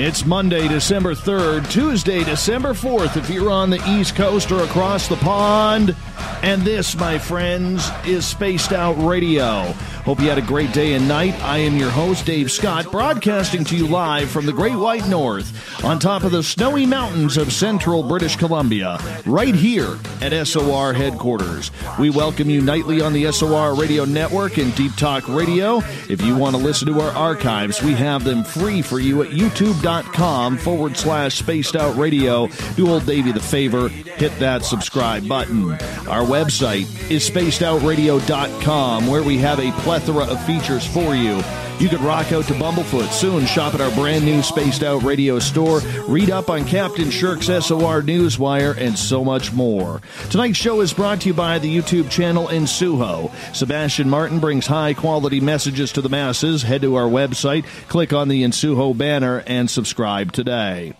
It's Monday, December 3rd, Tuesday, December 4th, if you're on the East Coast or across the pond. And this, my friends, is Spaced Out Radio. Hope you had a great day and night. I am your host, Dave Scott, broadcasting to you live from the Great White North on top of the snowy mountains of central British Columbia, right here at SOR headquarters. We welcome you nightly on the SOR Radio Network and Deep Talk Radio. If you want to listen to our archives, we have them free for you at youtube.com/Spaced Out Radio. Do old Davey the favor, hit that subscribe button. Our website is spacedoutradio.com, where we have a plethora of features for you. You could rock out to Bumblefoot soon, shop at our brand new Spaced Out Radio store, read up on Captain Shirk's SOR Newswire, and so much more. Tonight's show is brought to you by the YouTube channel Insuho. Sebastian Martin brings high-quality messages to the masses. Head to our website, click on the Insuho banner, and subscribe today.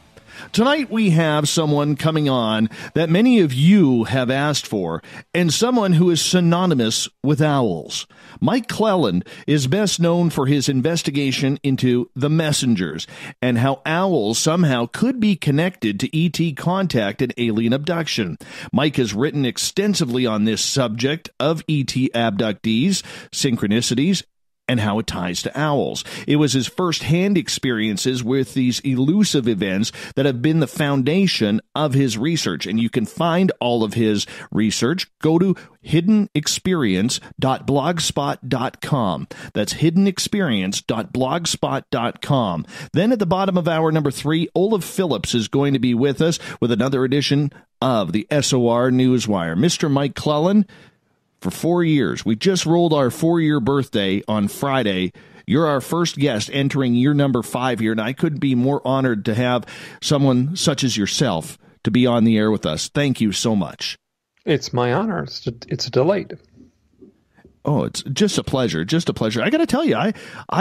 Tonight we have someone coming on that many of you have asked for, and someone who is synonymous with owls. Mike Clelland is best known for his investigation into the messengers and how owls somehow could be connected to ET contact and alien abduction. Mike has written extensively on this subject of ET abductees, synchronicities, and how it ties to owls. It was his first-hand experiences with these elusive events that have been the foundation of his research. And you can find all of his research. Go to hiddenexperience.blogspot.com. That's hiddenexperience.blogspot.com. Then at the bottom of hour number 3, Olaf Phillips is going to be with us with another edition of the SOR Newswire. Mr. Mike Clelland, for 4 years. We just rolled our 4-year birthday on Friday. You're our first guest entering year number 5 here, and I couldn't be more honored to have someone such as yourself to be on the air with us. Thank you so much. It's my honor. It's a delight. Oh, it's just a pleasure. Just a pleasure. I got to tell you, I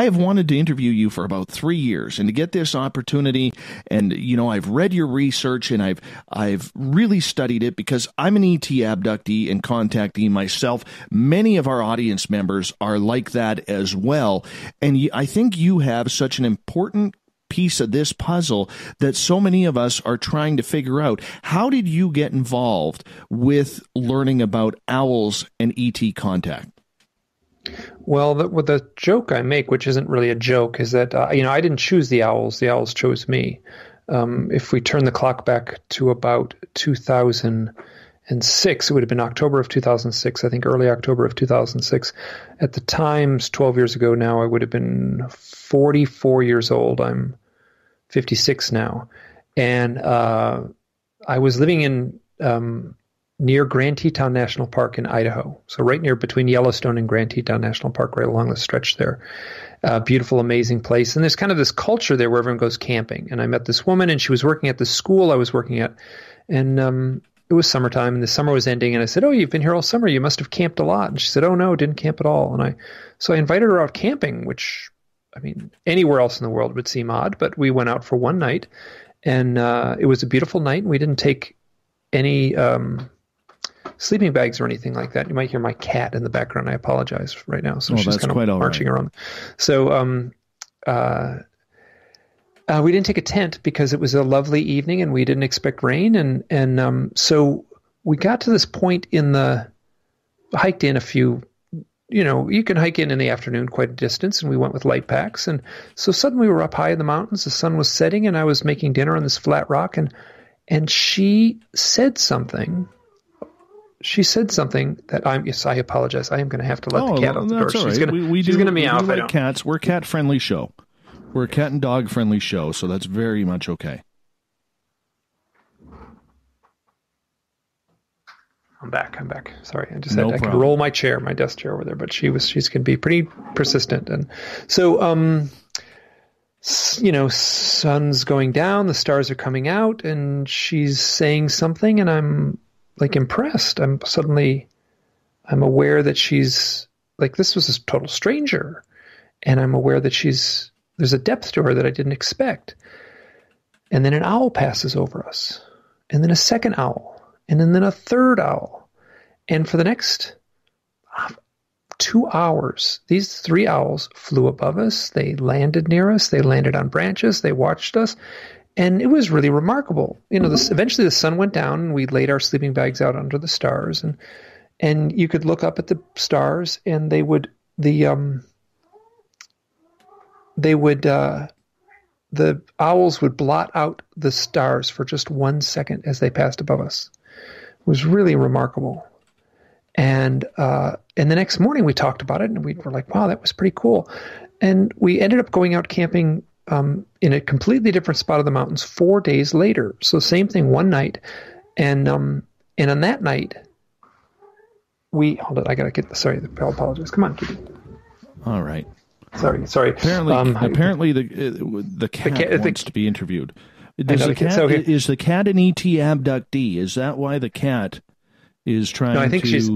have wanted to interview you for about 3 years, and to get this opportunity, and I've read your research and I've really studied it because I'm an ET abductee and contactee myself. Many of our audience members are like that as well, and I think you have such an important piece of this puzzle that so many of us are trying to figure out. How did you get involved with learning about owls and ET contact? Well, the joke I make, which isn't really a joke, is that I didn't choose the owls chose me. If we turn the clock back to about 2006, it would have been October of 2006, I think early October of 2006. At the time, 12 years ago now, I would have been 44 years old. I'm 56 now. And I was living in near Grand Teton National Park in Idaho. So right near between Yellowstone and Grand Teton National Park, right along the stretch there. Beautiful, amazing place. And there's kind of this culture there where everyone goes camping. And I met this woman, and she was working at the school I was working at. And it was summertime, and the summer was ending. And I said, "Oh, you've been here all summer. You must have camped a lot." And she said, "Oh, no, didn't camp at all." And so I invited her out camping, which, anywhere else in the world would seem odd. But we went out for one night, and it was a beautiful night. And we didn't take any sleeping bags or anything like that. You might hear my cat in the background. I apologize right now. So she's kind of marching around. So we didn't take a tent because it was a lovely evening and we didn't expect rain. And so we got to this point hiked in a few, you can hike in the afternoon quite a distance, and we went with light packs. And so suddenly we were up high in the mountains. The sun was setting, and I was making dinner on this flat rock, and she said something. She said something that I apologize. I am going to have to let the cat out the door. She's going to meow. We like cats. We're a cat-friendly show. We're a cat and dog-friendly show, so that's very much okay. I'm back. Sorry. I just had to roll my desk chair over there, but she's going to be pretty persistent. And so, sun's going down, the stars are coming out, and she's saying something, and I'm impressed. I'm aware that she's this was a total stranger, and I'm aware that there's a depth to her that I didn't expect. And then an owl passes over us, and then a second owl, and then a third owl. And for the next 2 hours. These 3 owls flew above us. They landed near us. They landed on branches. They watched us. And it was really remarkable. Eventually the sun went down and we laid our sleeping bags out under the stars. And you could look up at the stars and the owls would blot out the stars for just 1 second as they passed above us. It was really remarkable. And the next morning we talked about it and we were like, wow, that was pretty cool. And we ended up going out camping in a completely different spot of the mountains 4 days later. So same thing, one night. And on that night, hold on, I got to get I'll apologize. Come on, Kitty. All right. Sorry. Apparently the cat wants to be interviewed. Is the cat an ET abductee? Is that why the cat is trying to... I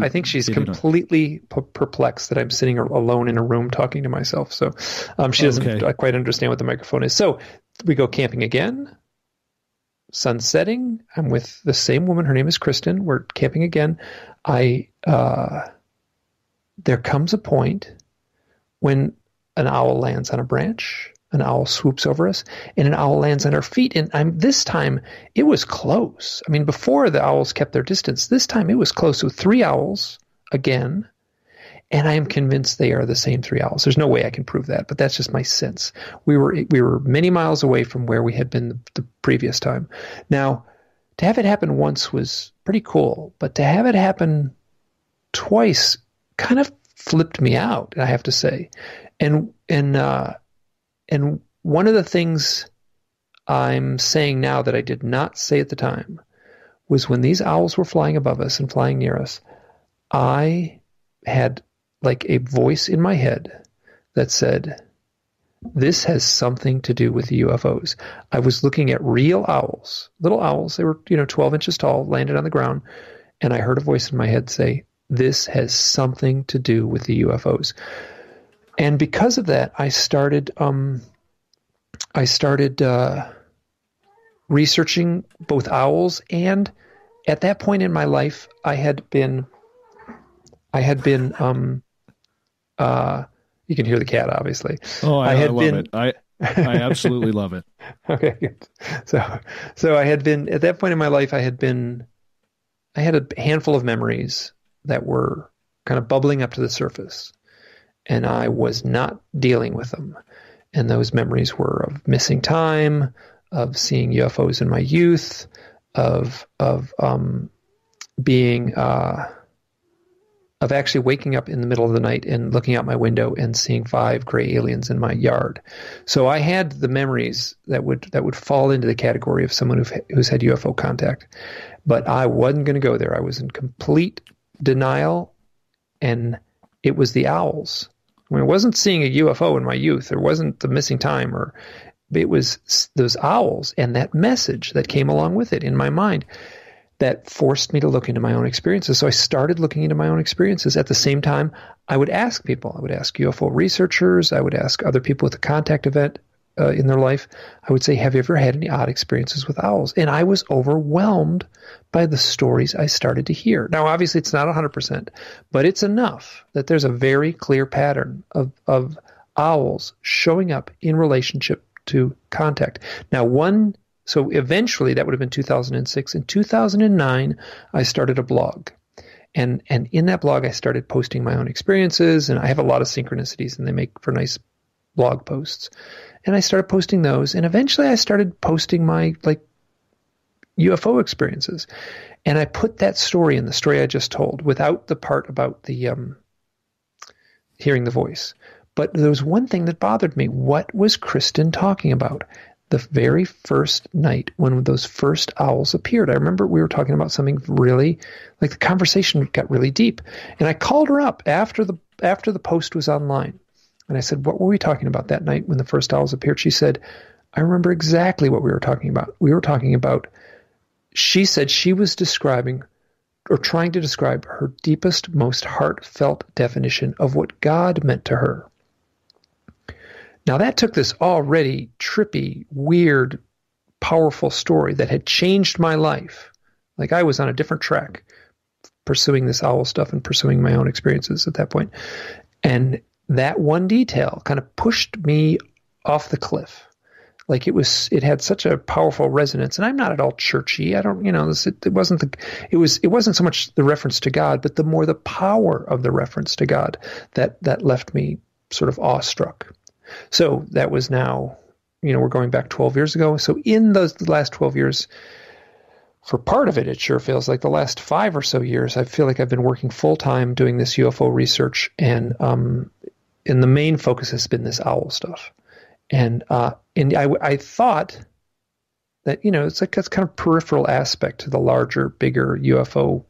think she's completely perplexed that I'm sitting alone in a room talking to myself. So she doesn't quite understand what the microphone is. So we go camping again. Sun setting. I'm with the same woman. Her name is Kristen. We're camping again. There comes a point when an owl lands on a branch, an owl swoops over us, and an owl lands on our feet. And this time, it was close. I mean, before the owls kept their distance, this time it was close. So 3 owls again, and I am convinced they are the same 3 owls. There's no way I can prove that, but that's just my sense. We were many miles away from where we had been the previous time. Now, to have it happen once was pretty cool, but to have it happen twice kind of flipped me out, I have to say. And one of the things I'm saying now that I did not say at the time was when these owls were flying above us and flying near us, I had like a voice in my head that said, this has something to do with the UFOs. I was looking at real owls, little owls. They were, 12 inches tall, landed on the ground. And I heard a voice in my head say, this has something to do with the UFOs. And because of that, I started researching both owls, and at that point in my life, I had been you can hear the cat, obviously. Oh, I love it. I absolutely love it. Okay, good. So I had been, at that point in my life, I had a handful of memories that were kind of bubbling up to the surface, and I was not dealing with them. And those memories were of missing time, of seeing UFOs in my youth, of actually waking up in the middle of the night and looking out my window and seeing 5 gray aliens in my yard. So I had the memories that would fall into the category of someone who's had UFO contact, but I wasn't going to go there. I was in complete denial, and it was the owls. I wasn't seeing a UFO in my youth. There wasn't the missing time, it was those owls and that message that came along with it in my mind that forced me to look into my own experiences. So I started looking into my own experiences. At the same time, I would ask people. I would ask UFO researchers. I would ask other people with a contact event in their life. I would say, have you ever had any odd experiences with owls? And I was overwhelmed by the stories I started to hear. Now, obviously, it's not 100%, but it's enough that there's a very clear pattern of owls showing up in relationship to contact. Now, so eventually, that would have been 2006. In 2009, I started a blog. And in that blog, I started posting my own experiences, and I have a lot of synchronicities, and they make for nice blog posts. And I started posting those, and eventually I started posting my UFO experiences. And I put that story in the story I just told without the part about the hearing the voice. But there was one thing that bothered me. What was Kristen talking about? The very first night when those first owls appeared, I remember we were talking about something really, the conversation got really deep. And I called her up after the post was online. And I said, what were we talking about that night when the first owls appeared? She said, I remember exactly what we were talking about. We were talking about, she said she was describing or trying to describe her deepest, most heartfelt definition of what God meant to her. Now that took this already trippy, weird, powerful story that had changed my life. I was on a different track pursuing this owl stuff and pursuing my own experiences at that point. And that one detail kind of pushed me off the cliff. Like it had such a powerful resonance, and I'm not at all churchy. I don't, it wasn't so much the reference to God, but the more the power of the reference to God that left me sort of awestruck. So that was now, we're going back 12 years ago. So in the last 12 years, for part of it, it sure feels like the last 5 or so years, I feel like I've been working full time doing this UFO research, and the main focus has been this owl stuff. And I thought that, it's like that's kind of peripheral aspect to the larger, bigger UFO,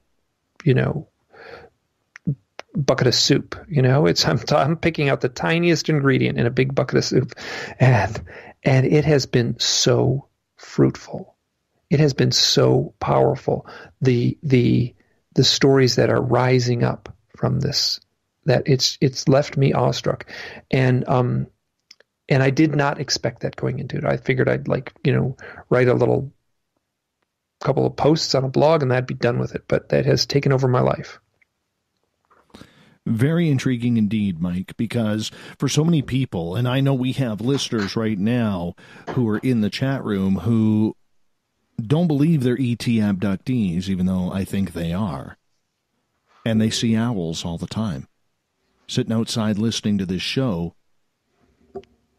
bucket of soup. I'm picking out the tiniest ingredient in a big bucket of soup, and it has been so fruitful. It has been so powerful. The stories that are rising up from this, that it's left me awestruck, and I did not expect that going into it. I figured I'd write a little couple of posts on a blog and that'd be done with it. But that has taken over my life. Very intriguing indeed, Mike, because for so many people, and I know we have listeners right now who are in the chat room who don't believe they're ET abductees, even though I think they are. And they see owls all the time. Sitting outside listening to this show,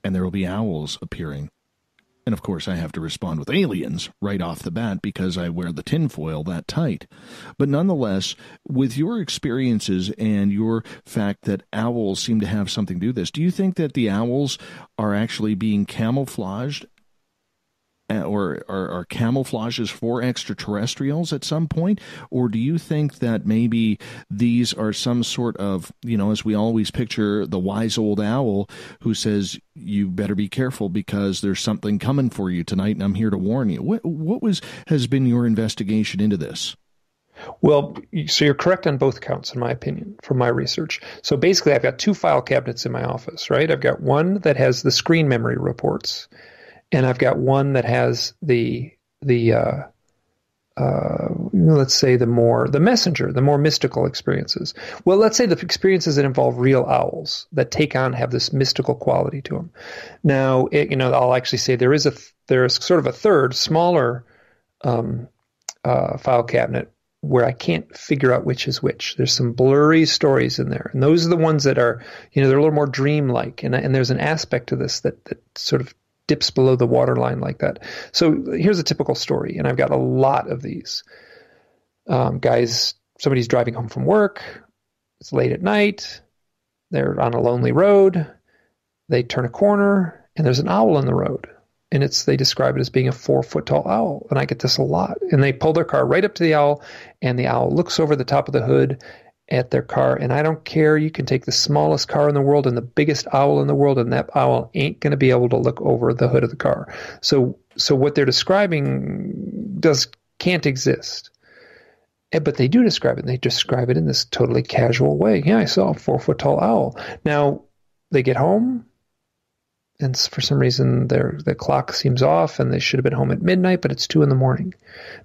and there will be owls appearing. And of course, I have to respond with aliens right off the bat because I wear the tinfoil that tight. But nonetheless, with your experiences and your fact that owls seem to have something to do with this, do you think that the owls are actually being camouflaged or are camouflages for extraterrestrials at some point? Or do you think that maybe these are some sort of, as we always picture the wise old owl who says, you better be careful because there's something coming for you tonight and I'm here to warn you. What has been your investigation into this? Well, so you're correct on both counts, in my opinion, from my research. So basically, I've got 2 file cabinets in my office, right? I've got one that has the screen memory reports, and I've got one that has let's say the more mystical experiences. Well, let's say the experiences that involve real owls that have this mystical quality to them. Now, I'll actually say there is sort of a third, smaller file cabinet where I can't figure out which is which. There's some blurry stories in there, and those are the ones that are, they're a little more dreamlike, and there's an aspect to this that sort of dips below the waterline like that. So here's a typical story, and I've got a lot of these. Somebody's driving home from work. It's late at night. They're on a lonely road. They turn a corner, and there's an owl in the road. And they describe it as being a 4-foot tall owl. And I get this a lot. And they pull their car right up to the owl, and the owl looks over the top of the hood at their car, and I don't care. You can take the smallest car in the world and the biggest owl in the world, and that owl ain't going to be able to look over the hood of the car. So what they're describing can't exist. But they do describe it, and they describe it in this totally casual way. Yeah, I saw a 4-foot tall owl. Now, they get home, and for some reason the clock seems off, and they should have been home at midnight, but it's 2 a.m.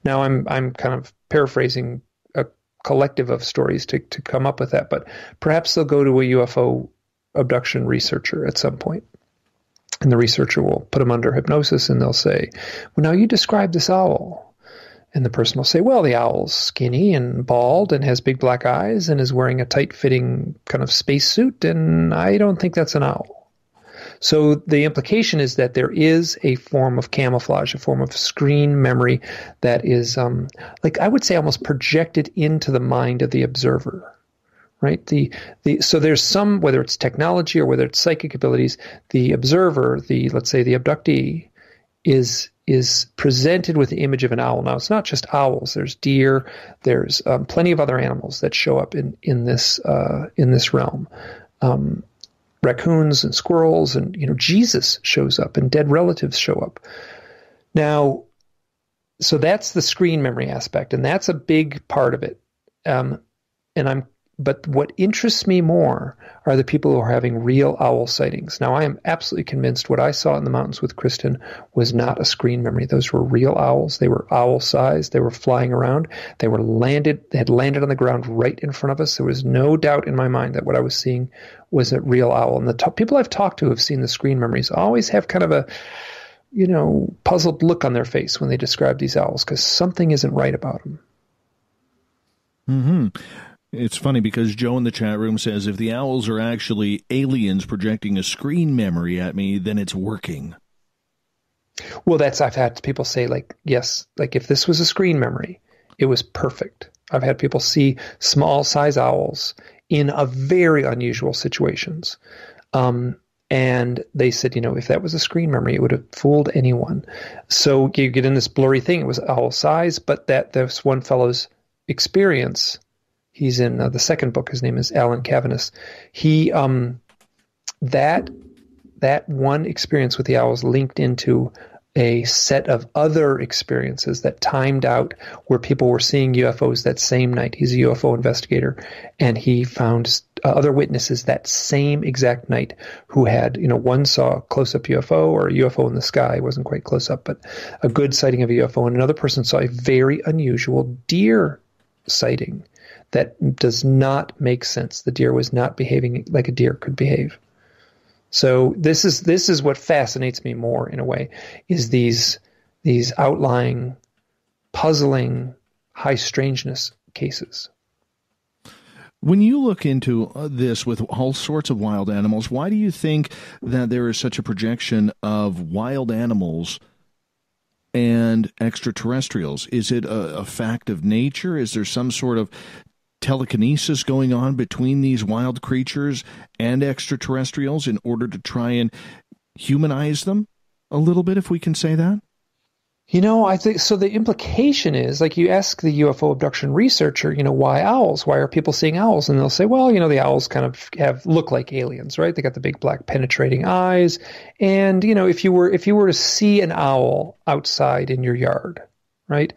Now, I'm kind of paraphrasing a collective of stories to come up with that, but perhaps they'll go to a UFO abduction researcher at some point, and the researcher will put them under hypnosis, and they'll say, well, now you describe this owl. And the person will say, well, the owl's skinny and bald and has big black eyes and is wearing a tight-fitting kind of spacesuit, and I don't think that's an owl. So the implication is that there is a form of camouflage, a form of screen memory that is, I would say, almost projected into the mind of the observer, right? So there's some, whether it's technology or whether it's psychic abilities, the observer, let's say the abductee, is presented with the image of an owl. Now, it's not just owls. There's deer. There's plenty of other animals that show up in this realm. Raccoons and squirrels, and Jesus shows up, and dead relatives show up. Now, so that's the screen memory aspect, and that's a big part of it. And But what interests me more are the people who are having real owl sightings. Now, I am absolutely convinced what I saw in the mountains with Kristen was not a screen memory. Those were real owls. They were owl-sized. They were flying around. They had landed on the ground right in front of us. There was no doubt in my mind that what I was seeing was a real owl. And the people I've talked to who have seen the screen memories always have kind of a, puzzled look on their face when they describe these owls, because something isn't right about them. Mm-hmm. It's funny because Joe in the chat room says if the owls are actually aliens projecting a screen memory at me, then it's working. Well, I've had people say, yes, if this was a screen memory, it was perfect. I've had people see small size owls in a very unusual situations. And they said, if that was a screen memory, it would have fooled anyone. So you get in this blurry thing. It was owl size, but this one fellow's experience, he's in the second book. His name is Alan Cavanis. He, that one experience with the owls linked into a set of other experiences that timed out where people were seeing UFOs that same night. He's a UFO investigator, and he found other witnesses that same exact night who had, one saw a close-up UFO or a UFO in the sky. It wasn't quite close-up, but a good sighting of a UFO, and another person saw a very unusual deer sighting that does not make sense. The deer was not behaving like a deer could behave. So this is what fascinates me more, in a way, is these outlying, puzzling, high strangeness cases. When you look into this with all sorts of wild animals, why do you think that there is such a projection of wild animals and extraterrestrials? Is it a fact of nature? Is there some sort of telekinesis going on between these wild creatures and extraterrestrials in order to try and humanize them a little bit, if we can say that? I think so. The implication is, you ask the UFO abduction researcher, why owls? Why are people seeing owls? And they'll say, well, the owls kind of look like aliens, right? They got the big black penetrating eyes. And, if you were to see an owl outside in your yard, right,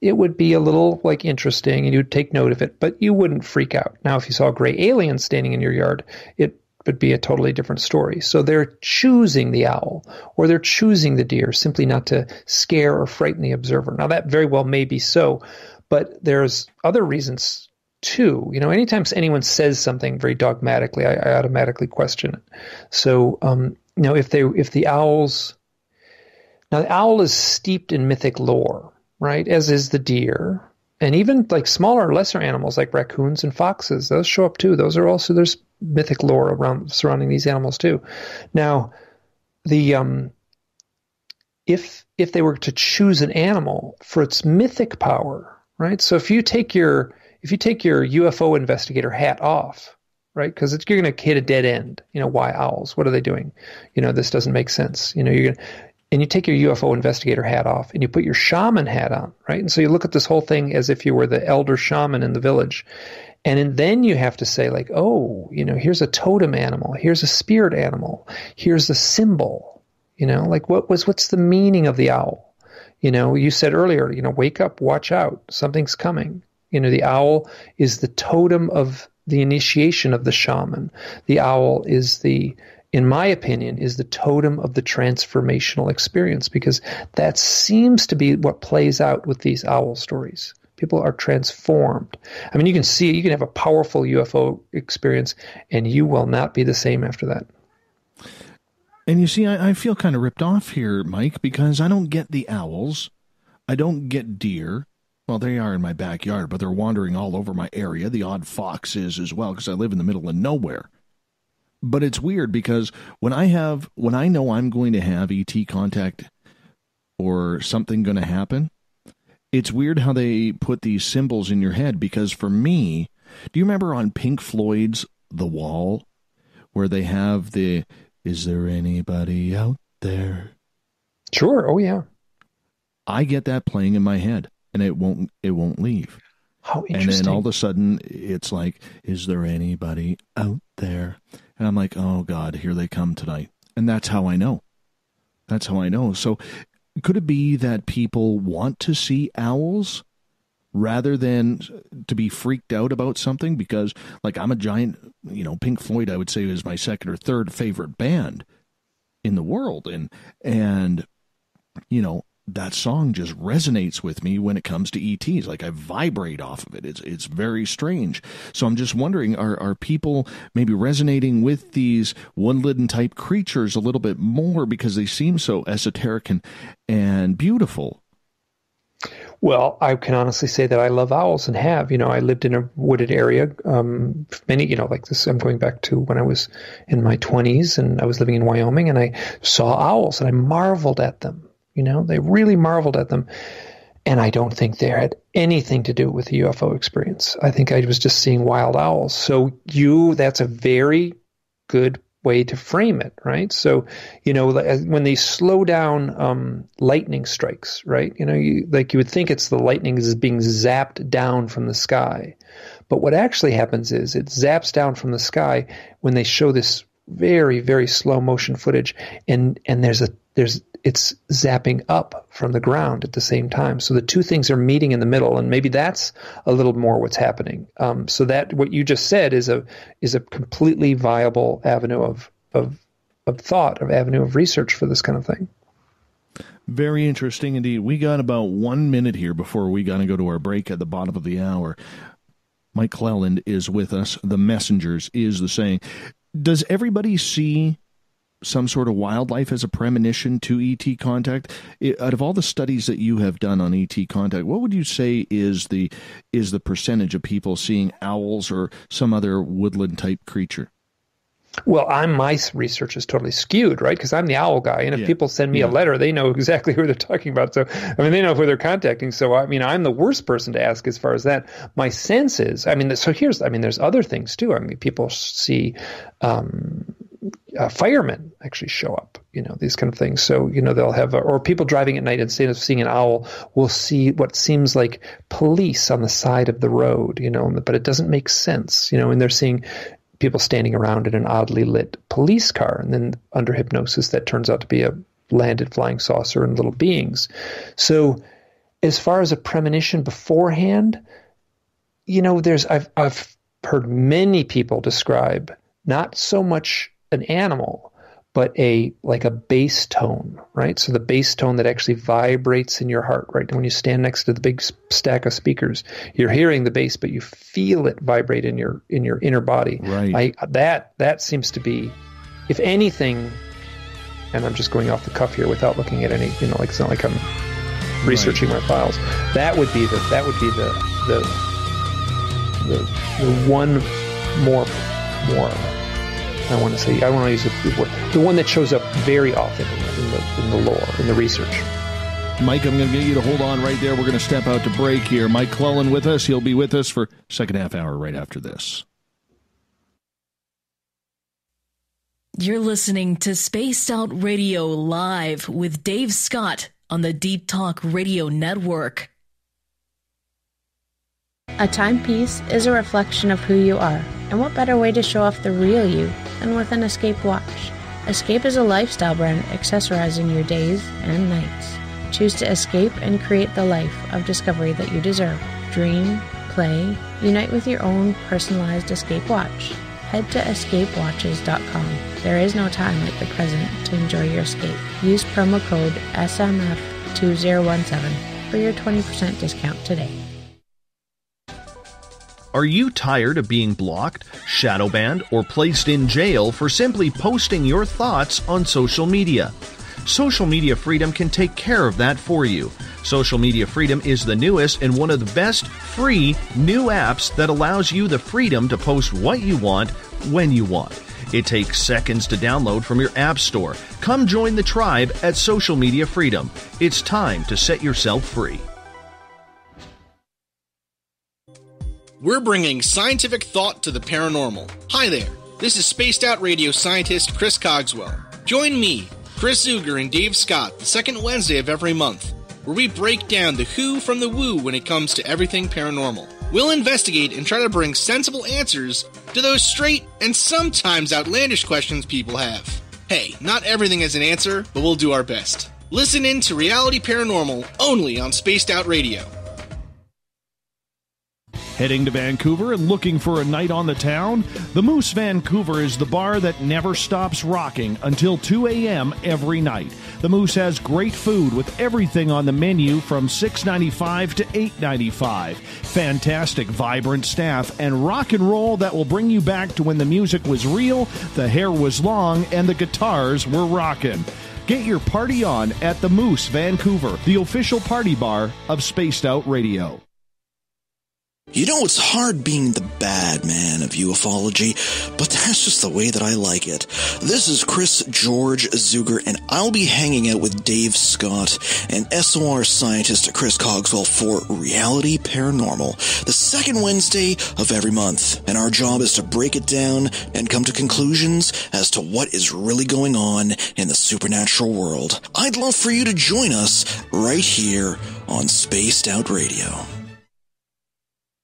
it would be a little interesting and you'd take note of it, but you wouldn't freak out. Now, if you saw a gray alien standing in your yard, it would be a totally different story. So they're choosing the owl or they're choosing the deer simply not to scare or frighten the observer. Now, that very well may be so, but there's other reasons too. Anytime anyone says something very dogmatically, I automatically question it. So, if the owl is steeped in mythic lore, right, as is the deer, and even smaller, lesser animals like raccoons and foxes, those show up too. Those are also, there's mythic lore surrounding these animals too. Now, if they were to choose an animal for its mythic power, right? So if you take your UFO investigator hat off, right, because you're going to hit a dead end. Why owls? What are they doing? This doesn't make sense. And you take your UFO investigator hat off and you put your shaman hat on, right? And so you look at this whole thing as if you were the elder shaman in the village. And then you have to say here's a totem animal. Here's a spirit animal. Here's a symbol, what's the meaning of the owl? You said earlier, wake up, watch out, something's coming. The owl is the totem of the initiation of the shaman. The owl is in my opinion, is the totem of the transformational experience, because that seems to be what plays out with these owl stories. People are transformed. I mean, you can have a powerful UFO experience and you will not be the same after that. And you see, I feel kind of ripped off here, Mike, because I don't get the owls. I don't get deer. Well, they are in my backyard, but they're wandering all over my area. The odd fox is as well, because I live in the middle of nowhere. But it's weird because when I know I'm going to have ET contact or something going to happen, it's weird how they put these symbols in your head, because for me, do you remember on Pink Floyd's The Wall where they have is there anybody out there? Sure. Oh, yeah. I get that playing in my head and it won't leave. How interesting. And then all of a sudden it's like, is there anybody out there? And I'm like, oh, God, here they come tonight. And that's how I know. So could it be that people want to see owls rather than to be freaked out about something? Because, like, I'm a giant, Pink Floyd, I would say, is my second or third favorite band in the world. And that song just resonates with me when it comes to ETs. Like, I vibrate off of it. It's very strange. So I'm just wondering, are people maybe resonating with these Woodland type creatures a little bit more because they seem so esoteric and beautiful? Well, I can honestly say that I love owls and have. I lived in a wooded area. Like this, I'm going back to when I was in my 20s and I was living in Wyoming, and I saw owls and I marveled at them. They really marveled at them. And I don't think they had anything to do with the UFO experience. I think I was just seeing wild owls. So that's a very good way to frame it, right? So, when they slow down lightning strikes, right? You would think it's the lightning is being zapped down from the sky. But what actually happens is it zaps down from the sky when they show this very, very slow motion footage, and it's zapping up from the ground at the same time. So the two things are meeting in the middle, and maybe that's a little more what's happening. So that what you just said is a completely viable avenue of thought, of avenue of research for this kind of thing. Very interesting indeed. We got about 1 minute here before we got to go to our break at the bottom of the hour. Mike Clelland is with us. The Messengers is the saying. Does everybody see some sort of wildlife as a premonition to ET contact? Out of all the studies that you have done on ET contact, what would you say is the percentage of people seeing owls or some other woodland type creature? Well, my research is totally skewed, right? Because I'm the owl guy, and if people send me a letter, they know exactly who they're talking about. So, they know who they're contacting. So, I'm the worst person to ask as far as that. My sense is, there's other things too. People see firemen actually show up, these kind of things. So, they'll have, or people driving at night, instead of seeing an owl, will see what seems like police on the side of the road, but it doesn't make sense, and they're seeing people standing around in an oddly lit police car. And then under hypnosis, that turns out to be a landed flying saucer and little beings. So as far as a premonition beforehand, I've heard many people describe not so much an animal, but a bass tone, right? So the bass tone that actually vibrates in your heart, right? And when you stand next to the big stack of speakers, you're hearing the bass, but you feel it vibrate in your inner body. Right. That seems to be, if anything, and I'm just going off the cuff here without looking at any, it's not like I'm researching my files. That would be the one more. I want to use the word, the one that shows up very often in the lore, in the research. Mike, I'm going to get you to hold on right there. We're going to step out to break here. Mike Clelland with us. He'll be with us for second half hour right after this. You're listening to Spaced Out Radio Live with Dave Scott on the Deep Talk Radio Network. A timepiece is a reflection of who you are, and what better way to show off the real you than with an Escape watch? Escape is a lifestyle brand accessorizing your days and nights. Choose to escape and create the life of discovery that you deserve. Dream, play, unite with your own personalized Escape watch. Head to escapewatches.com. There is no time like the present to enjoy your escape. Use promo code SMF2017 for your 20% discount today. Are you tired of being blocked, shadow banned, or placed in jail for simply posting your thoughts on social media? Social Media Freedom can take care of that for you. Social Media Freedom is the newest and one of the best free new apps that allows you the freedom to post what you want, when you want. It takes seconds to download from your app store. Come join the tribe at Social Media Freedom. It's time to set yourself free. We're bringing scientific thought to the paranormal. Hi there, this is Spaced Out Radio scientist Chris Cogswell. Join me, Chris Zuger, and Dave Scott the second Wednesday of every month, where we break down the who from the woo when it comes to everything paranormal. We'll investigate and try to bring sensible answers to those straight and sometimes outlandish questions people have. Hey, not everything has an answer, but we'll do our best. Listen in to Reality Paranormal only on Spaced Out Radio. Heading to Vancouver and looking for a night on the town? The Moose Vancouver is the bar that never stops rocking until 2 a.m. every night. The Moose has great food with everything on the menu from $6.95 to $8.95. Fantastic, vibrant staff and rock and roll that will bring you back to when the music was real, the hair was long, and the guitars were rocking. Get your party on at the Moose Vancouver, the official party bar of Spaced Out Radio. You know, it's hard being the bad man of ufology, but that's just the way that I like it. This is Chris George Zuger, and I'll be hanging out with Dave Scott and SOR scientist Chris Cogswell for Reality Paranormal, the second Wednesday of every month. And our job is to break it down and come to conclusions as to what is really going on in the supernatural world. I'd love for you to join us right here on Spaced Out Radio.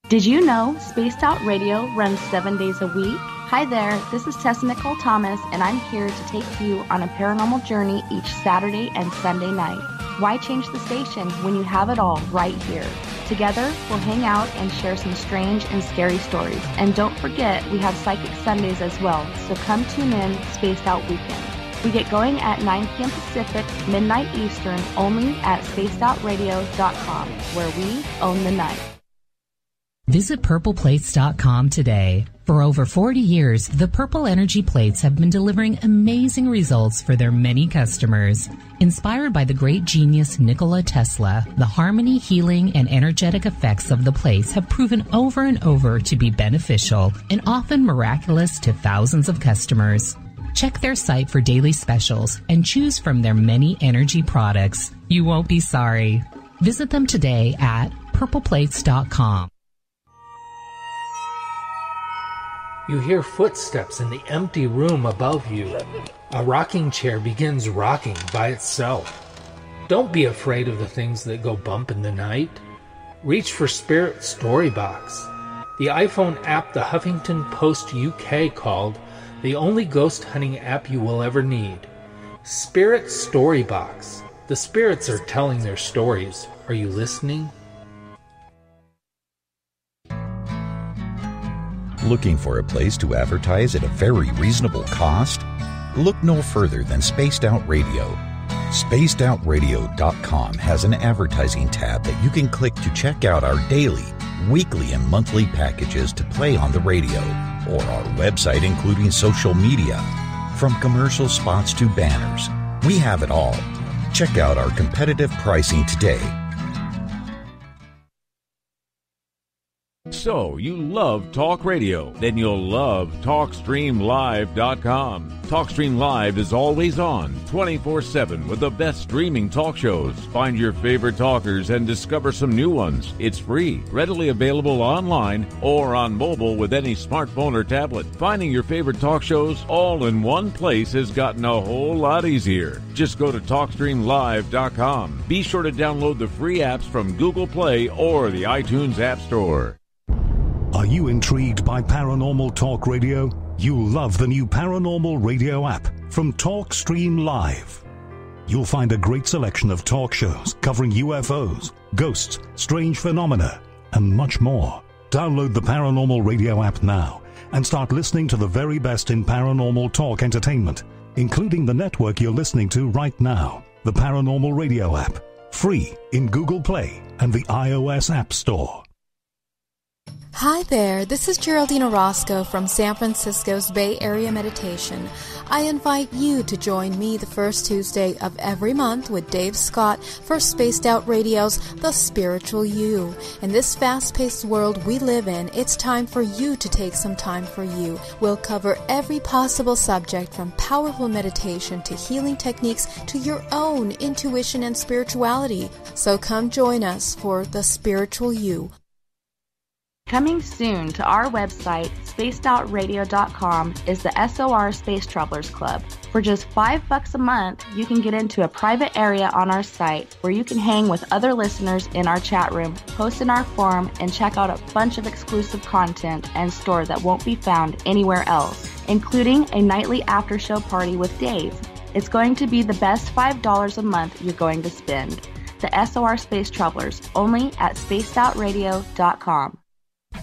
Did you know Spaced Out Radio runs 7 days a week? Hi there, this is Tessa Nicole Thomas, and I'm here to take you on a paranormal journey each Saturday and Sunday night. Why change the station when you have it all right here? Together, we'll hang out and share some strange and scary stories. And don't forget, we have Psychic Sundays as well, so come tune in Spaced Out Weekend. We get going at 9 p.m. Pacific, midnight Eastern, only at spacedoutradio.com, where we own the night. Visit purpleplates.com today. For over 40 years, the Purple Energy Plates have been delivering amazing results for their many customers. Inspired by the great genius Nikola Tesla, the harmony, healing, and energetic effects of the plates have proven over and over to be beneficial and often miraculous to thousands of customers. Check their site for daily specials and choose from their many energy products. You won't be sorry. Visit them today at purpleplates.com. You hear footsteps in the empty room above you. A rocking chair begins rocking by itself. Don't be afraid of the things that go bump in the night. Reach for Spirit Storybox, the iPhone app the Huffington Post UK called the only ghost hunting app you will ever need. Spirit Storybox. The spirits are telling their stories. Are you listening? Looking for a place to advertise at a very reasonable cost? Look no further than Spaced Out Radio. SpacedOutRadio.com has an advertising tab that you can click to check out our daily, weekly, and monthly packages to play on the radio, or our website including social media. From commercial spots to banners, we have it all. Check out our competitive pricing today. So, you love talk radio? Then you'll love TalkStreamLive.com. TalkStream Live is always on, 24/7, with the best streaming talk shows. Find your favorite talkers and discover some new ones. It's free, readily available online or on mobile with any smartphone or tablet. Finding your favorite talk shows all in one place has gotten a whole lot easier. Just go to TalkStreamLive.com. Be sure to download the free apps from Google Play or the iTunes App Store. Are you intrigued by Paranormal Talk Radio? You'll love the new Paranormal Radio app from TalkStream Live. You'll find a great selection of talk shows covering UFOs, ghosts, strange phenomena, and much more. Download the Paranormal Radio app now and start listening to the very best in paranormal talk entertainment, including the network you're listening to right now, the Paranormal Radio app, free in Google Play and the iOS App Store. Hi there, this is Geraldine Orozco from San Francisco's Bay Area Meditation. I invite you to join me the first Tuesday of every month with Dave Scott for Spaced Out Radio's The Spiritual You. In this fast-paced world we live in, it's time for you to take some time for you. We'll cover every possible subject from powerful meditation to healing techniques to your own intuition and spirituality. So come join us for The Spiritual You. Coming soon to our website, spacedoutradio.com, is the SOR Space Travelers Club. For just $5 a month, you can get into a private area on our site where you can hang with other listeners in our chat room, post in our forum, and check out a bunch of exclusive content and store that won't be found anywhere else, including a nightly after-show party with Dave. It's going to be the best $5 a month you're going to spend. The SOR Space Travelers, only at spacedoutradio.com.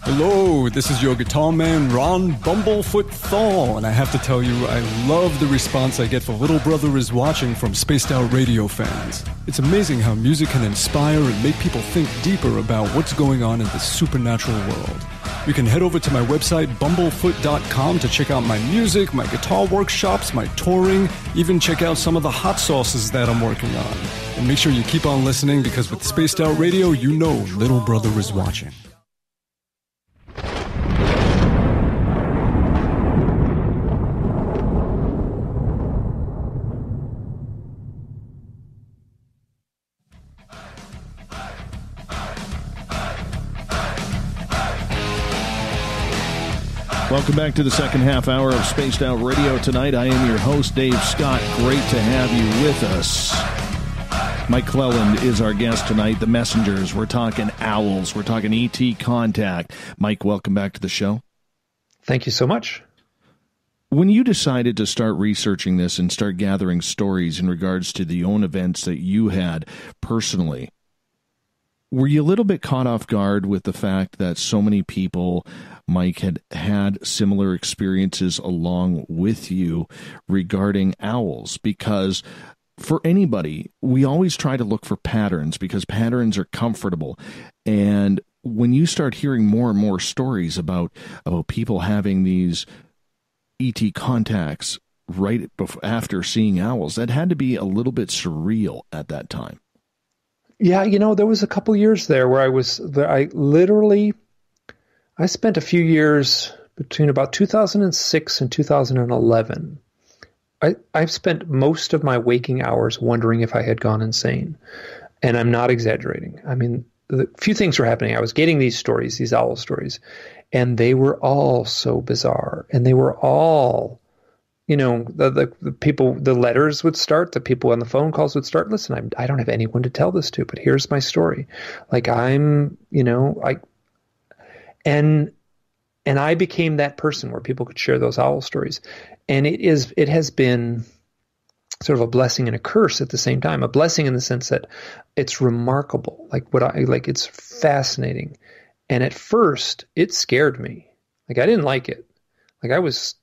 Hello, this is your guitar man, Ron Bumblefoot Thal, and I have to tell you, I love the response I get for Little Brother is Watching from Spaced Out Radio fans. It's amazing how music can inspire and make people think deeper about what's going on in the supernatural world. You can head over to my website, bumblefoot.com, to check out my music, my guitar workshops, my touring, even check out some of the hot sauces that I'm working on. And make sure you keep on listening, because with Spaced Out Radio, you know Little Brother is watching. Welcome back to the second half hour of Spaced Out Radio tonight. I am your host, Dave Scott. Great to have you with us. Mike Clelland is our guest tonight. The Messengers. We're talking owls. We're talking ET contact. Mike, welcome back to the show. Thank you so much. When you decided to start researching this and start gathering stories in regards to the own events that you had personally, were you a little bit caught off guard with the fact that so many people, Mike, had similar experiences along with you regarding owls? Because for anybody, we always try to look for patterns because patterns are comfortable. And when you start hearing more and more stories about people having these ET contacts right after seeing owls, that had to be a little bit surreal at that time. Yeah, there was a couple years there where I spent a few years between about 2006 and 2011. I've spent most of my waking hours wondering if I had gone insane. And I'm not exaggerating. I mean, a few things were happening. I was getting these stories, these owl stories, and they were all so bizarre. And they were all, the people, the letters would start, the people on the phone calls would start. Listen, I don't have anyone to tell this to, but here's my story. Like and I became that person where people could share those owl stories. And it has been sort of a blessing and a curse at the same time. A blessing in the sense that it's remarkable. It's fascinating. And at first it scared me. I didn't like it. It was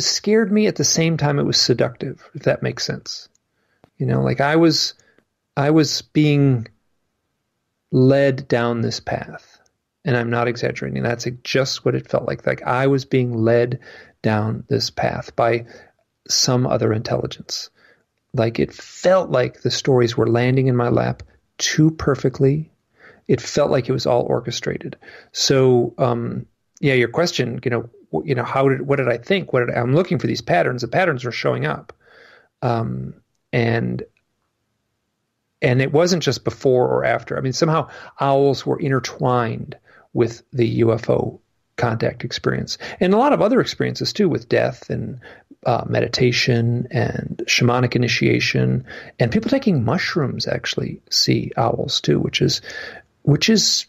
scared me at the same time it was seductive, if that makes sense. I was being led down this path. And I'm not exaggerating. That's just what it felt like. Like I was being led down this path by some other intelligence. Like it felt like the stories were landing in my lap too perfectly. It felt like it was all orchestrated. So, your question, what did I think? I'm looking for these patterns. The patterns are showing up. And it wasn't just before or after. I mean, somehow owls were intertwined with the UFO contact experience and a lot of other experiences too, with death and meditation and shamanic initiation, and people taking mushrooms actually see owls too, which is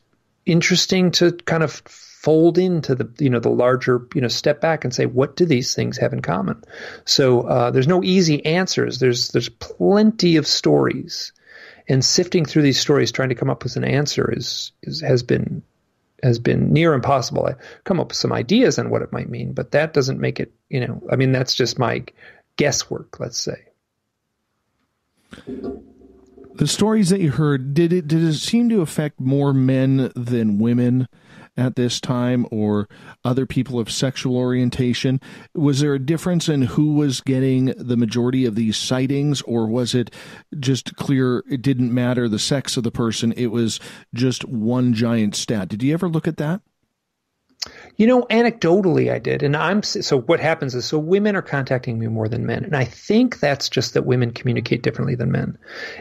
interesting to kind of fold into the larger, step back and say, what do these things have in common? So there's no easy answers. There's plenty of stories, and sifting through these stories, trying to come up with an answer has been near impossible. I come up with some ideas on what it might mean, but that doesn't make it, that's just my guesswork, let's say. The stories that you heard, did it seem to affect more men than women at this time, or other people of sexual orientation? Was there a difference in who was getting the majority of these sightings, or was it just clear it didn't matter the sex of the person, it was just one giant stat? Did you ever look at that? Anecdotally I did. And so what happens is, women are contacting me more than men. And I think that's just that women communicate differently than men.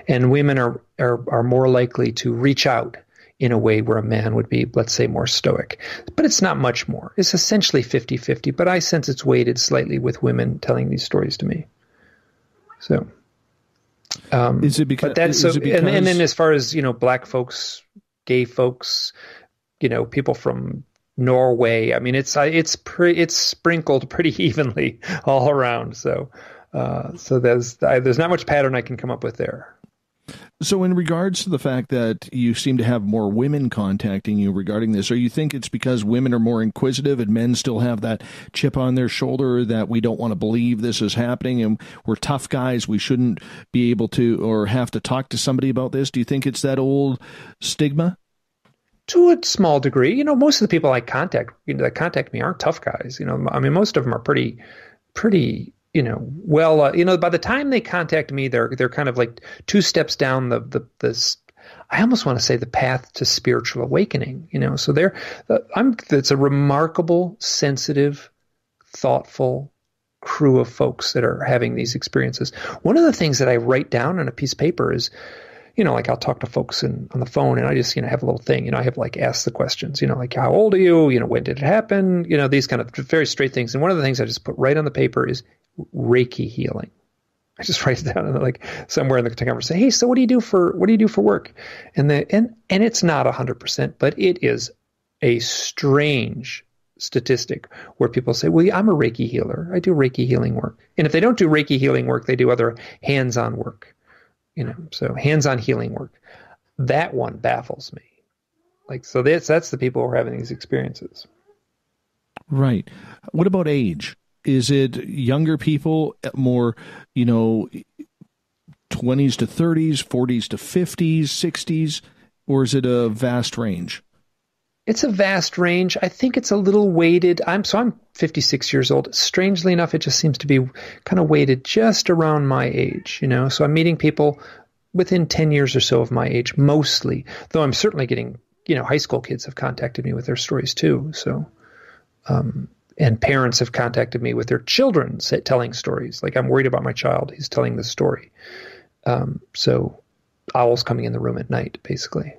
And women are more likely to reach out in a way where a man would be, let's say, more stoic. But it's not much more. It's essentially 50-50, but I sense it's weighted slightly with women telling these stories to me. So, is it because, and then as far as, black folks, gay folks, people from Norway, I mean, it's sprinkled pretty evenly all around. So there's not much pattern I can come up with there. So in regards to the fact that you seem to have more women contacting you regarding this, or you think it's because women are more inquisitive and men still have that chip on their shoulder that we don't want to believe this is happening and we're tough guys, we shouldn't be able to or have to talk to somebody about this? Do you think it's that old stigma? To a small degree. Most of the people that contact me aren't tough guys. I mean, most of them are pretty, by the time they contact me, they're kind of like 2 steps down this, I almost want to say the path to spiritual awakening, so it's a remarkable, sensitive, thoughtful crew of folks that are having these experiences. One of the things that I write down on a piece of paper is, like I'll talk to folks on the phone and I just, have a little thing, I have like ask the questions, like how old are you? When did it happen? These kind of very straight things. And one of the things I just put right on the paper is Reiki healing. I just write it down and like somewhere in the conversation, hey, so what do you do for work? And it's not 100%, but it is a strange statistic where people say, well, I'm a Reiki healer. I do Reiki healing work. And if they don't do Reiki healing work, they do other hands-on work. So hands-on healing work. That one baffles me. So that's the people who are having these experiences. Right. What about age? Is it younger people, more, 20s to 30s, 40s to 50s, 60s, or is it a vast range? It's a vast range. I think it's a little weighted. I'm 56 years old. Strangely enough, it just seems to be kind of weighted just around my age, So I'm meeting people within 10 years or so of my age, mostly. Though I'm certainly getting, high school kids have contacted me with their stories too. So, and parents have contacted me with their children telling stories. Like, I'm worried about my child. He's telling this story. So owls coming in the room at night, basically.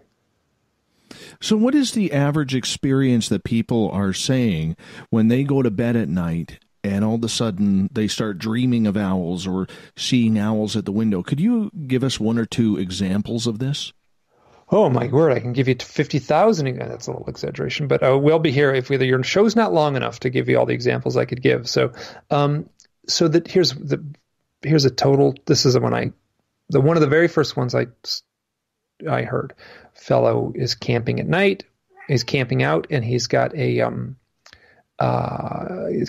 So what is the average experience that people are saying when they go to bed at night and all of a sudden they start dreaming of owls or seeing owls at the window? Could you give us 1 or 2 examples of this? Oh, my word, I can give you 50,000. That's a little exaggeration, but we'll be here if your show's not long enough to give you all the examples I could give. So here's a total, this is one of the very first ones I heard. Fellow is camping at night. He's camping out, and he's got a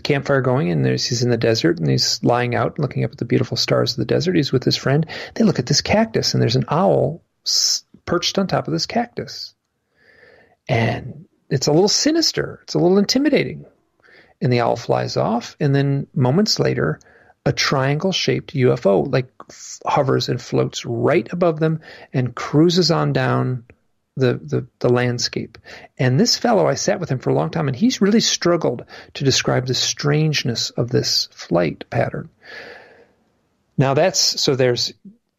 campfire going, and he's in the desert, and he's lying out and looking up at the beautiful stars of the desert. He's with his friend. They look at this cactus, and there's an owl perched on top of this cactus. And it's a little sinister. It's a little intimidating. And the owl flies off, and then moments later, a triangle-shaped UFO hovers and floats right above them and cruises on down the landscape. And this fellow, I sat with him for a long time, and he's really struggled to describe the strangeness of this flight pattern. Now there's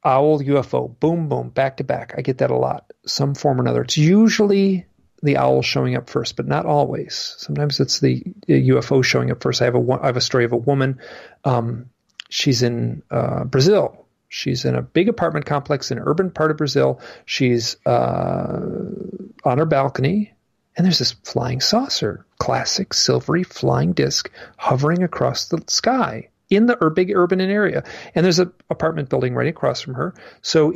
owl, UFO, boom, boom, back to back. I get that a lot, some form or another. It's usually the owl showing up first, but not always. Sometimes it's the UFO showing up first. I have a story of a woman. She's in Brazil. She's in a big apartment complex in an urban part of Brazil. She's on her balcony, and there's this flying saucer, classic silvery flying disc, hovering across the sky in the big urban area. And there's an apartment building right across from her. So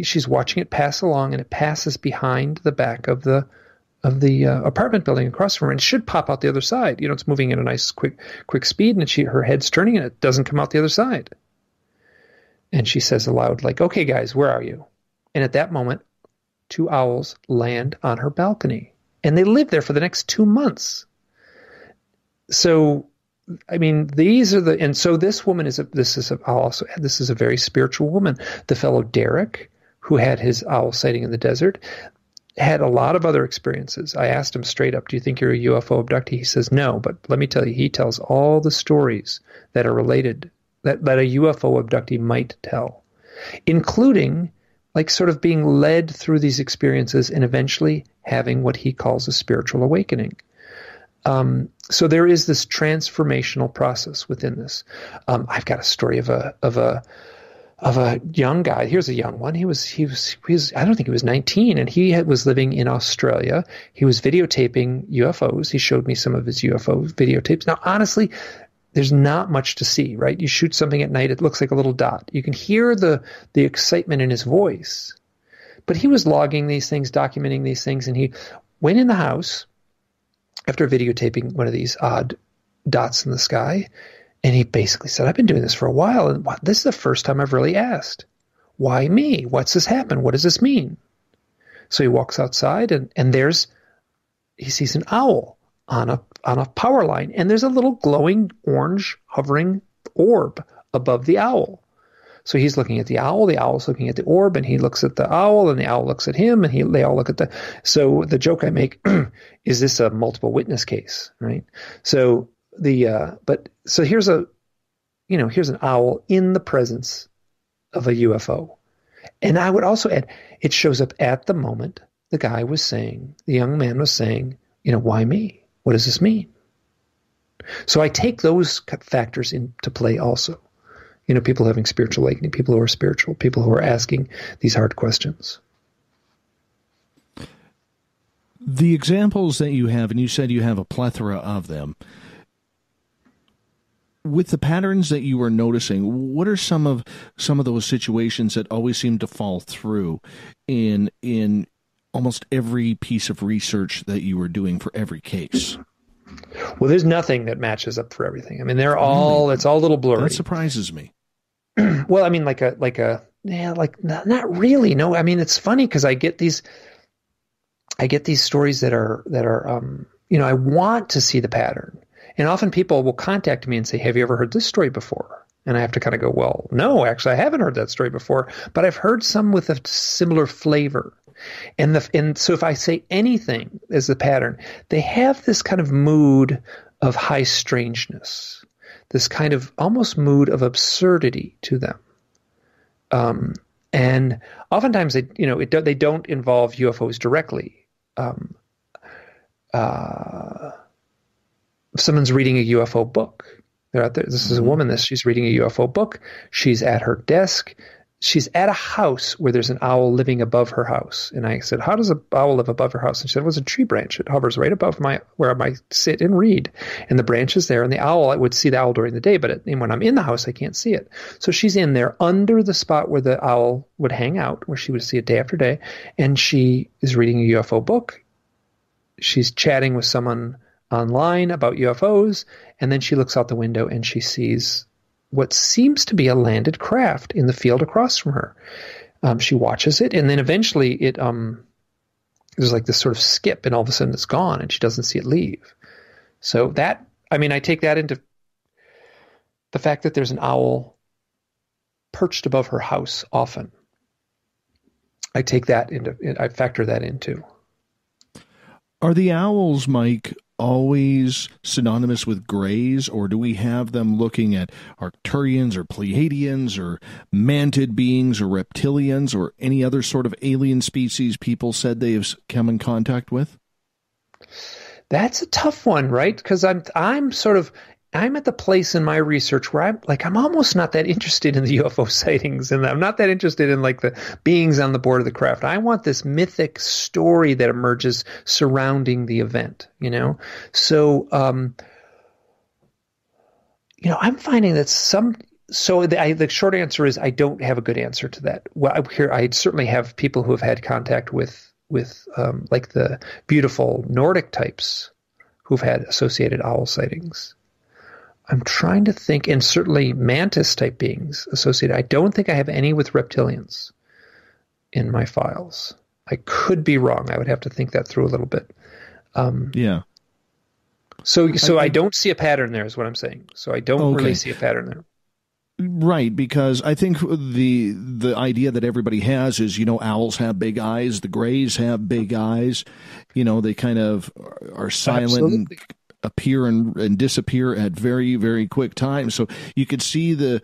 she's watching it pass along, and it passes behind the back of the apartment building across from her, and it should pop out the other side. It's moving at a nice quick speed, and her head's turning, and it doesn't come out the other side. And she says aloud, okay, guys, where are you? And at that moment, 2 owls land on her balcony, and they live there for the next 2 months. So, I mean, so this woman this is a very spiritual woman. The fellow Derek, who had his owl sighting in the desert, had a lot of other experiences. I asked him straight up, do you think you're a UFO abductee? He says no, but let me tell you, he tells all the stories that are related, that a UFO abductee might tell, including sort of being led through these experiences and eventually having what he calls a spiritual awakening. So there is this transformational process within this. I've got a story of a young guy. Here's a young one. He was I don't think he was 19, and he was living in Australia. He was videotaping UFOs. He showed me some of his UFO videotapes. Now, honestly, there's not much to see, right? You shoot something at night, it looks like a little dot. You can hear the excitement in his voice. But he was logging these things, documenting these things, and he went in the house after videotaping one of these odd dots in the sky, and he basically said, I've been doing this for a while, and this is the first time I've really asked, why me? What's this happen? What does this mean? So he walks outside, and he sees an owl on a power line, and there's a little glowing orange hovering orb above the owl. So he's looking at the owl's looking at the orb, and he looks at the owl, and the owl looks at him, and they all look at so the joke I make, is this a multiple witness case, right? So here's an owl in the presence of a UFO. And I would also add, it shows up at the moment the young man was saying, why me? What does this mean? So I take those factors into play also. People having spiritual awakening, people who are spiritual, people who are asking these hard questions. The examples that you have, and you said you have a plethora of them, with the patterns that you were noticing, what are some of those situations that always seem to fall through in almost every piece of research that you were doing for every case? Well, there's nothing that matches up for everything. I mean, it's all a little blurry. That surprises me. Well, I mean, not really. No, I mean, it's funny because I get these stories that are I want to see the pattern. And often people will contact me and say, have you ever heard this story before? And I have to kind of go, well, no, actually, I haven't heard that story before, but I've heard some with a similar flavor. And so if I say anything as the pattern, they have this kind of mood of high strangeness, this kind of almost mood of absurdity to them. And oftentimes they don't involve UFOs directly. Someone's reading a UFO book. They're out there. This is a woman. She's reading a UFO book. She's at her desk. She's at a house where there's an owl living above her house. And I said, how does an owl live above her house? And she said, it was a tree branch. It hovers right above where I might sit and read. And the branch is there. And the owl, I would see the owl during the day, but when I'm in the house, I can't see it. So she's in there under the spot where the owl would hang out, where she would see it day after day. And she is reading a UFO book. She's chatting with someone online about UFOs. And then she looks out the window and she sees what seems to be a landed craft in the field across from her. She watches it, and then eventually it there's like this sort of skip, and all of a sudden it's gone, and she doesn't see it leave. So that, I take that into the fact that there's an owl perched above her house often. I factor that into. Are the owls, Mike, always synonymous with grays, or do we have them looking at Arcturians or Pleiadians or mantid beings or reptilians or any other sort of alien species people said they have come in contact with? That's a tough one, right? Because I'm at the place in my research where I'm almost not that interested in the UFO sightings, and I'm not that interested in like the beings on the board of the craft. I want this mythic story that emerges surrounding the event, So, I'm finding that the short answer is I don't have a good answer to that. Well, I certainly have people who have had contact with like the beautiful Nordic types who've had associated owl sightings. I'm trying to think, and certainly mantis-type beings associated. I don't think I have any with reptilians in my files. I could be wrong. I would have to think that through a little bit. Yeah. So I don't see a pattern there is what I'm saying. So I don't really see a pattern there. Right, because I think the idea that everybody has is, owls have big eyes, the grays have big eyes, they kind of are silent. Absolutely. And appear and disappear at very, very quick times. So you could see the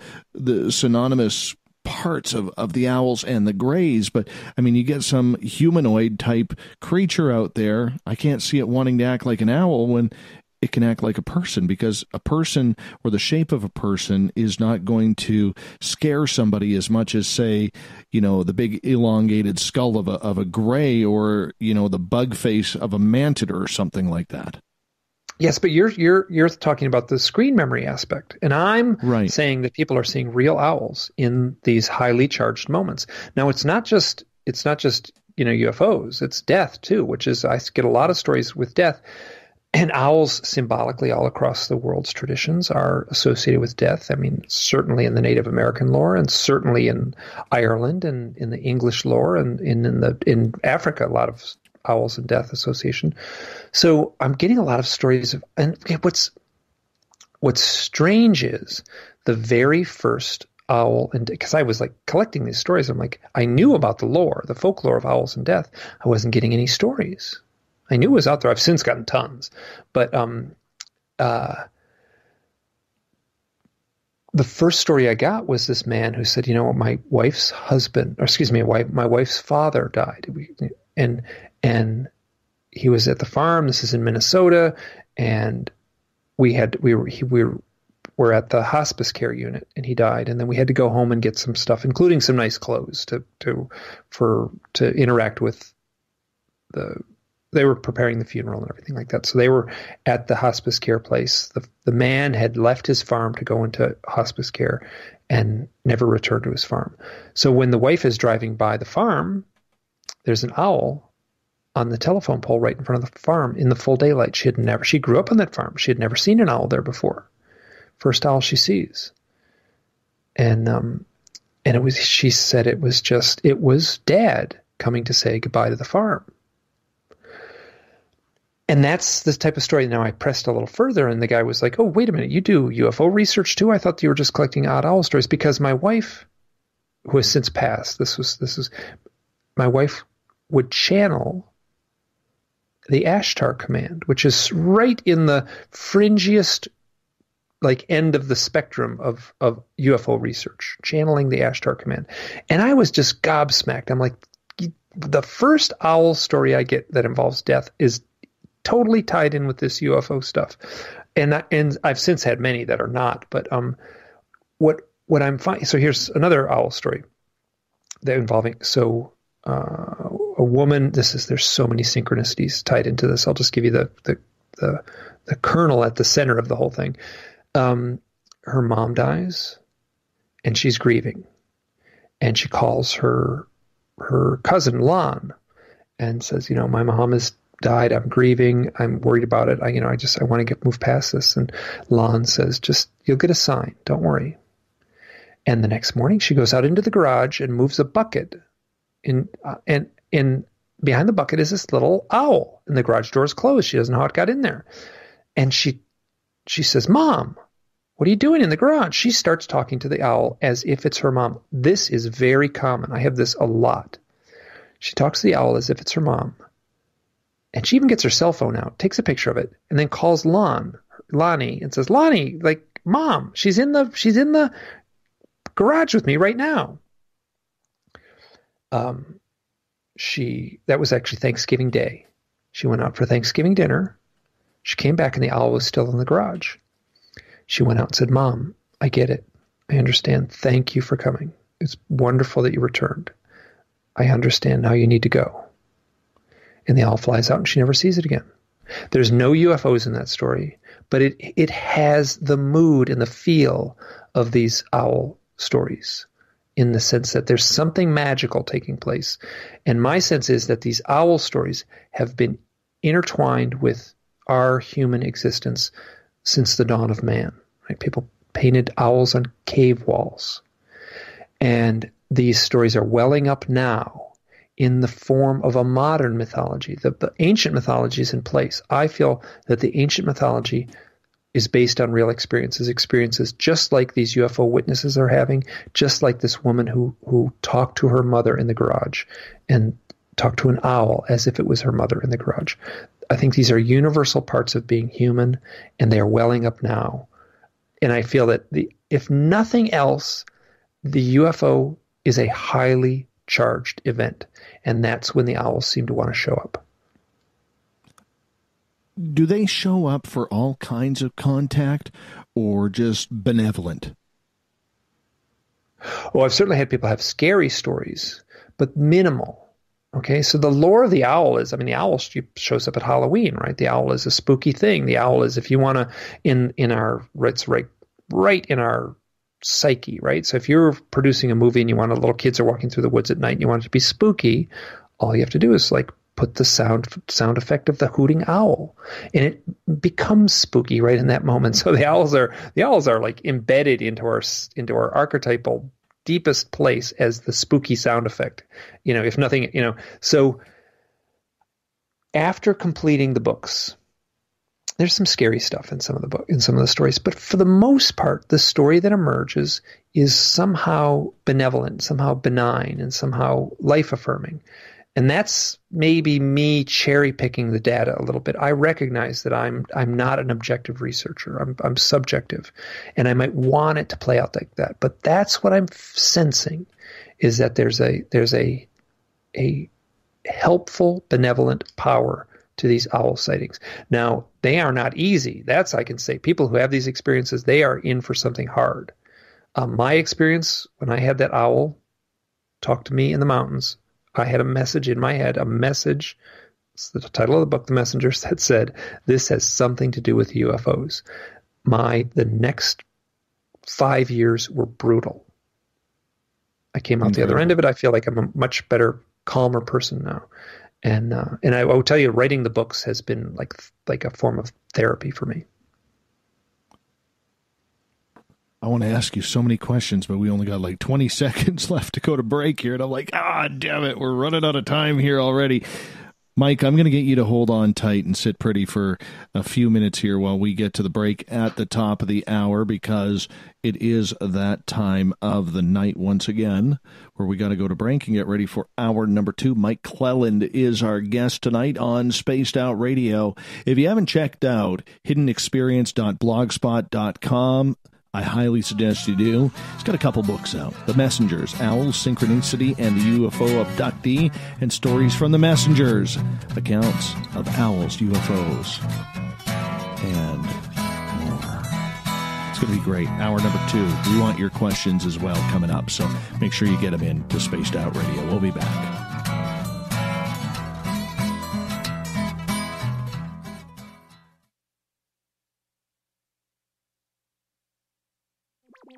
synonymous parts of the owls and the grays, but you get some humanoid type creature out there. I can't see it wanting to act like an owl when it can act like a person, because a person or the shape of a person is not going to scare somebody as much as, say, the big elongated skull of a gray, or, the bug face of a mantid or something like that. Yes, but you're talking about the screen memory aspect, and I'm saying that people are seeing real owls in these highly charged moments. Now, it's not just UFOs; it's death too, which is I get a lot of stories with death, and owls symbolically all across the world's traditions are associated with death. I mean, certainly in the Native American lore, and certainly in Ireland, and in the English lore, and in Africa, a lot of owls and death association. So I'm getting a lot of stories of, and what's strange is the very first owl, and because I was like collecting these stories, I'm like, I knew about the lore, the folklore of owls and death. I wasn't getting any stories. I knew it was out there. I've since gotten tons, but the first story I got was this man who said, my wife's my wife's father died, and he was at the farm. This is in Minnesota, and we were at the hospice care unit, and he died. And then we had to go home and get some stuff, including some nice clothes to interact with they were preparing the funeral and everything like that. So they were at the hospice care place. The man had left his farm to go into hospice care and never returned to his farm. So when the wife is driving by the farm, there's an owl on the telephone pole right in front of the farm in the full daylight. She grew up on that farm. She had never seen an owl there before. First owl she sees. And she said it was Dad coming to say goodbye to the farm. And that's this type of story. Now I pressed a little further, and the guy was like, "Oh, wait a minute, you do UFO research too? I thought you were just collecting odd owl stories." Because my wife, who has since passed, my wife would channel the Ashtar command, which is right in the fringiest end of the spectrum of UFO research, channeling the Ashtar command. And I was just gobsmacked. I'm like, the first owl story I get that involves death is totally tied in with this UFO stuff. And I've since had many that are not, but what I'm finding, so here's another owl story that involving, a woman, there's so many synchronicities tied into this. I'll just give you the kernel at the center of the whole thing. Her mom dies and she's grieving, and she calls her cousin Lon and says, my mom has died. I'm grieving. I'm worried about it. I want to move past this. And Lon says, you'll get a sign. Don't worry. And the next morning she goes out into the garage and moves a bucket and behind the bucket is this little owl, and the garage door is closed. She doesn't know how it got in there. And she says, "Mom, what are you doing in the garage?" She starts talking to the owl as if it's her mom. This is very common. I have this a lot. She talks to the owl as if it's her mom. And she even gets her cell phone out, takes a picture of it, and then calls Lonnie, and says, "Lonnie, Mom, she's in the garage with me right now." That was actually Thanksgiving Day. She went out for Thanksgiving dinner. She came back and the owl was still in the garage. She went out and said, "Mom, I get it. I understand. Thank you for coming. It's wonderful that you returned. I understand now you need to go." And the owl flies out and she never sees it again. There's no UFOs in that story, but it has the mood and the feel of these owl stories, in the sense that there's something magical taking place. And my sense is that these owl stories have been intertwined with our human existence since the dawn of man. Right? People painted owls on cave walls. And these stories are welling up now in the form of a modern mythology. The ancient mythology is in place. I feel that the ancient mythology is based on real experiences just like these UFO witnesses are having, just like this woman who talked to her mother in the garage and talked to an owl as if it was her mother in the garage. I think these are universal parts of being human, and they are welling up now. And I feel that if nothing else, the UFO is a highly charged event, and that's when the owls seem to want to show up. Do they show up for all kinds of contact or just benevolent? Well, I've certainly had people have scary stories, but minimal. Okay, so the lore of the owl is, the owl shows up at Halloween, right? The owl is a spooky thing. The owl is, if you want to, it's right in our psyche, right? So if you're producing a movie and you want little kids are walking through the woods at night and you want it to be spooky, all you have to do is put the sound effect of the hooting owl, and it becomes spooky right in that moment. So the owls are like embedded into our archetypal deepest place as the spooky sound effect, if nothing, so after completing the books, there's some scary stuff in some of the stories, but for the most part, the story that emerges is somehow benevolent, somehow benign, and somehow life affirming. And that's maybe me cherry picking the data a little bit. I recognize that I'm not an objective researcher. I'm subjective, and I might want it to play out like that. But that's what I'm sensing, is that there's a helpful, benevolent power to these owl sightings. Now, they are not easy. That's, I can say, people who have these experiences, they are in for something hard. My experience when I had that owl talk to me in the mountains, I had a message in my head, it's the title of the book, The Messengers, that said, this has something to do with UFOs. The next 5 years were brutal. I came out the other end of it. I feel like I'm a much better, calmer person now. And I will tell you, writing the books has been like a form of therapy for me. I want to ask you so many questions, but we only got 20 seconds left to go to break here. And I'm like, damn it, we're running out of time here already. Mike, I'm going to get you to hold on tight and sit pretty for a few minutes here while we get to the break at the top of the hour, because it is that time of the night once again where we got to go to break and get ready for hour number 2. Mike Clelland is our guest tonight on Spaced Out Radio. If you haven't checked out hiddenexperience.blogspot.com, I highly suggest you do. He's got a couple books out. The Messengers, Owls, Synchronicity, and the UFO Abductee, and Stories from the Messengers, accounts of owls, UFOs, and more. It's going to be great. Hour number 2. We want your questions as well coming up, so make sure you get them in to Spaced Out Radio. We'll be back.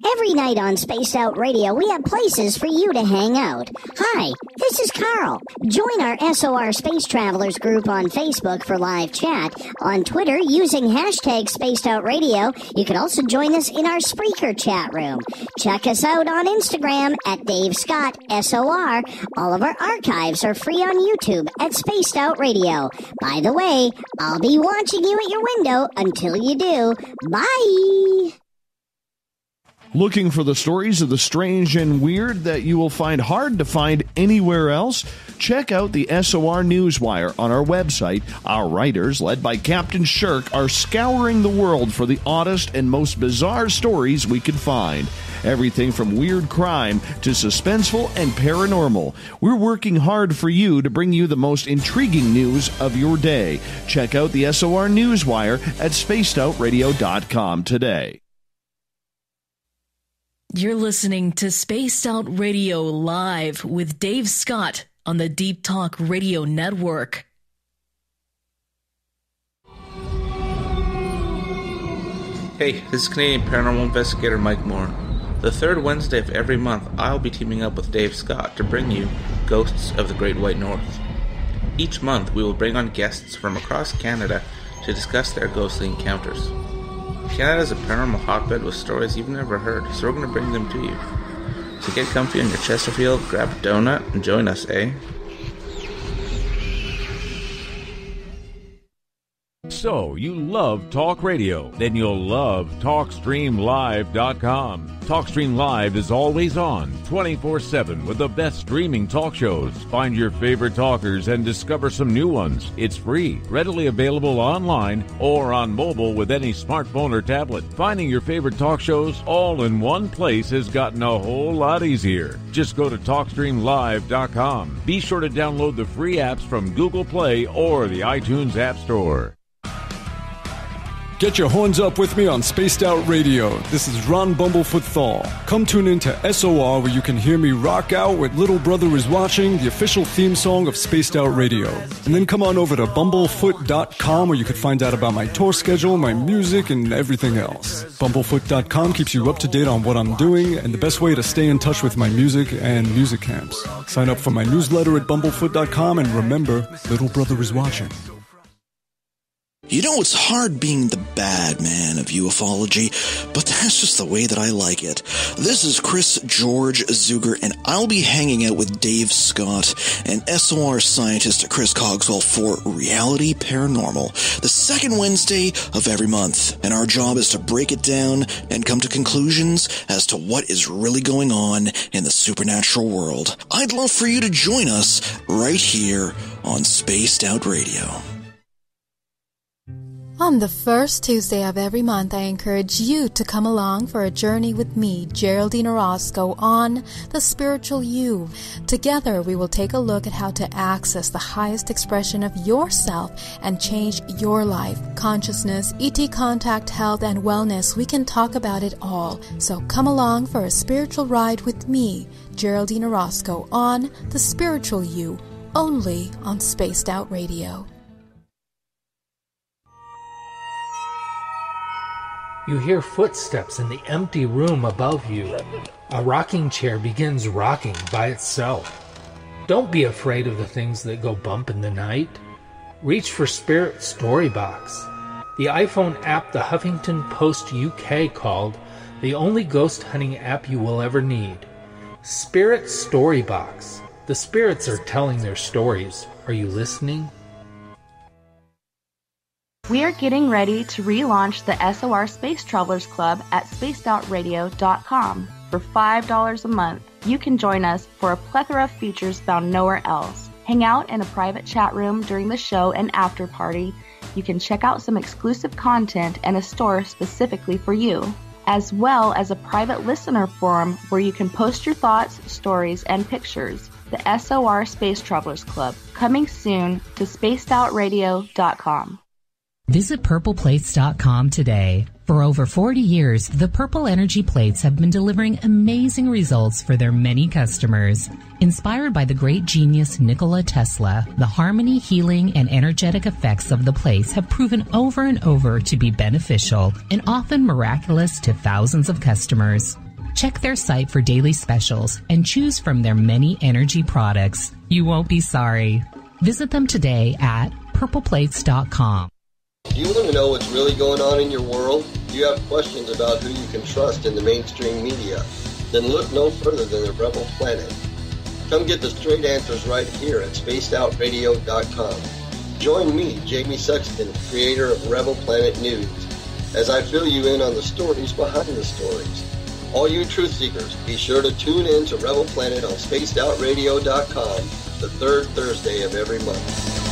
Every night on Spaced Out Radio, we have places for you to hang out. Hi, this is Carl. Join our SOR Space Travelers group on Facebook for live chat. On Twitter, using hashtag Spaced Out Radio. You can also join us in our Spreaker chat room. Check us out on Instagram at Dave Scott SOR. All of our archives are free on YouTube at Spaced Out Radio. By the way, I'll be watching you at your window until you do. Bye! Looking for the stories of the strange and weird that you will find hard to find anywhere else? Check out the SOR Newswire on our website. Our writers, led by Captain Shirk, are scouring the world for the oddest and most bizarre stories we can find. Everything from weird crime to suspenseful and paranormal. We're working hard for you to bring you the most intriguing news of your day. Check out the SOR Newswire at spacedoutradio.com today. You're listening to Spaced Out Radio Live with Dave Scott on the Deep Talk Radio Network. Hey, this is Canadian Paranormal Investigator Mike Moore. The third Wednesday of every month, I'll be teaming up with Dave Scott to bring you Ghosts of the Great White North. Each month, we will bring on guests from across Canada to discuss their ghostly encounters. Canada is a paranormal hotbed with stories you've never heard, so we're going to bring them to you. So get comfy on your Chesterfield, grab a donut, and join us, eh? So, you love talk radio? Then you'll love TalkStreamLive.com. TalkStream Live is always on, 24/7, with the best streaming talk shows. Find your favorite talkers and discover some new ones. It's free, readily available online or on mobile with any smartphone or tablet. Finding your favorite talk shows all in one place has gotten a whole lot easier. Just go to TalkStreamLive.com. Be sure to download the free apps from Google Play or the iTunes App Store. Get your horns up with me on Spaced Out Radio. This is Ron Bumblefoot THAL. Come tune in to SOR where you can hear me rock out with Little Brother is Watching, the official theme song of Spaced Out Radio. And then come on over to bumblefoot.com where you can find out about my tour schedule, my music, and everything else. Bumblefoot.com keeps you up to date on what I'm doing and the best way to stay in touch with my music and music camps. Sign up for my newsletter at bumblefoot.com and remember, Little Brother is watching. You know, it's hard being the bad man of ufology, but that's just the way that I like it. This is Chris George Zuger, and I'll be hanging out with Dave Scott and SOR scientist Chris Cogswell for Reality Paranormal, the second Wednesday of every month. And our job is to break it down and come to conclusions as to what is really going on in the supernatural world. I'd love for you to join us right here on Spaced Out Radio. On the first Tuesday of every month, I encourage you to come along for a journey with me, Geraldine Orozco, on The Spiritual You. Together, we will take a look at how to access the highest expression of yourself and change your life. Consciousness, ET contact, health, and wellness, we can talk about it all. So come along for a spiritual ride with me, Geraldine Orozco, on The Spiritual You, only on Spaced Out Radio. You hear footsteps in the empty room above you. A rocking chair begins rocking by itself. Don't be afraid of the things that go bump in the night. Reach for Spirit Storybox, the iPhone app the Huffington Post UK called the only ghost hunting app you will ever need. Spirit Storybox. The spirits are telling their stories. Are you listening? We are getting ready to relaunch the SOR Space Travelers Club at spacedoutradio.com. For $5 a month, you can join us for a plethora of features found nowhere else. Hang out in a private chat room during the show and after party. You can check out some exclusive content and a store specifically for you, as well as a private listener forum where you can post your thoughts, stories, and pictures. The SOR Space Travelers Club, coming soon to spacedoutradio.com. Visit purpleplates.com today. For over 40 years, the Purple Energy Plates have been delivering amazing results for their many customers. Inspired by the great genius Nikola Tesla, the harmony, healing, and energetic effects of the plates have proven over and over to be beneficial and often miraculous to thousands of customers. Check their site for daily specials and choose from their many energy products. You won't be sorry. Visit them today at purpleplates.com. Do you want to know what's really going on in your world? Do you have questions about who you can trust in the mainstream media? Then look no further than the Rebel Planet. Come get the straight answers right here at spacedoutradio.com. Join me, Jamie Sexton, creator of Rebel Planet News, as I fill you in on the stories behind the stories. All you truth seekers, be sure to tune in to Rebel Planet on spacedoutradio.com the third Thursday of every month.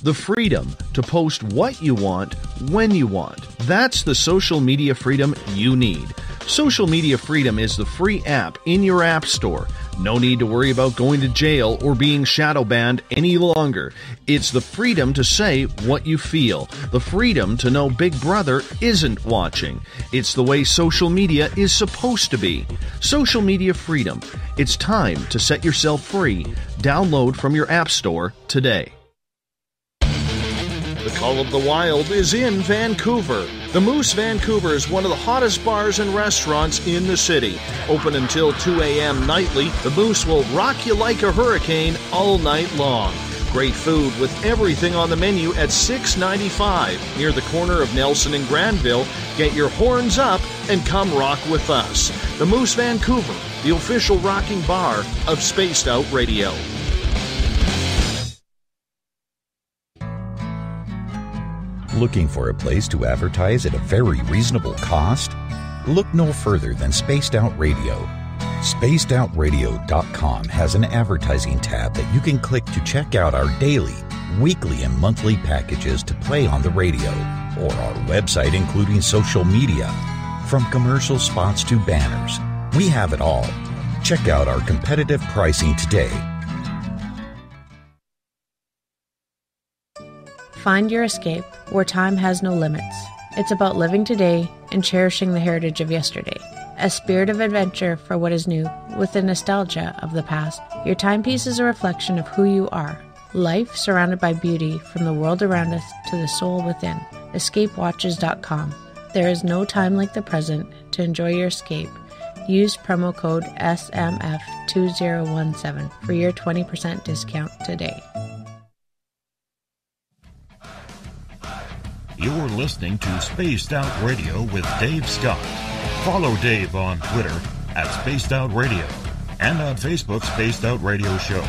The freedom to post what you want, when you want. That's the social media freedom you need. Social Media Freedom is the free app in your app store. No need to worry about going to jail or being shadow banned any longer. It's the freedom to say what you feel. The freedom to know Big Brother isn't watching. It's the way social media is supposed to be. Social Media Freedom. It's time to set yourself free. Download from your app store today. The Call of the Wild is in Vancouver. The Moose Vancouver is one of the hottest bars and restaurants in the city. Open until 2 a.m. nightly, the Moose will rock you like a hurricane all night long. Great food with everything on the menu at $6.95 near the corner of Nelson and Granville. Get your horns up and come rock with us. The Moose Vancouver, the official rocking bar of Spaced Out Radio. Looking for a place to advertise at a very reasonable cost? Look no further than Spaced Out Radio. SpacedOutRadio.com has an advertising tab that you can click to check out our daily, weekly, and monthly packages to play on the radio, or our website including social media. From commercial spots to banners, we have it all. Check out our competitive pricing today. Find your escape where time has no limits. It's about living today and cherishing the heritage of yesterday. A spirit of adventure for what is new, with the nostalgia of the past. Your timepiece is a reflection of who you are. Life surrounded by beauty from the world around us to the soul within. EscapeWatches.com. There is no time like the present to enjoy your escape. Use promo code SMF2017 for your 20% discount today. You're listening to Spaced Out Radio with Dave Scott. Follow Dave on Twitter at Spaced Out Radio and on Facebook, Spaced Out Radio Show.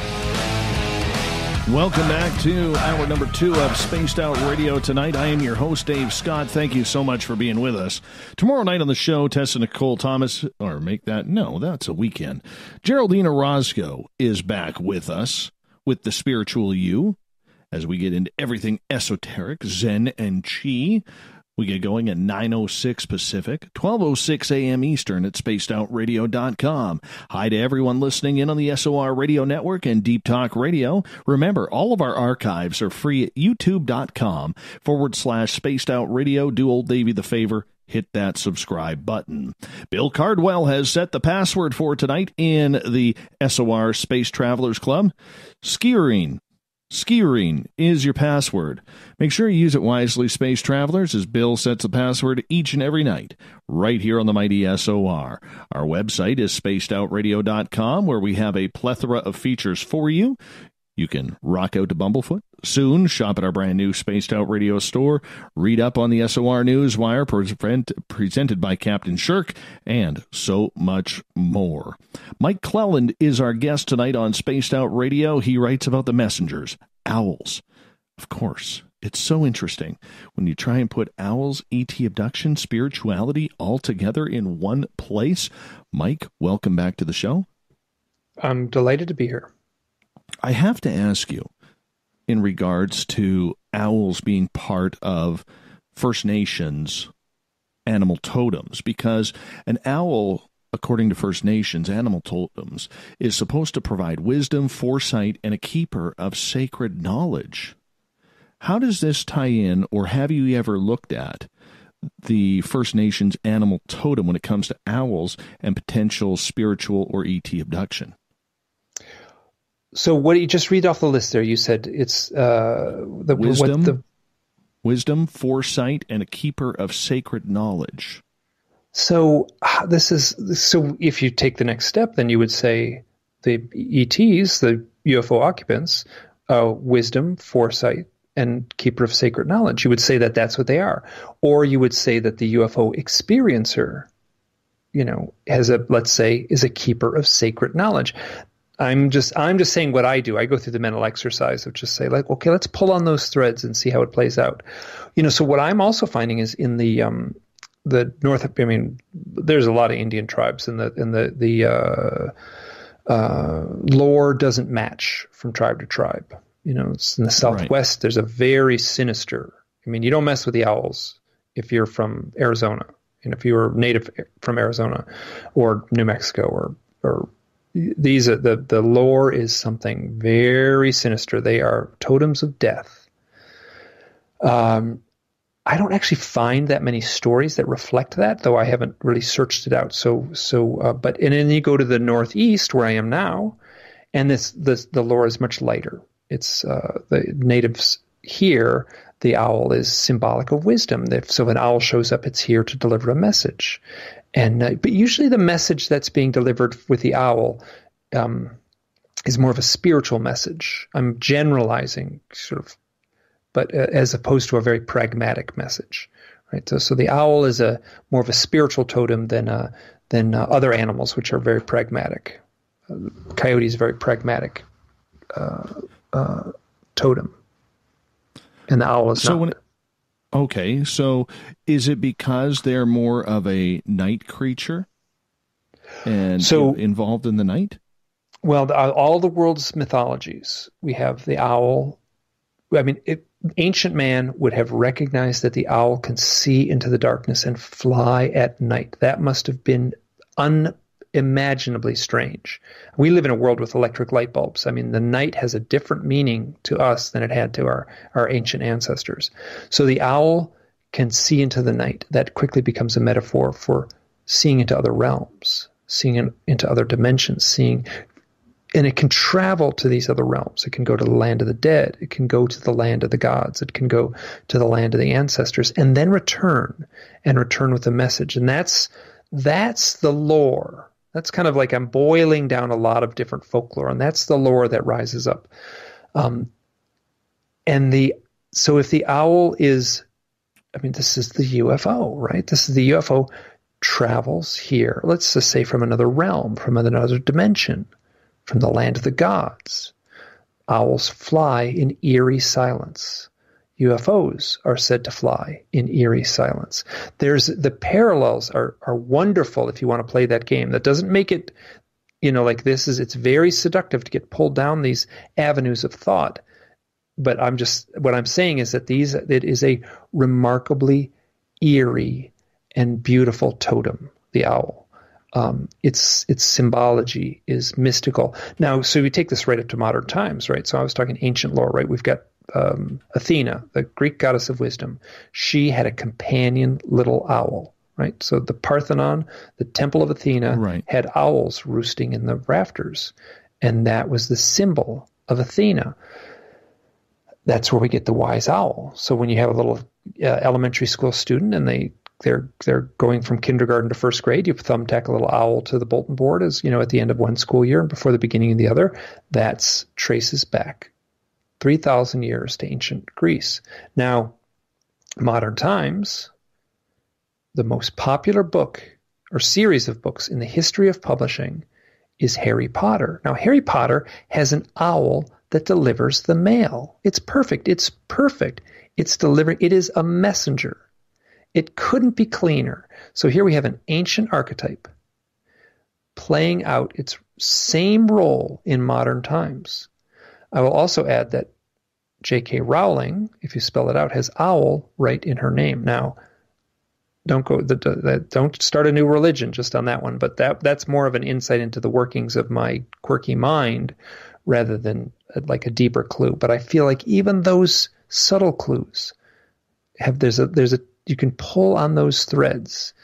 Welcome back to hour number 2 of Spaced Out Radio tonight. I am your host, Dave Scott. Thank you so much for being with us. Tomorrow night on the show, Tessa Nicole Thomas, or that's a weekend. Geraldine Orozco is back with us with The Spiritual You as we get into everything esoteric, Zen and Chi. We get going at 9:06 Pacific, 12:06 a.m. Eastern at spacedoutradio.com. Hi to everyone listening in on the SOR Radio Network and Deep Talk Radio. Remember, all of our archives are free at youtube.com/spacedoutradio. Do old Davey the favor, hit that subscribe button. Bill Cardwell has set the password for tonight in the SOR Space Travelers Club. Skiing is your password. Make sure you use it wisely, Space Travelers, as Bill sets the password each and every night, right here on the mighty SOR. Our website is spacedoutradio.com, where we have a plethora of features for you. You can rock out to Bumblefoot. Soon, shop at our brand new Spaced Out Radio store. Read up on the SOR Newswire presented by Captain Shirk, and so much more. Mike Clelland is our guest tonight on Spaced Out Radio. He writes about the messengers, owls. Of course, it's so interesting when you try and put owls, ET abduction, spirituality all together in one place. Mike, welcome back to the show. I'm delighted to be here. I have to ask you, in regards to owls being part of First Nations animal totems, because an owl, according to First Nations animal totems, is supposed to provide wisdom, foresight, and a keeper of sacred knowledge. How does this tie in, or have you ever looked at the First Nations animal totem when it comes to owls and potential spiritual or ET abduction? So what you just read off the list there, you said it's wisdom, foresight, and a keeper of sacred knowledge. So if you take the next step, then you would say the ETs, the UFO occupants, wisdom, foresight, and keeper of sacred knowledge. You would say that that's what they are. Or you would say that the UFO experiencer, is a keeper of sacred knowledge. I'm just saying what I do. I go through the mental exercise of just say, like, okay, let's pull on those threads and see how it plays out. So what I'm also finding is in the north. I mean, there's a lot of Indian tribes, and the lore doesn't match from tribe to tribe. It's in the Southwest. Right. There's a very sinister. I mean, you don't mess with the owls if you're from Arizona, and if you're native from Arizona or New Mexico or these are the lore is something very sinister. They are totems of death. I don't actually find that many stories that reflect that, though I haven't really searched it out. But then you go to the Northeast where I am now, and the lore is much lighter. It's the natives here. The owl is symbolic of wisdom. So if an owl shows up, it's here to deliver a message. But usually the message that's being delivered with the owl is more of a spiritual message. I'm generalizing, but as opposed to a very pragmatic message, right? So the owl is more of a spiritual totem than other animals, which are very pragmatic. Coyote is a very pragmatic totem, and the owl is not. Okay, so is it because they're more of a night creature and involved in the night? Well, all the world's mythologies, we have the owl. I mean, ancient man would have recognized that the owl can see into the darkness and fly at night. That must have been imaginably strange. We live in a world with electric light bulbs. I mean, the night has a different meaning to us than it had to our ancient ancestors. So the owl can see into the night. That quickly becomes a metaphor for seeing into other realms, seeing into other dimensions, and it can travel to these other realms. It can go to the land of the dead. It can go to the land of the gods. It can go to the land of the ancestors and then return with a message. And that's the lore. That's kind of like I'm boiling down a lot of different folklore, and that's the lore that rises up. So if the owl is, I mean, this is the UFO, right? This is the UFO travels here. Let's just say from another realm, from another dimension, from the land of the gods. Owls fly in eerie silence. UFOs are said to fly in eerie silence. The parallels are wonderful if you want to play that game. That doesn't make it, it's very seductive to get pulled down these avenues of thought. But what I'm saying is that it is a remarkably eerie and beautiful totem, the owl. Its symbology is mystical. Now, so we take this right up to modern times, right? So I was talking ancient lore, right? We've got Athena, the Greek goddess of wisdom. She had a companion little owl, right? So the Parthenon, the temple of Athena, had owls roosting in the rafters, and that was the symbol of Athena. That's where we get the wise owl. So when you have a little elementary school student and they're going from kindergarten to first grade, you thumbtack a little owl to the bulletin board at the end of one school year and before the beginning of the other. That traces back 3,000 years to ancient Greece. Now, modern times, the most popular book or series of books in the history of publishing is Harry Potter. Now, Harry Potter has an owl that delivers the mail. It's perfect. It's perfect. It's delivering. It is a messenger. It couldn't be cleaner. So here we have an ancient archetype playing out its same role in modern times. I will also add that J.K. Rowling, if you spell it out, has owl right in her name. Now, don't start a new religion just on that one, but that's more of an insight into the workings of my quirky mind rather than like a deeper clue. But I feel like even those subtle clues you can pull on those threads,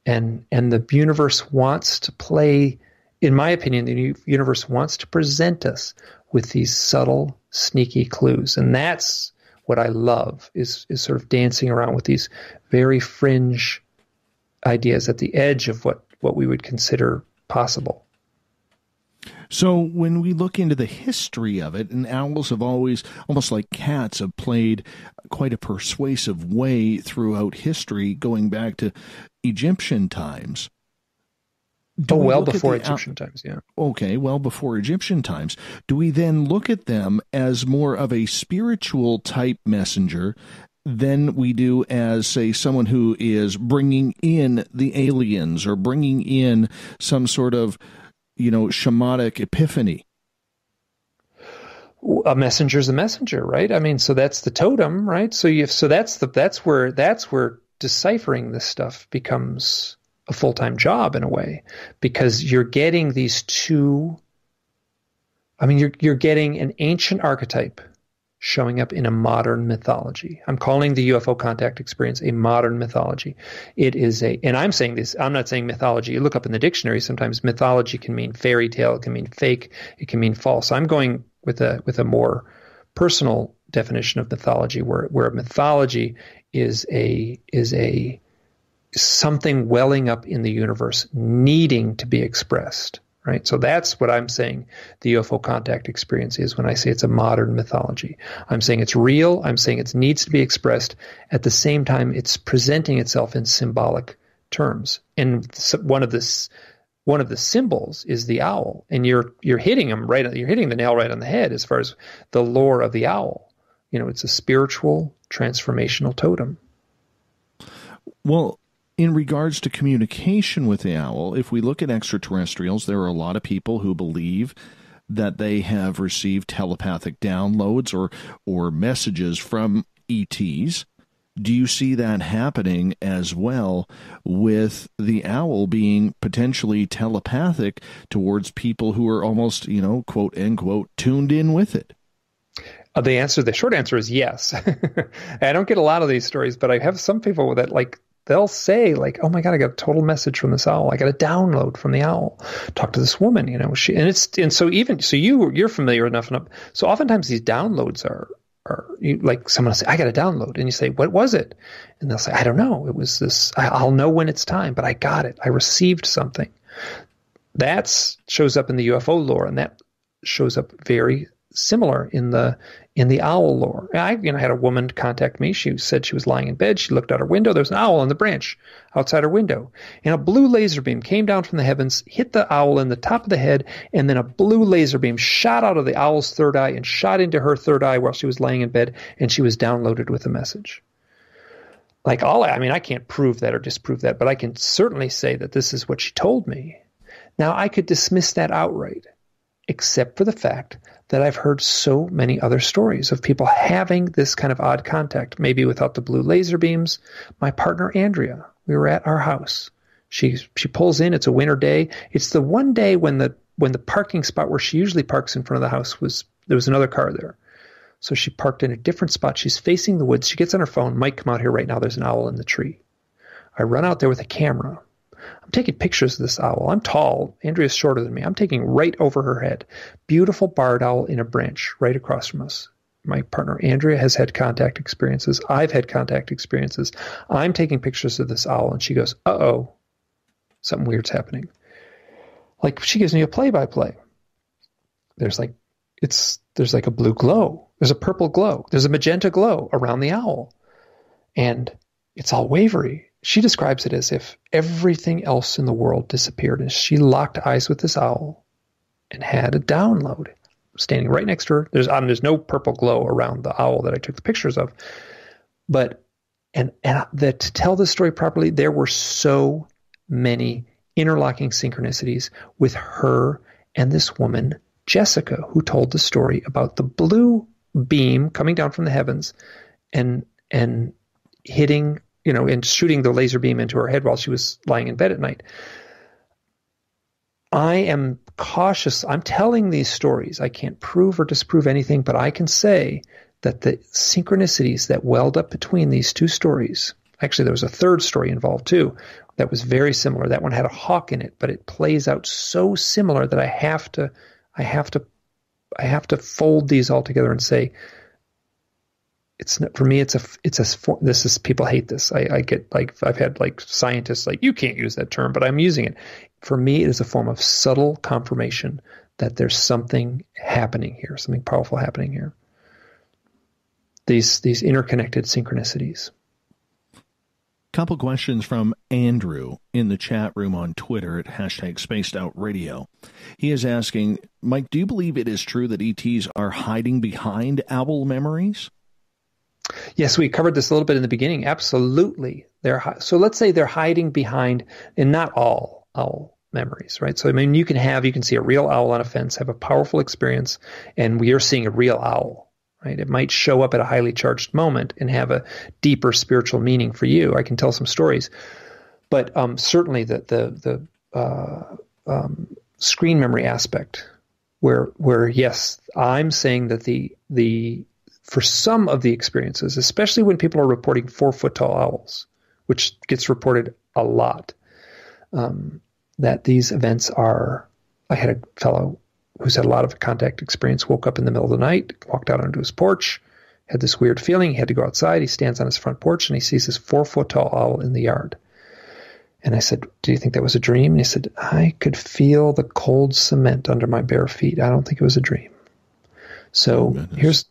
and the universe wants to play. In my opinion, the universe wants to present us with these subtle, sneaky clues, and that's what I love is sort of dancing around with these very fringe ideas at the edge of what we would consider possible. So when we look into the history of it, and owls have always, almost like cats, have played quite a persuasive way throughout history, going back to Egyptian times. Well before Egyptian times, yeah. Okay, well before Egyptian times. Do we then look at them as more of a spiritual type messenger than we do as, say, someone who is bringing in the aliens or bringing in some sort of shamanic epiphany? A messenger's a messenger, right? I mean, so that's the totem, right? That's where deciphering this stuff becomes a full-time job in a way, because you're getting these two. I mean, you're getting an ancient archetype showing up in a modern mythology. I'm calling the UFO contact experience a modern mythology. It is and I'm saying this, I'm not saying mythology. You look up in the dictionary, sometimes mythology can mean fairy tale, it can mean fake, it can mean false. I'm going with a more personal definition of mythology, where mythology is a something welling up in the universe needing to be expressed. Right. So that's what I'm saying the UFO contact experience is when I say it's a modern mythology. I'm saying it's real. I'm saying it needs to be expressed. At the same time, it's presenting itself in symbolic terms. And one of the symbols is the owl. And you're hitting the nail right on the head as far as the lore of the owl. It's a spiritual transformational totem. Well, in regards to communication with the owl, if we look at extraterrestrials, there are a lot of people who believe that they have received telepathic downloads or messages from ETs. do you see that happening as well with the owl being potentially telepathic towards people who are almost, quote unquote, tuned in with it? The short answer is yes. I don't get a lot of these stories, but I have some people that they'll say oh my God, I got a total message from this owl. I got a download from the owl. Talk to this woman, so you're familiar enough. So oftentimes these downloads are like someone will say, I got a download. And you say, what was it? And they'll say, I don't know. It was this, I'll know when it's time, but I got it. I received something. That shows up in the UFO lore, and that shows up very similar in the owl lore. I had a woman contact me. She said she was lying in bed. She looked out her window. There was an owl on the branch outside her window. And a blue laser beam came down from the heavens, hit the owl in the top of the head, and then a blue laser beam shot out of the owl's third eye and shot into her third eye while she was laying in bed, and she was downloaded with a message. I can't prove that or disprove that, but I can certainly say that this is what she told me. Now, I could dismiss that outright, except for the fact that I've heard so many other stories of people having this kind of odd contact, maybe without the blue laser beams. My partner, Andrea, we were at our house. She pulls in. It's a winter day. It's the one day when the parking spot where she usually parks in front of the house there was another car there. So she parked in a different spot. She's facing the woods. She gets on her phone. Mike, come out here right now. There's an owl in the tree. I run out there with a camera. I'm taking pictures of this owl. I'm tall. Andrea's shorter than me. I'm taking right over her head. Beautiful barred owl in a branch right across from us. My partner, Andrea, has had contact experiences. I've had contact experiences. I'm taking pictures of this owl, and she goes, uh-oh, something weird's happening. She gives me a play-by-play. There's a blue glow. There's a purple glow. There's a magenta glow around the owl. And it's all wavery. She describes it as if everything else in the world disappeared, and she locked eyes with this owl and had a download. Standing right next to her, there's no purple glow around the owl that I took the pictures of. But to tell this story properly, there were so many interlocking synchronicities with her and this woman, Jessica, who told the story about the blue beam coming down from the heavens and hitting, and shooting the laser beam into her head while she was lying in bed at night. I am cautious. I'm telling these stories. I can't prove or disprove anything, but I can say that the synchronicities that welled up between these two stories, actually there was a third story involved too, that was very similar. That one had a hawk in it, but it plays out so similar that I have to fold these all together and say, people hate this. I get I've had scientists you can't use that term, but I'm using it. For me, it is a form of subtle confirmation that there's something happening here, something powerful happening here. These interconnected synchronicities. Couple questions from Andrew in the chat room on Twitter at #SpacedOutRadio. He is asking, Mike, do you believe it is true that ETs are hiding behind owl memories? Yes, we covered this a little bit in the beginning. Absolutely. So let's say they're hiding behind, and not all owl memories, right? So, you can see a real owl on a fence, have a powerful experience, and we are seeing a real owl, right? It might show up at a highly charged moment and have a deeper spiritual meaning for you. I can tell some stories. But certainly the screen memory aspect, where yes, I'm saying that for some of the experiences, especially when people are reporting 4-foot tall owls, which gets reported a lot, that these events are. I had a fellow who's had a lot of contact experience, woke up in the middle of the night, walked out onto his porch, had this weird feeling. He had to go outside. He stands on his front porch and he sees this 4-foot tall owl in the yard. And I said, do you think that was a dream? And he said, I could feel the cold cement under my bare feet. I don't think it was a dream. So here's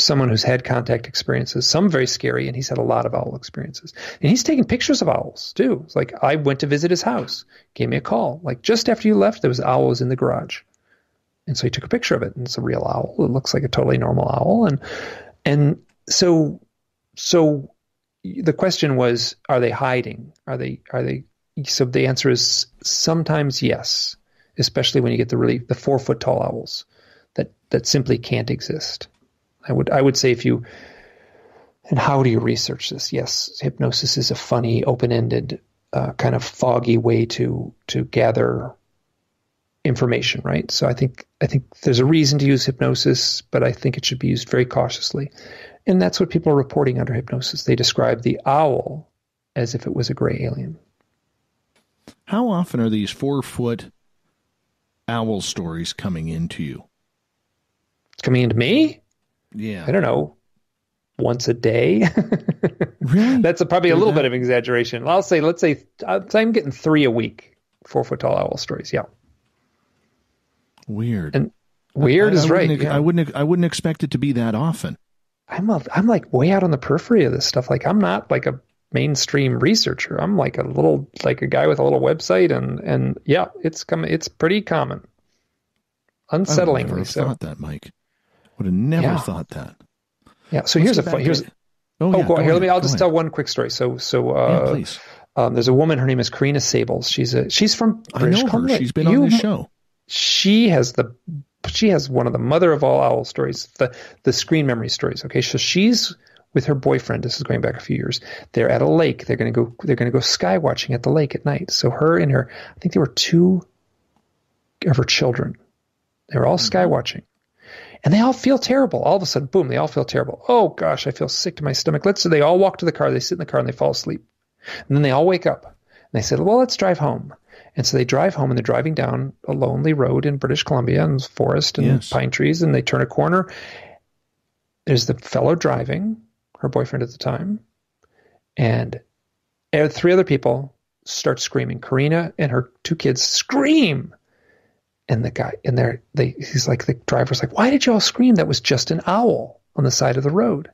someone who's had contact experiences, some very scary, and he's had a lot of owl experiences. And he's taking pictures of owls, too. It's I went to visit his house, gave me a call. Just after you left, there was owls in the garage. And so he took a picture of it, and it's a real owl. It looks like a totally normal owl. And so the question was, are they hiding? Are they? So the answer is sometimes yes, especially when you get the 4-foot tall owls that simply can't exist. I would say if you And how do you research this? Yes, hypnosis is a funny, open-ended, kind of foggy way to gather information, right? So I think there's a reason to use hypnosis, but I think it should be used very cautiously. And that's what people are reporting under hypnosis. They describe the owl as if it was a gray alien. How often are these 4-foot owl stories coming into you? Coming into me? Yeah. I don't know. Once a day. Really? That's probably a little bit of exaggeration. Let's say I'm getting 3 a week, 4-foot tall owl stories. Yeah. Weird. And weird is right. Yeah. I wouldn't expect it to be that often. I'm like way out on the periphery of this stuff. Like I'm not like a mainstream researcher. I'm like a guy with a little website and yeah, it's pretty common. Unsettlingly I would never have thought that, Mike. Would have never thought that. Yeah. So here's go ahead. I'll just tell one quick story. So please. There's a woman. Her name is Karina Sables. She's from British Columbia. She's been on this show. She has one of the mother of all owl stories, the screen memory stories. Okay. So she's with her boyfriend. This is going back a few years. They're at a lake. They're going to go sky watching at the lake at night. So her and I think there were 2 of her children. They were all sky watching. And they all feel terrible. All of a sudden, boom, they all feel terrible. Oh, gosh, I feel sick to my stomach. Let's say they all walk to the car. They sit in the car and they fall asleep. And then they all wake up. And they said, well, let's drive home. And so they drive home and they're driving down a lonely road in British Columbia and forest and pine trees. And they turn a corner. There's the fellow driving, her boyfriend at the time. And 3 other people start screaming. Karina and her 2 kids scream. And the guy, he's like, the driver's like, why did you all scream? That was just an owl on the side of the road.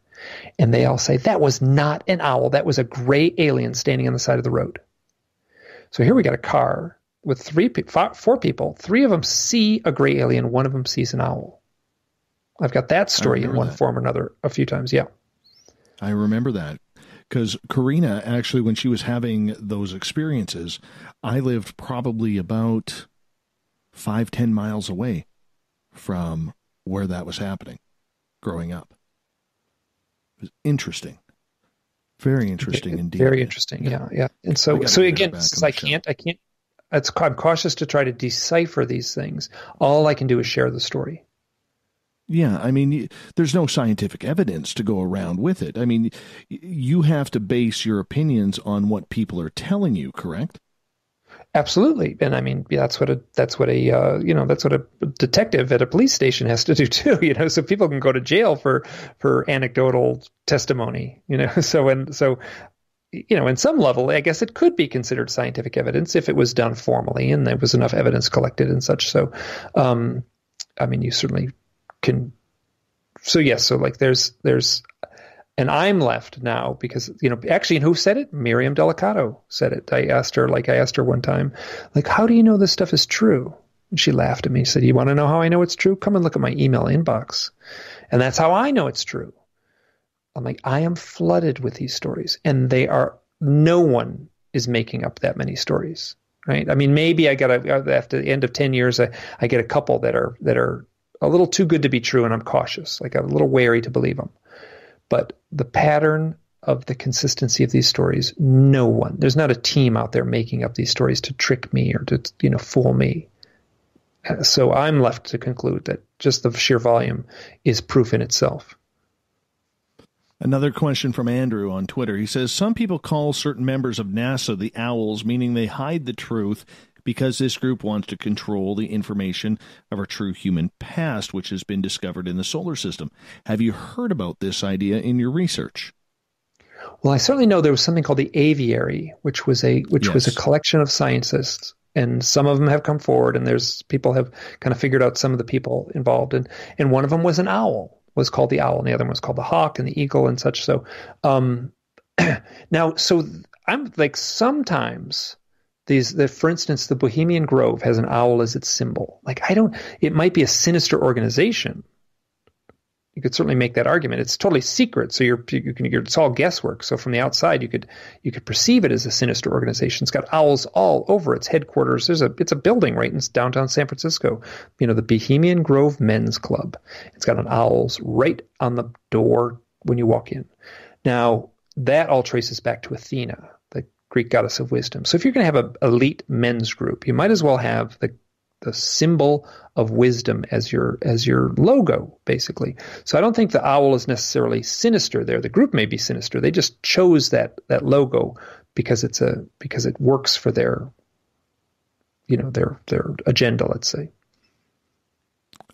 And they all say, that was not an owl. That was a gray alien standing on the side of the road. So here we got a car with 4 people. 3 of them see a gray alien. 1 of them sees an owl. I've got that story in one form or another a few times. Yeah. I remember that because Karina, actually, when she was having those experiences, I lived probably about 5-10 miles away from where that was happening growing up. It was interesting. Very interesting indeed. Very interesting. Yeah. And so again, I'm cautious to try to decipher these things. All I can do is share the story. Yeah. I mean, there's no scientific evidence to go around with it. I mean, you have to base your opinions on what people are telling you, correct? Absolutely. And I mean, that's what a detective at a police station has to do too, so people can go to jail for anecdotal testimony, so in some level, I guess it could be considered scientific evidence if it was done formally and there was enough evidence collected and such. So, I mean, you certainly can. So yes. So like there's, and I'm left now because, actually, and who said it? Miriam Delicato said it. I asked her one time, like, how do you know this stuff is true? And she laughed at me, said, you want to know how I know it's true? Come and look at my email inbox. And that's how I know it's true. I'm like, I am flooded with these stories and no one is making up that many stories, right? I mean, maybe after the end of 10 years, I get a couple that are a little too good to be true. And I'm cautious, like I'm a little wary to believe them. But the pattern of the consistency of these stories, there's not a team out there making up these stories to trick me or to, fool me. So I'm left to conclude that just the sheer volume is proof in itself. Another question from Andrew on Twitter. He says, some people call certain members of NASA the owls, meaning they hide the truth because this group wants to control the information of our true human past, which has been discovered in the solar system. Have you heard about this idea in your research? Well, I certainly know there was something called the Aviary, which was a collection of scientists, and some of them have come forward, and people have kind of figured out some of the people involved, and one of them was an owl, was called the owl, and the other one was called the hawk and the eagle and such. So, now, so I'm like sometimes. For instance, the Bohemian Grove has an owl as its symbol. Like, it might be a sinister organization. You could certainly make that argument. It's totally secret. So it's all guesswork. So from the outside, you could perceive it as a sinister organization. It's got owls all over its headquarters. It's a building right in downtown San Francisco. The Bohemian Grove Men's Club. It's got an owls right on the door when you walk in. Now, that all traces back to Athena, the Greek goddess of wisdom. So if you're going to have an elite men's group, you might as well have the symbol of wisdom as your logo, basically. So I don't think the owl is necessarily sinister there. The group may be sinister. They just chose that logo because it works for their agenda, let's say.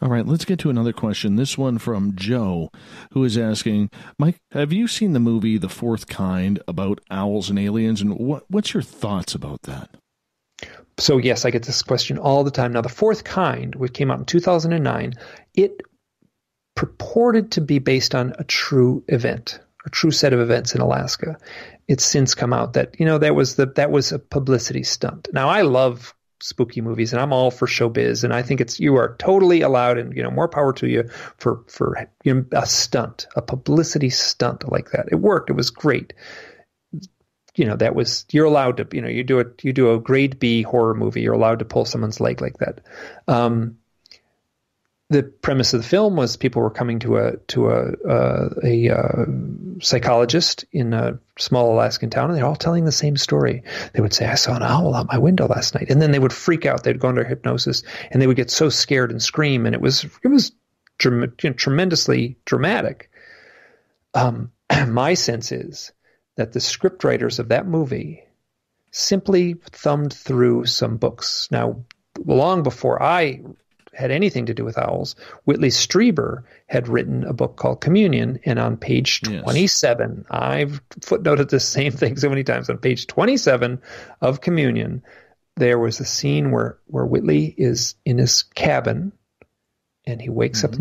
All right, let's get to another question. This one from Joe, who is asking, Mike, have you seen the movie The Fourth Kind about owls and aliens, and what's your thoughts about that? So yes, I get this question all the time. Now, The Fourth Kind, which came out in 2009, it purported to be based on a true event, a true set of events in Alaska. It's since come out that that was a publicity stunt. Now, I love spooky movies, and I'm all for showbiz, and I think you are totally allowed, and more power to you for a stunt, a publicity stunt like that. It worked. It was great. You're allowed to, you do a grade B horror movie, you're allowed to pull someone's leg like that. The premise of the film was people were coming to a psychologist in a small Alaskan town, and they're all telling the same story. They would say, I saw an owl out my window last night. And then they would freak out. They'd go into hypnosis, and they would get so scared and scream. And it was tremendously dramatic. My sense is that the scriptwriters of that movie simply thumbed through some books. Now, long before I had anything to do with owls, Whitley Strieber had written a book called Communion, and on page 27, I've footnoted the same thing so many times, on page 27 of Communion, there was a scene where Whitley is in his cabin, and he wakes up,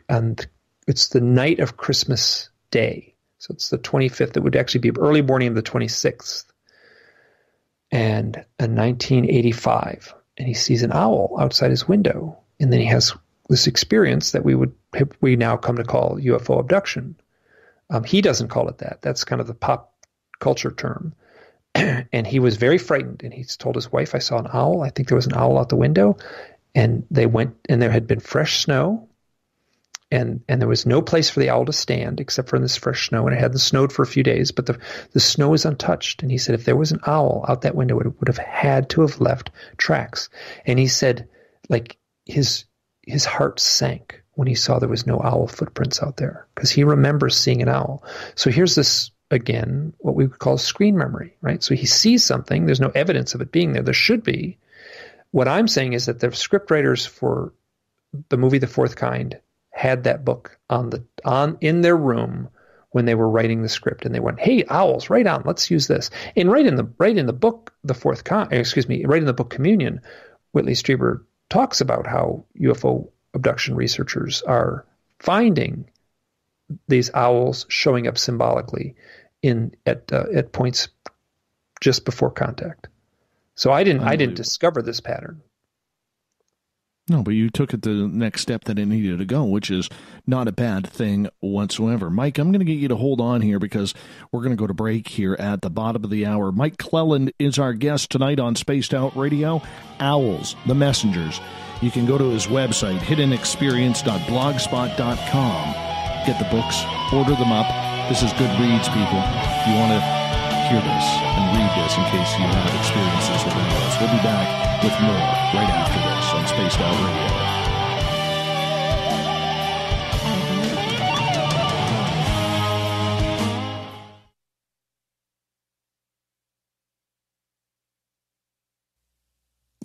and it's the night of Christmas Day. So it's the 25th. It would actually be early morning of the 26th. And in 1985, and he sees an owl outside his window. And then he has this experience that we now come to call UFO abduction. He doesn't call it that. That's kind of the pop culture term. And he was very frightened. And he's told his wife, I saw an owl. I think there was an owl out the window. And they went, and there had been fresh snow. And there was no place for the owl to stand except for in this fresh snow, and it hadn't snowed for a few days, but the snow is untouched. And he said if there was an owl out that window, it would have had to have left tracks. And he said, like, his heart sank when he saw there was no owl footprints out there, because he remembers seeing an owl. So here's this, again, what we would call screen memory, right? So he sees something. There's no evidence of it being there. There should be. What I'm saying is that the scriptwriters for the movie The Fourth Kind had that book in their room when they were writing the script, and they went, "Hey, owls, right on, let's use this." And right in the book, right in the book Communion, Whitley Strieber talks about how UFO abduction researchers are finding these owls showing up symbolically at points just before contact. So I didn't discover this pattern. No, but you took it the next step that it needed to go, which is not a bad thing whatsoever. Mike, I'm going to get you to hold on here because we're going to go to break here at the bottom of the hour. Mike Clelland is our guest tonight on Spaced Out Radio. Owls, the Messengers. You can go to his website, hiddenexperience.blogspot.com. Get the books, order them up. This is good reads, people. You want to hear this and read this in case you have experiences with owls. We'll be back with more right after this on Spaced Out Radio.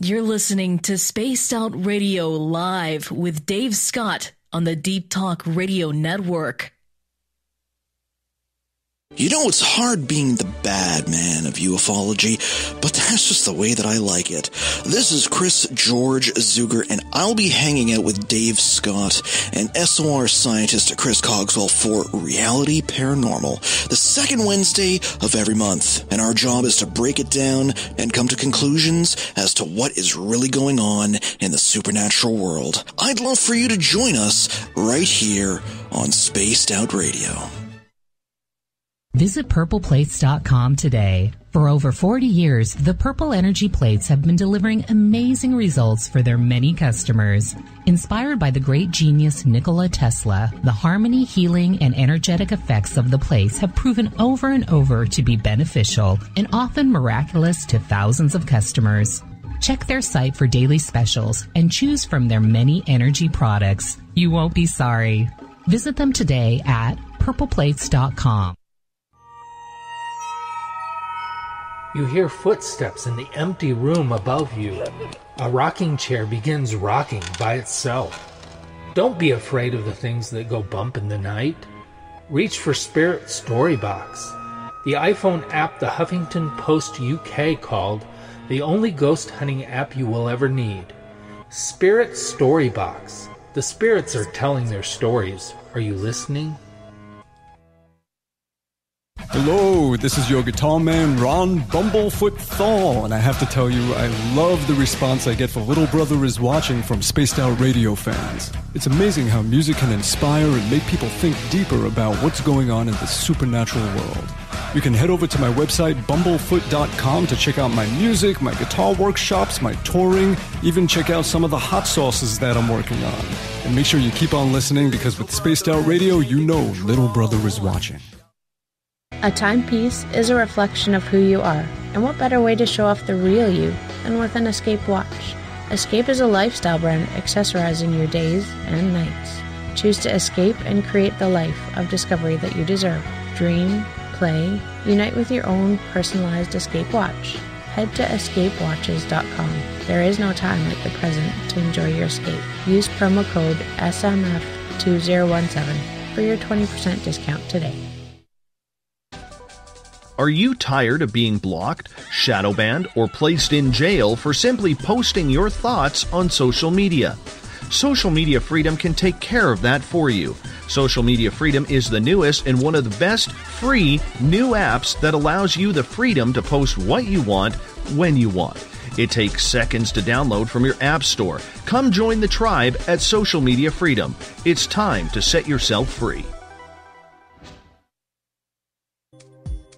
You're listening to Spaced Out Radio live with Dave Scott on the Deep Talk Radio Network. You know, it's hard being the bad man of ufology, but that's just the way that I like it. This is Chris George Zuger, and I'll be hanging out with Dave Scott and SOR scientist Chris Cogswell for Reality Paranormal, the second Wednesday of every month. And our job is to break it down and come to conclusions as to what is really going on in the supernatural world. I'd love for you to join us right here on Spaced Out Radio. Visit purpleplates.com today. For over 40 years, the Purple Energy Plates have been delivering amazing results for their many customers. Inspired by the great genius Nikola Tesla, the harmony, healing, and energetic effects of the plates have proven over and over to be beneficial and often miraculous to thousands of customers. Check their site for daily specials and choose from their many energy products. You won't be sorry. Visit them today at purpleplates.com. You hear footsteps in the empty room above you. A rocking chair begins rocking by itself. Don't be afraid of the things that go bump in the night. Reach for Spirit Storybox, the iPhone app the Huffington Post UK called the only ghost hunting app you will ever need. Spirit Storybox. The spirits are telling their stories. Are you listening? Hello, this is your guitar man, Ron Bumblefoot THAL, and I have to tell you, I love the response I get for Little Brother is Watching from Spaced Out Radio fans. It's amazing how music can inspire and make people think deeper about what's going on in the supernatural world. You can head over to my website, bumblefoot.com, to check out my music, my guitar workshops, my touring, even check out some of the hot sauces that I'm working on. And make sure you keep on listening, because with Spaced Out Radio, you know Little Brother is watching. A timepiece is a reflection of who you are, and what better way to show off the real you than with an Escape watch. Escape is a lifestyle brand accessorizing your days and nights. Choose to escape and create the life of discovery that you deserve. Dream, play, unite with your own personalized Escape watch. Head to escapewatches.com. There is no time like the present to enjoy your escape. Use promo code SMF2017 for your 20% discount today. Are you tired of being blocked, shadow banned, or placed in jail for simply posting your thoughts on social media? Social media freedom can take care of that for you. Social media freedom is the newest and one of the best free new apps that allows you the freedom to post what you want, when you want. It takes seconds to download from your app store. Come join the tribe at Social Media Freedom. It's time to set yourself free.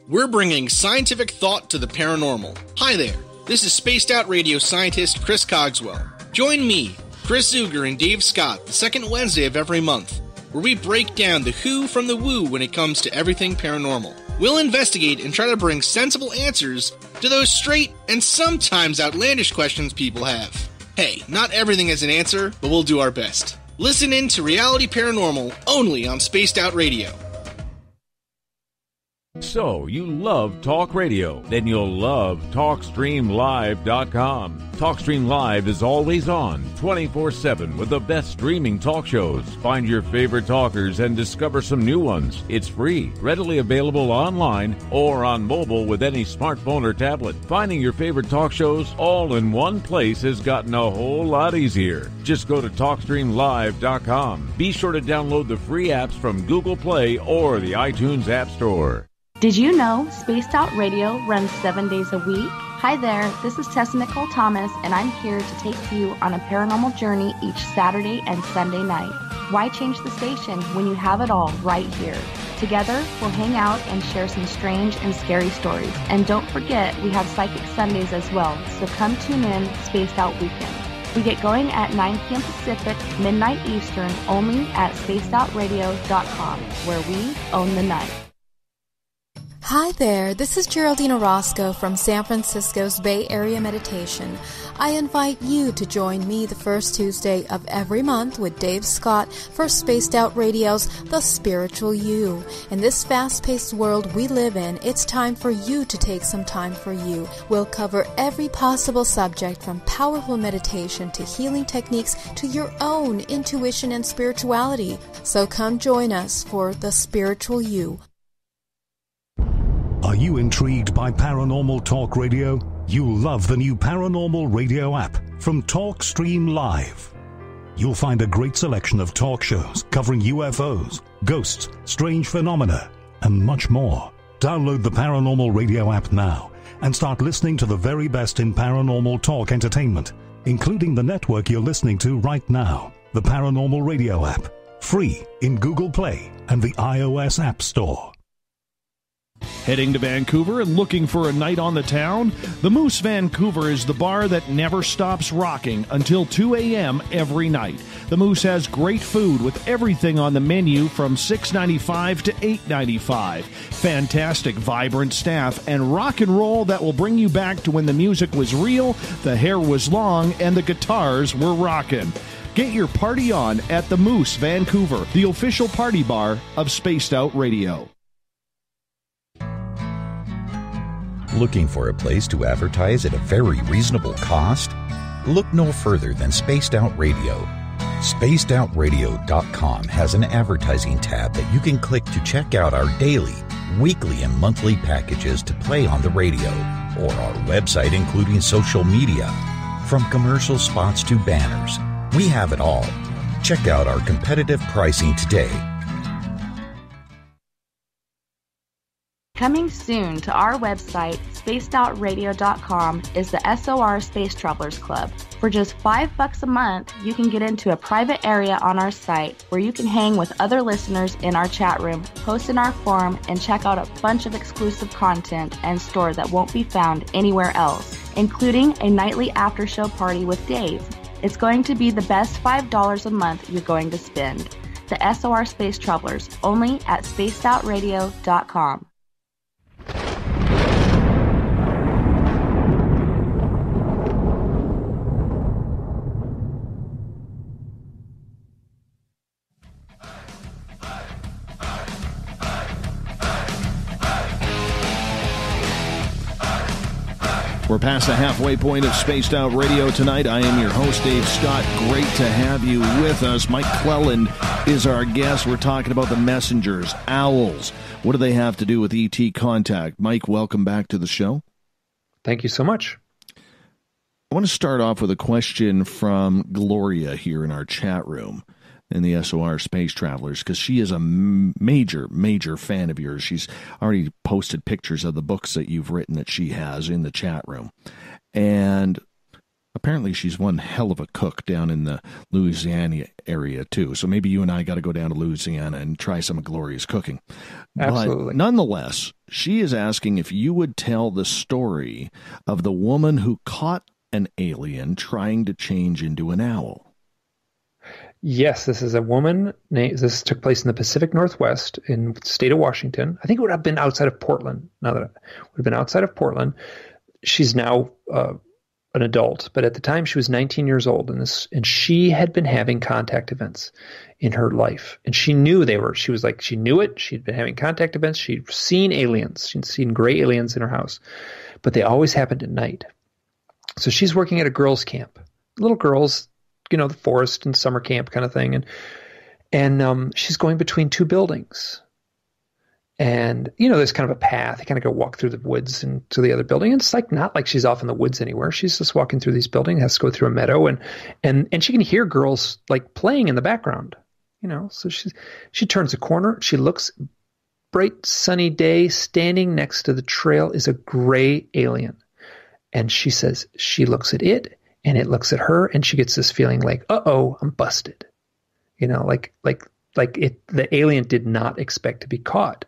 We're bringing scientific thought to the paranormal. Hi there, this is Spaced Out Radio scientist Chris Cogswell. Join me, Chris Zuger, and Dave Scott the second Wednesday of every month, where we break down the who from the woo when it comes to everything paranormal. We'll investigate and try to bring sensible answers to those straight and sometimes outlandish questions people have. Hey, not everything has an answer, but we'll do our best. Listen in to Reality Paranormal only on Spaced Out Radio. So, you love talk radio? Then you'll love TalkStreamLive.com. TalkStream Live is always on, 24/7, with the best streaming talk shows. Find your favorite talkers and discover some new ones. It's free, readily available online or on mobile with any smartphone or tablet. Finding your favorite talk shows all in one place has gotten a whole lot easier. Just go to TalkStreamLive.com. Be sure to download the free apps from Google Play or the iTunes App Store. Did you know Spaced Out Radio runs 7 days a week? Hi there, this is Tessa Nicole Thomas, and I'm here to take you on a paranormal journey each Saturday and Sunday night. Why change the station when you have it all right here? Together, we'll hang out and share some strange and scary stories. And don't forget, we have Psychic Sundays as well, so come tune in Spaced Out Weekend. We get going at 9 p.m. Pacific, midnight Eastern, only at spacedoutradio.com, where we own the night. Hi there, this is Geraldine Orozco from San Francisco's Bay Area Meditation. I invite you to join me the first Tuesday of every month with Dave Scott for Spaced Out Radio's The Spiritual You. In this fast-paced world we live in, it's time for you to take some time for you. We'll cover every possible subject from powerful meditation to healing techniques to your own intuition and spirituality. So come join us for The Spiritual You. Are you intrigued by Paranormal Talk Radio? You'll love the new Paranormal Radio app from TalkStream Live. You'll find a great selection of talk shows covering UFOs, ghosts, strange phenomena, and much more. Download the Paranormal Radio app now and start listening to the very best in paranormal talk entertainment, including the network you're listening to right now, the Paranormal Radio app, free in Google Play and the iOS App Store. Heading to Vancouver and looking for a night on the town? The Moose Vancouver is the bar that never stops rocking until 2 a.m. every night. The Moose has great food with everything on the menu from $6.95 to $8.95. Fantastic, vibrant staff and rock and roll that will bring you back to when the music was real, the hair was long, and the guitars were rocking. Get your party on at the Moose Vancouver, the official party bar of Spaced Out Radio. Looking for a place to advertise at a very reasonable cost? Look no further than Spaced Out Radio. SpacedOutRadio.com has an advertising tab that you can click to check out our daily, weekly, and monthly packages to play on the radio, or our website including social media. From commercial spots to banners, we have it all. Check out our competitive pricing today. Coming soon to our website, spacedoutradio.com, is the SOR Space Travelers Club. For just $5 a month, you can get into a private area on our site where you can hang with other listeners in our chat room, post in our forum, and check out a bunch of exclusive content and store that won't be found anywhere else, including a nightly after-show party with Dave. It's going to be the best $5 a month you're going to spend. The SOR Space Travelers, only at spacedoutradio.com. We're past the halfway point of Spaced Out Radio tonight. I am your host, Dave Scott. Great to have you with us. Mike Clelland is our guest. We're talking about the messengers, owls. What do they have to do with ET contact? Mike, welcome back to the show. Thank you so much. I want to start off with a question from Gloria here in our chat room in the SOR Space Travelers, because she is a major fan of yours. She's already posted pictures of the books that you've written that she has in the chat room. And apparently she's one hell of a cook down in the Louisiana area, too. So maybe you and I got to go down to Louisiana and try some of Gloria's cooking. Absolutely. But nonetheless, she is asking if you would tell the story of the woman who caught an alien trying to change into an owl. Yes, this is a woman. This took place in the Pacific Northwest in the state of Washington. I think it would have been outside of Portland. Now that it would have been outside of Portland. She's now an adult, but at the time she was 19 years old, and she had been having contact events in her life, and she knew they were. She knew it. She'd been having contact events. She'd seen aliens. She'd seen gray aliens in her house, but they always happened at night. So she's working at a girls' camp, little girls. The forest and summer camp kind of thing. And she's going between two buildings. And, there's kind of a path. You kind of go walk through the woods and to the other building. And it's not like she's off in the woods anywhere. She's just walking through these buildings, has to go through a meadow. And she can hear girls playing in the background, So she turns a corner. She looks, bright sunny day, standing next to the trail is a gray alien. And she says she looks at it. And it looks at her, and she gets this feeling like, "Uh-oh, I'm busted." The alien did not expect to be caught.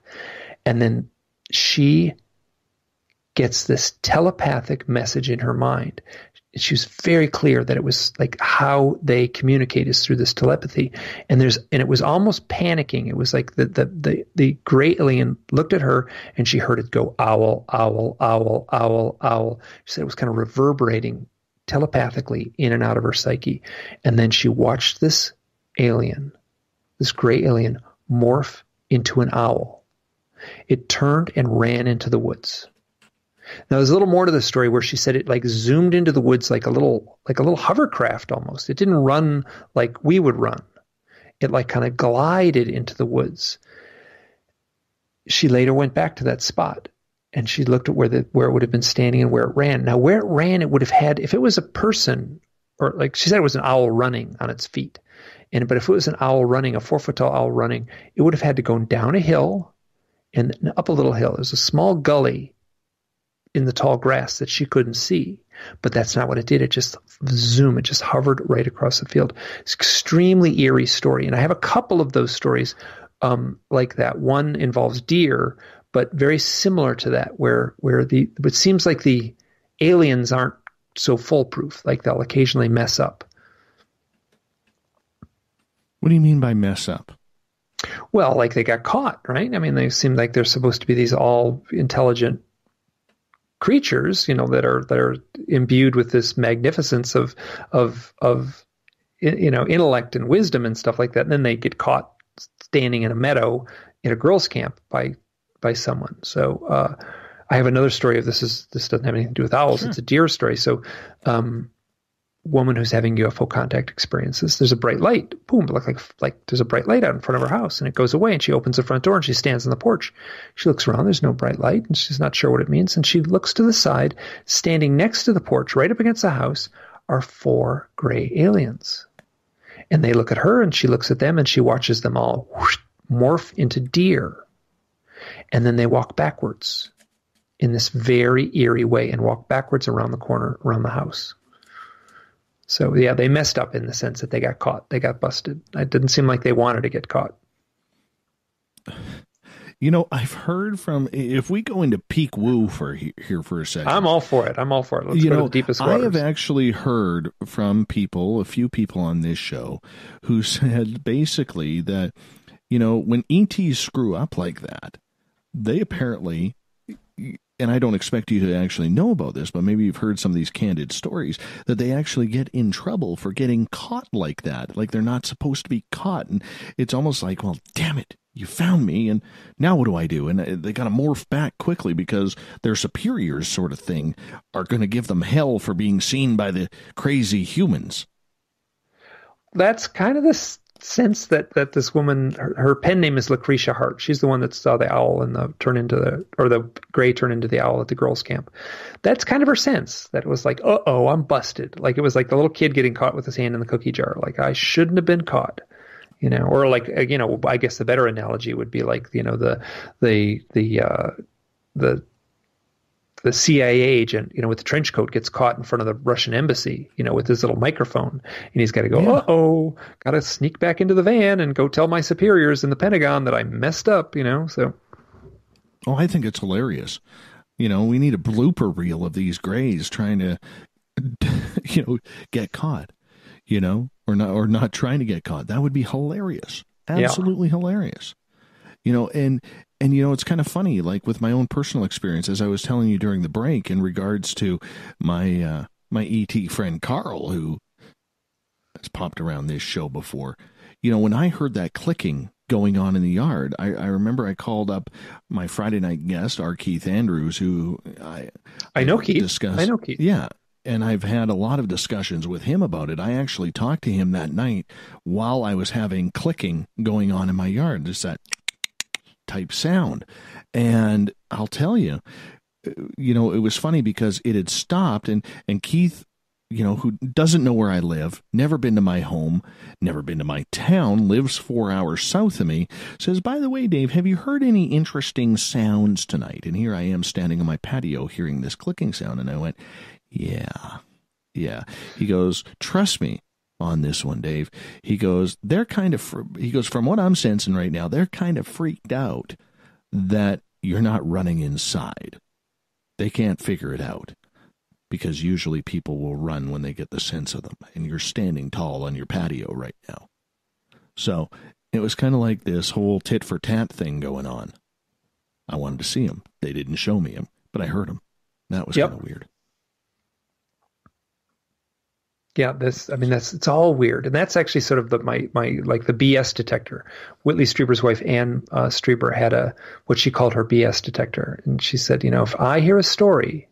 And then she gets this telepathic message in her mind. She was very clear that it was how they communicate is through this telepathy. And it was almost panicking. It was like the gray alien looked at her, and she heard it go, "Owl, owl, owl, owl, owl." She said it was kind of reverberating telepathically in and out of her psyche. And then she watched this gray alien, morph into an owl. It turned and ran into the woods. Now there's a little more to the story where she said it zoomed into the woods like a little hovercraft almost. It didn't run like we would run. It kind of glided into the woods. She later went back to that spot. And she looked at where it would have been standing and where it ran. Now, where it ran, it would have had, if it was a person, or she said it was an owl running on its feet. But if it was an owl running, a 4-foot tall owl running, it would have had to go down a hill and up a little hill. There's a small gully in the tall grass that she couldn't see. But that's not what it did. It just zoomed. It just hovered right across the field. It's an extremely eerie story. And I have a couple of those stories like that. One involves deer. but very similar to that, where it seems like the aliens aren't so foolproof. Like they'll occasionally mess up. What do you mean by mess up? Well, like they got caught, right? I mean, they seem like they're supposed to be these all intelligent creatures, that are imbued with this magnificence of intellect and wisdom and stuff like that. And then they get caught standing in a meadow in a girls' camp by someone. So I have another story of this. This doesn't have anything to do with owls. Sure. It's a deer story. So woman who's having UFO contact experiences. There's a bright light. Boom! Look like there's a bright light out in front of her house, and it goes away. And she opens the front door and she stands on the porch. She looks around. There's no bright light, and she's not sure what it means. And she looks to the side. Standing next to the porch, right up against the house, are 4 gray aliens. And they look at her, and she looks at them, and she watches them all whoosh, morph into deer. And then they walk backwards in this very eerie way, and walk backwards around the corner, around the house. So, yeah, they messed up in the sense that they got caught. They got busted. It didn't seem like they wanted to get caught. I've heard from, if we go into peak woo here for a second. I'm all for it. Let's go to the deepest waters. I have actually heard from a few people on this show, who said basically that, when ETs screw up like that, they apparently, and I don't expect you to actually know about this, but maybe you've heard some of these candid stories, that they actually get in trouble for getting caught like that, like they're not supposed to be caught. And it's almost like, well, damn it, you found me, and now what do I do? And they got to morph back quickly because their superiors, sort of thing, are going to give them hell for being seen by the crazy humans. That's kind of the sense that this woman, her pen name is Lucretia Hart. She's the one that saw the owl and the gray turn into the owl at the girls' camp. That's kind of her sense, that it was like, uh-oh, I'm busted. Like it was like the little kid getting caught with his hand in the cookie jar. Like I shouldn't have been caught, or like, I guess the better analogy would be like, the CIA agent, with the trench coat gets caught in front of the Russian embassy, with his little microphone, and he's got to go, uh-oh, got to sneak back into the van and go tell my superiors in the Pentagon that I messed up, so. Oh, I think it's hilarious. We need a blooper reel of these grays trying to, get caught, or not trying to get caught. That would be hilarious. Absolutely hilarious. And it's kind of funny, like with my own personal experience, as I was telling you during the break, in regards to my ET friend Carl, who has popped around this show before. When I heard that clicking going on in the yard, I remember I called up my Friday night guest, our Keith Andrews, who I know Keith. I know Keith. Yeah. And I've had a lot of discussions with him about it. I actually talked to him that night while I was having clicking going on in my yard, just that type sound. And I'll tell you, it was funny because it had stopped, and Keith, who doesn't know where I live, never been to my home, never been to my town, lives 4 hours south of me, says, by the way, Dave, have you heard any interesting sounds tonight? And here I am standing on my patio hearing this clicking sound. And I went, yeah. He goes, trust me on this one, Dave. He goes, from what I'm sensing right now, they're kind of freaked out that you're not running inside. They can't figure it out, because usually people will run when they get the sense of them, and you're standing tall on your patio right now. So it was kind of like this whole tit for tat thing going on. I wanted to see him. They didn't show me him, but I heard him. That was kind of weird. Yeah, it's all weird. And that's actually sort of my like the BS detector. Whitley Strieber's wife, Ann Strieber, had what she called her BS detector. And she said, if I hear a story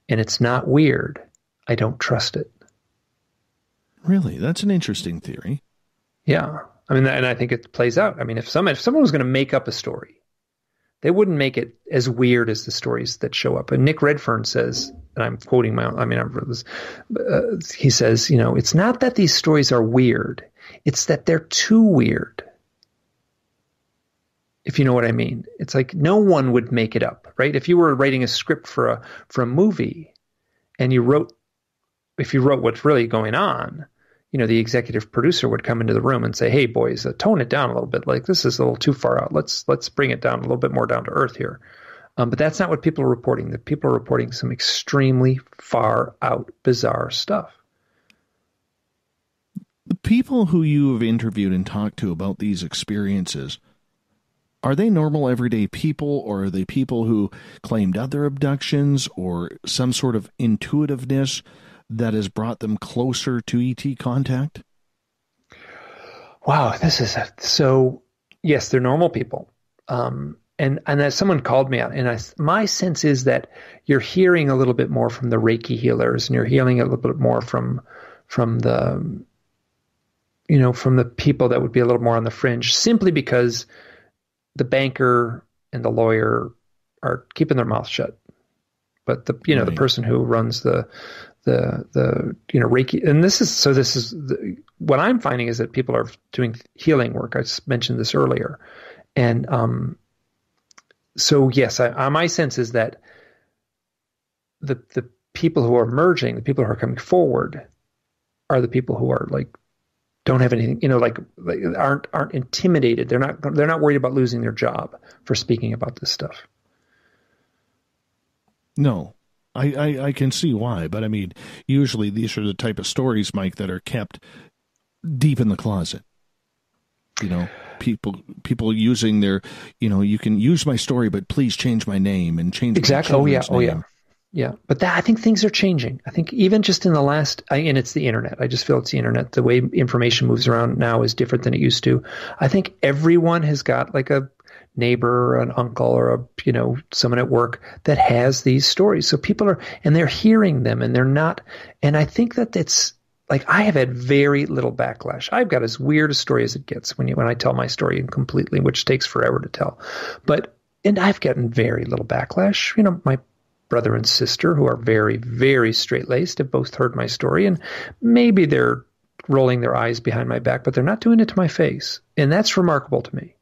and it's not weird, I don't trust it. Really? That's an interesting theory. Yeah. And I think it plays out. If someone was going to make up a story, they wouldn't make it as weird as the stories that show up. And Nick Redfern says, and I'm quoting he says, it's not that these stories are weird. It's that they're too weird. If you know what I mean. It's like no one would make it up, right? If you were writing a script for a movie and if you wrote what's really going on, the executive producer would come into the room and say, "Hey boys, tone it down a little bit. Like, this is a little too far out. Let's bring it down a little bit more down to earth here." But that's not what people are reporting. The people are reporting some extremely far out, bizarre stuff. The people who you have interviewed and talked to about these experiences, are they normal everyday people, or are they people who claimed other abductions or some sort of intuitiveness that has brought them closer to ET contact? Wow, so yes, they're normal people. And as someone called me out, and my sense is that you're hearing a little bit more from the Reiki healers, and you're hearing a little bit more from the from the people that would be a little more on the fringe, simply because the banker and the lawyer are keeping their mouth shut. But the person who runs the Reiki, and this is what I'm finding is that people are doing healing work. I mentioned this earlier, and so yes, my sense is that the people who are emerging, the people who are coming forward, are the people who are like don't have anything, aren't intimidated. They're not worried about losing their job for speaking about this stuff. No, I can see why, but I mean, usually these are the type of stories, Mike, that are kept deep in the closet. People using their, you can use my story, but please change my name and change exactly. Yeah. But I think things are changing. I think even just in the last, and it's the internet. I just feel it's the internet. The way information moves around now is different than it used to. I think everyone has got like a neighbor or an uncle or someone at work that has these stories. So people they're hearing them, and they're not. And I think that it's like, I have had very little backlash. I've got as weird a story as it gets when I tell my story completely, which takes forever to tell. And I've gotten very little backlash. My brother and sister, who are very, very straight-laced, have both heard my story, and maybe they're rolling their eyes behind my back, but they're not doing it to my face. And that's remarkable to me.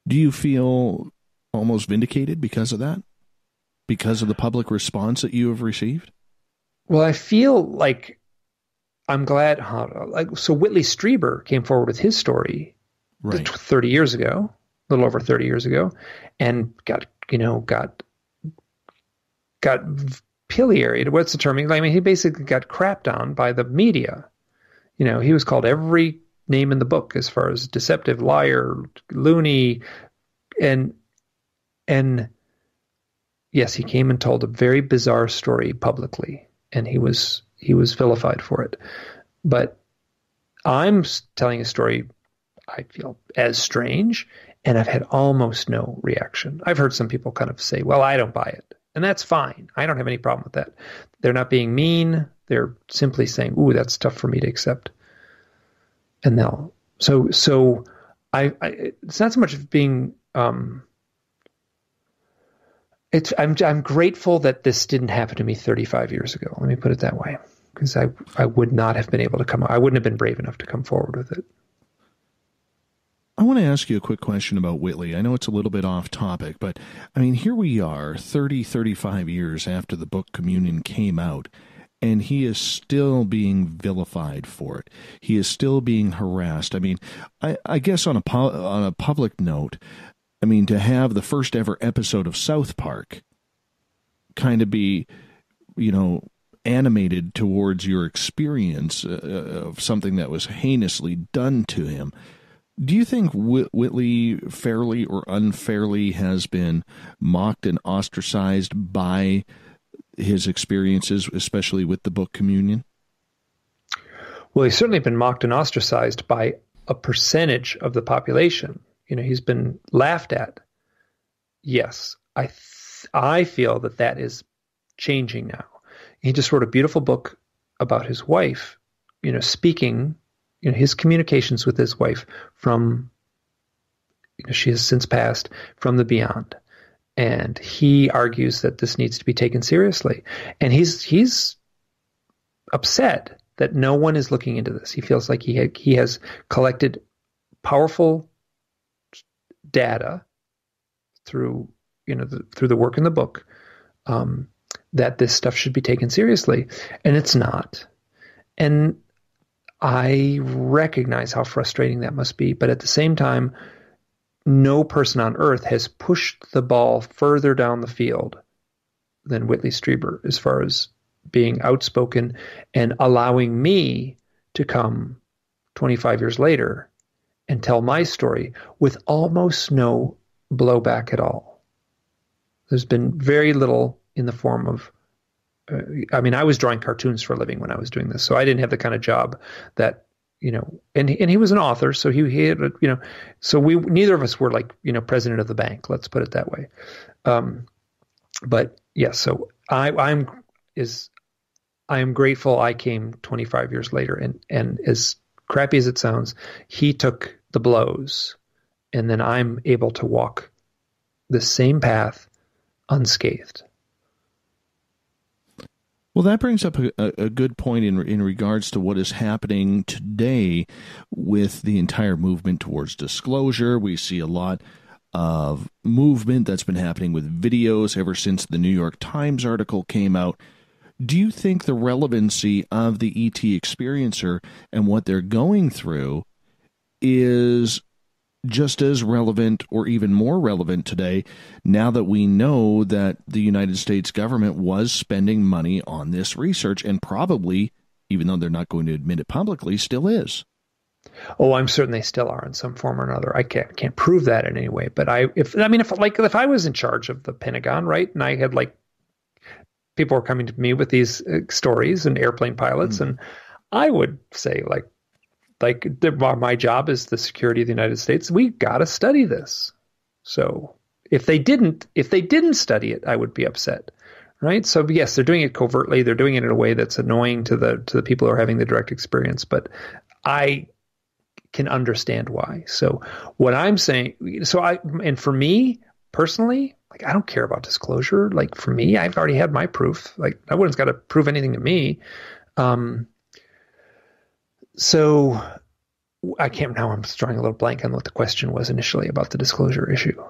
Do you feel almost vindicated because of that? Because of the public response that you have received? Well, I feel like I'm glad. So Whitley Strieber came forward with his story 30 years ago, a little over 30 years ago, and got pilloried. What's the term? I mean, he basically got crapped on by the media. He was called every name in the book as far as deceptive, liar, loony, and yes, he came and told a very bizarre story publicly, and he was vilified for it. But I'm telling a story I feel as strange, and I've had almost no reaction. I've heard some people kind of say, "Well, I don't buy it." And that's fine. I don't have any problem with that. They're not being mean. They're simply saying, "Ooh, that's tough for me to accept." And they'll. So I it's not so much of being. I'm grateful that this didn't happen to me 35 years ago. Let me put it that way, because I would not have been able to come. I wouldn't have been brave enough to come forward with it. I want to ask you a quick question about Whitley. I know it's a little bit off topic, but I mean, here we are 35 years after the book Communion came out, and he is still being vilified for it. He is still being harassed. I mean, I guess on a public note, I mean, to have the first ever episode of South Park kind of be, animated towards your experience of something that was heinously done to him. Do you think Whitley fairly or unfairly has been mocked and ostracized by his experiences, especially with the book Communion? Well, he's certainly been mocked and ostracized by a percentage of the population. He's been laughed at. Yes, I feel that is changing now. He just wrote a beautiful book about his wife, speaking his communications with his wife from, she has since passed, from the beyond. And he argues that this needs to be taken seriously. And he's upset that no one is looking into this. He feels like he has collected powerful data through the work in the book, that this stuff should be taken seriously. And it's not. And I recognize how frustrating that must be. But at the same time, no person on earth has pushed the ball further down the field than Whitley Strieber as far as being outspoken and allowing me to come 25 years later and tell my story with almost no blowback at all. There's been very little in the form of, I was drawing cartoons for a living when I was doing this, so I didn't have the kind of job that, and he was an author, so he had, so neither of us were like, president of the bank, let's put it that way. But yeah, so I am grateful I came 25 years later, and as crappy as it sounds, he took the blows, and then I'm able to walk the same path unscathed. Well, that brings up a good point in regards to what is happening today with the entire movement towards disclosure. We see a lot of movement that's been happening with videos ever since the New York Times article came out. Do you think the relevancy of the ET experiencer and what they're going through is just as relevant or even more relevant today now that we know that the United States government was spending money on this research and probably, even though they're not going to admit it publicly, still is? Oh, I'm certain they still are in some form or another. I can't prove that in any way, but if I was in charge of the Pentagon, right, and I had people were coming to me with these stories and airplane pilots, and I would say my job is the security of the United States. We got to study this. So if they didn't study it, I would be upset, right? So yes, they're doing it covertly. They're doing it in a way that's annoying to the people who are having the direct experience. But I can understand why. So what I'm saying, and for me personally, I don't care about disclosure. For me, I've already had my proof. No one's got to prove anything to me. So I can't now. I'm drawing a little blank on what the question was initially about the disclosure issue.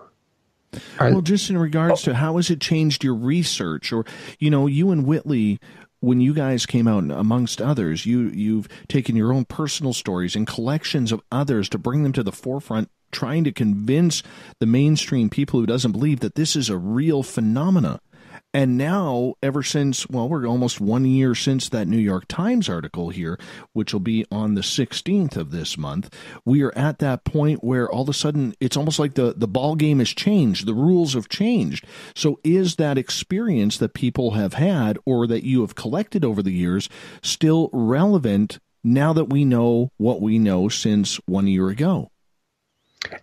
Well, just in regards to how has it changed your research, or you and Whitley, when you guys came out, amongst others, you've taken your own personal stories and collections of others to bring them to the forefront, trying to convince the mainstream people who doesn't believe that this is a real phenomena. And now, ever since, we're almost 1 year since that New York Times article here, which will be on the 16th of this month, we are at that point where all of a sudden it's almost like the ball game has changed. The rules have changed. So is that experience that people have had or that you have collected over the years still relevant now that we know what we know since 1 year ago?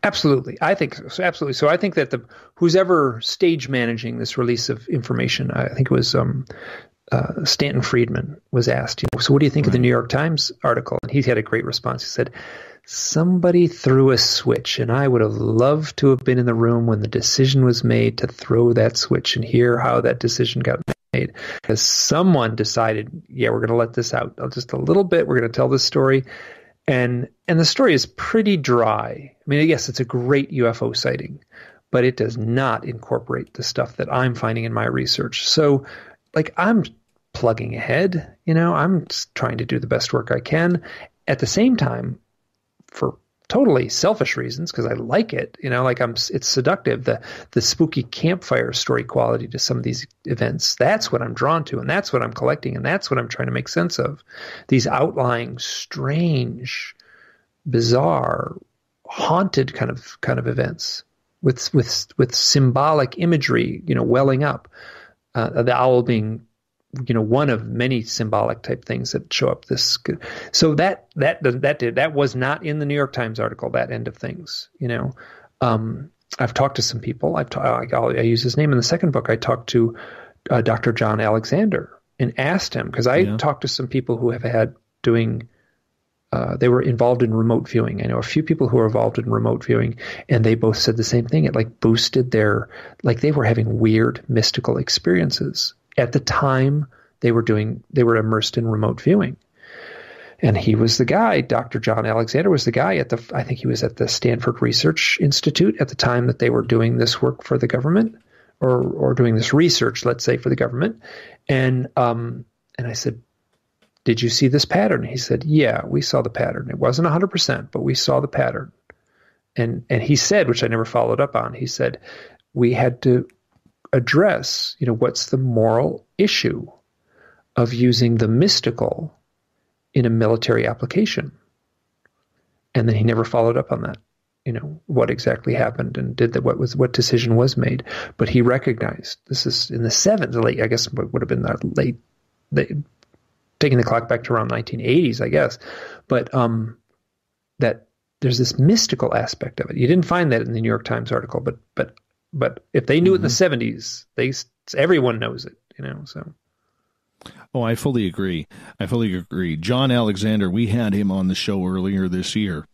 Absolutely. I think so. Absolutely. So I think that who's ever stage managing this release of information, I think it was Stanton Friedman, was asked, so what do you think of the New York Times article? And he had a great response. He said, somebody threw a switch, and I would have loved to have been in the room when the decision was made to throw that switch and hear how that decision got made. Because someone decided, we're going to let this out just a little bit. We're going to tell this story. And the story is pretty dry. I mean, yes, it's a great UFO sighting, but it does not incorporate the stuff that I'm finding in my research. So, I'm plugging ahead, I'm just trying to do the best work I can. At the same time, for totally selfish reasons, because I like it, it's seductive, the spooky campfire story quality to some of these events. That's what I'm drawn to, and that's what I'm collecting, and that's what I'm trying to make sense of. These outlying, strange, bizarre, haunted kind of events with symbolic imagery, welling up. The owl being, one of many symbolic type things that show up. So that was not in the New York Times article. That end of things, I've talked to some people. I use his name in the second book. I talked to Dr. John Alexander and asked him, because I talked to some people who have had doing. They were involved in remote viewing. I know a few people who are involved in remote viewing, and they both said the same thing. It boosted they were having weird mystical experiences at the time they were immersed in remote viewing. And he was the guy, Dr. John Alexander was the guy I think he was at the Stanford Research Institute at the time that they were doing this work for the government or doing this research, let's say, for the government. And I said, did you see this pattern? He said, yeah, we saw the pattern. It wasn't 100%, but we saw the pattern. And he said, which I never followed up on, he said, we had to address, what's the moral issue of using the mystical in a military application? And then he never followed up on that, what exactly happened and what decision was made. But he recognized, this is in the 70s, I guess it would have been the late, taking the clock back to around 1980s, I guess, but that there's this mystical aspect of it. You didn't find that in the New York Times article, but if they knew it in the 70s, everyone knows it, so. Oh, I fully agree. John Alexander, we had him on the show earlier this year,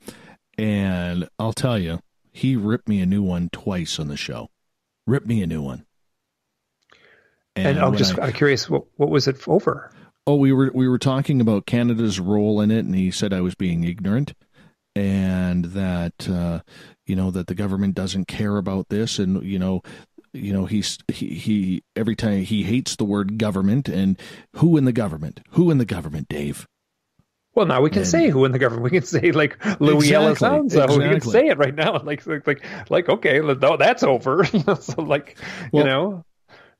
and I'll tell you, he ripped me a new one twice on the show. Ripped me a new one. And I'm curious, what was it over? Oh, we were talking about Canada's role in it, and he said I was being ignorant, and that that the government doesn't care about this, and he every time he hates the word government, and who in the government, Dave? Well, now we can say who in the government. We can say like Louis Elizondo. Exactly. We can say it right now. Like okay, no, that's over. So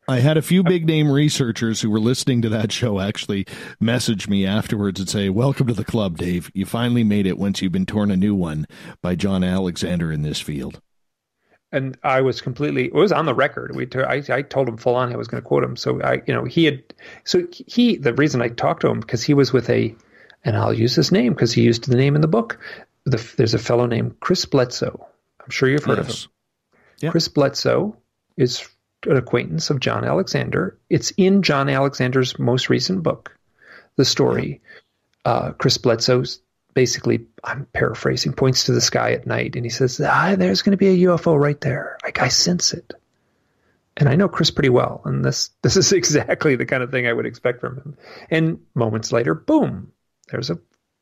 I had a few big name researchers who were listening to that show actually message me afterwards and say, "Welcome to the club, Dave. You finally made it once you've been torn a new one by John Alexander in this field." And I was it was on the record. I told him full on I was going to quote him. So the reason I talked to him, because he was with and I'll use his name because he used the name in the book. There's a fellow named Chris Bledsoe. I'm sure you've heard of him. Yep. Chris Bledsoe is an acquaintance of John Alexander. It's in John Alexander's most recent book, the story. Chris Bledsoe's basically, I'm paraphrasing, points to the sky at night, and he says, there's going to be a UFO right there. I sense it. And I know Chris pretty well, and this is exactly the kind of thing I would expect from him. And moments later, boom, there's a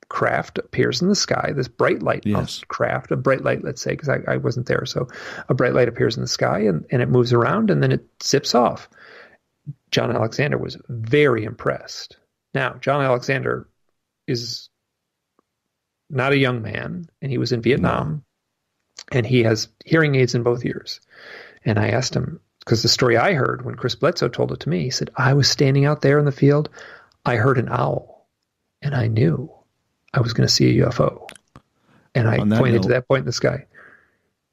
craft appears in the sky, this bright light craft, a bright light, let's say, because I wasn't there. So a bright light appears in the sky, and it moves around, and then it zips off. John Alexander was very impressed. Now, John Alexander is not a young man, and he was in Vietnam, and he has hearing aids in both ears. And I asked him, because the story I heard when Chris Bledsoe told it to me, he said, I was standing out there in the field, I heard an owl, and I knew I was going to see a UFO. And I pointed to that point in the sky.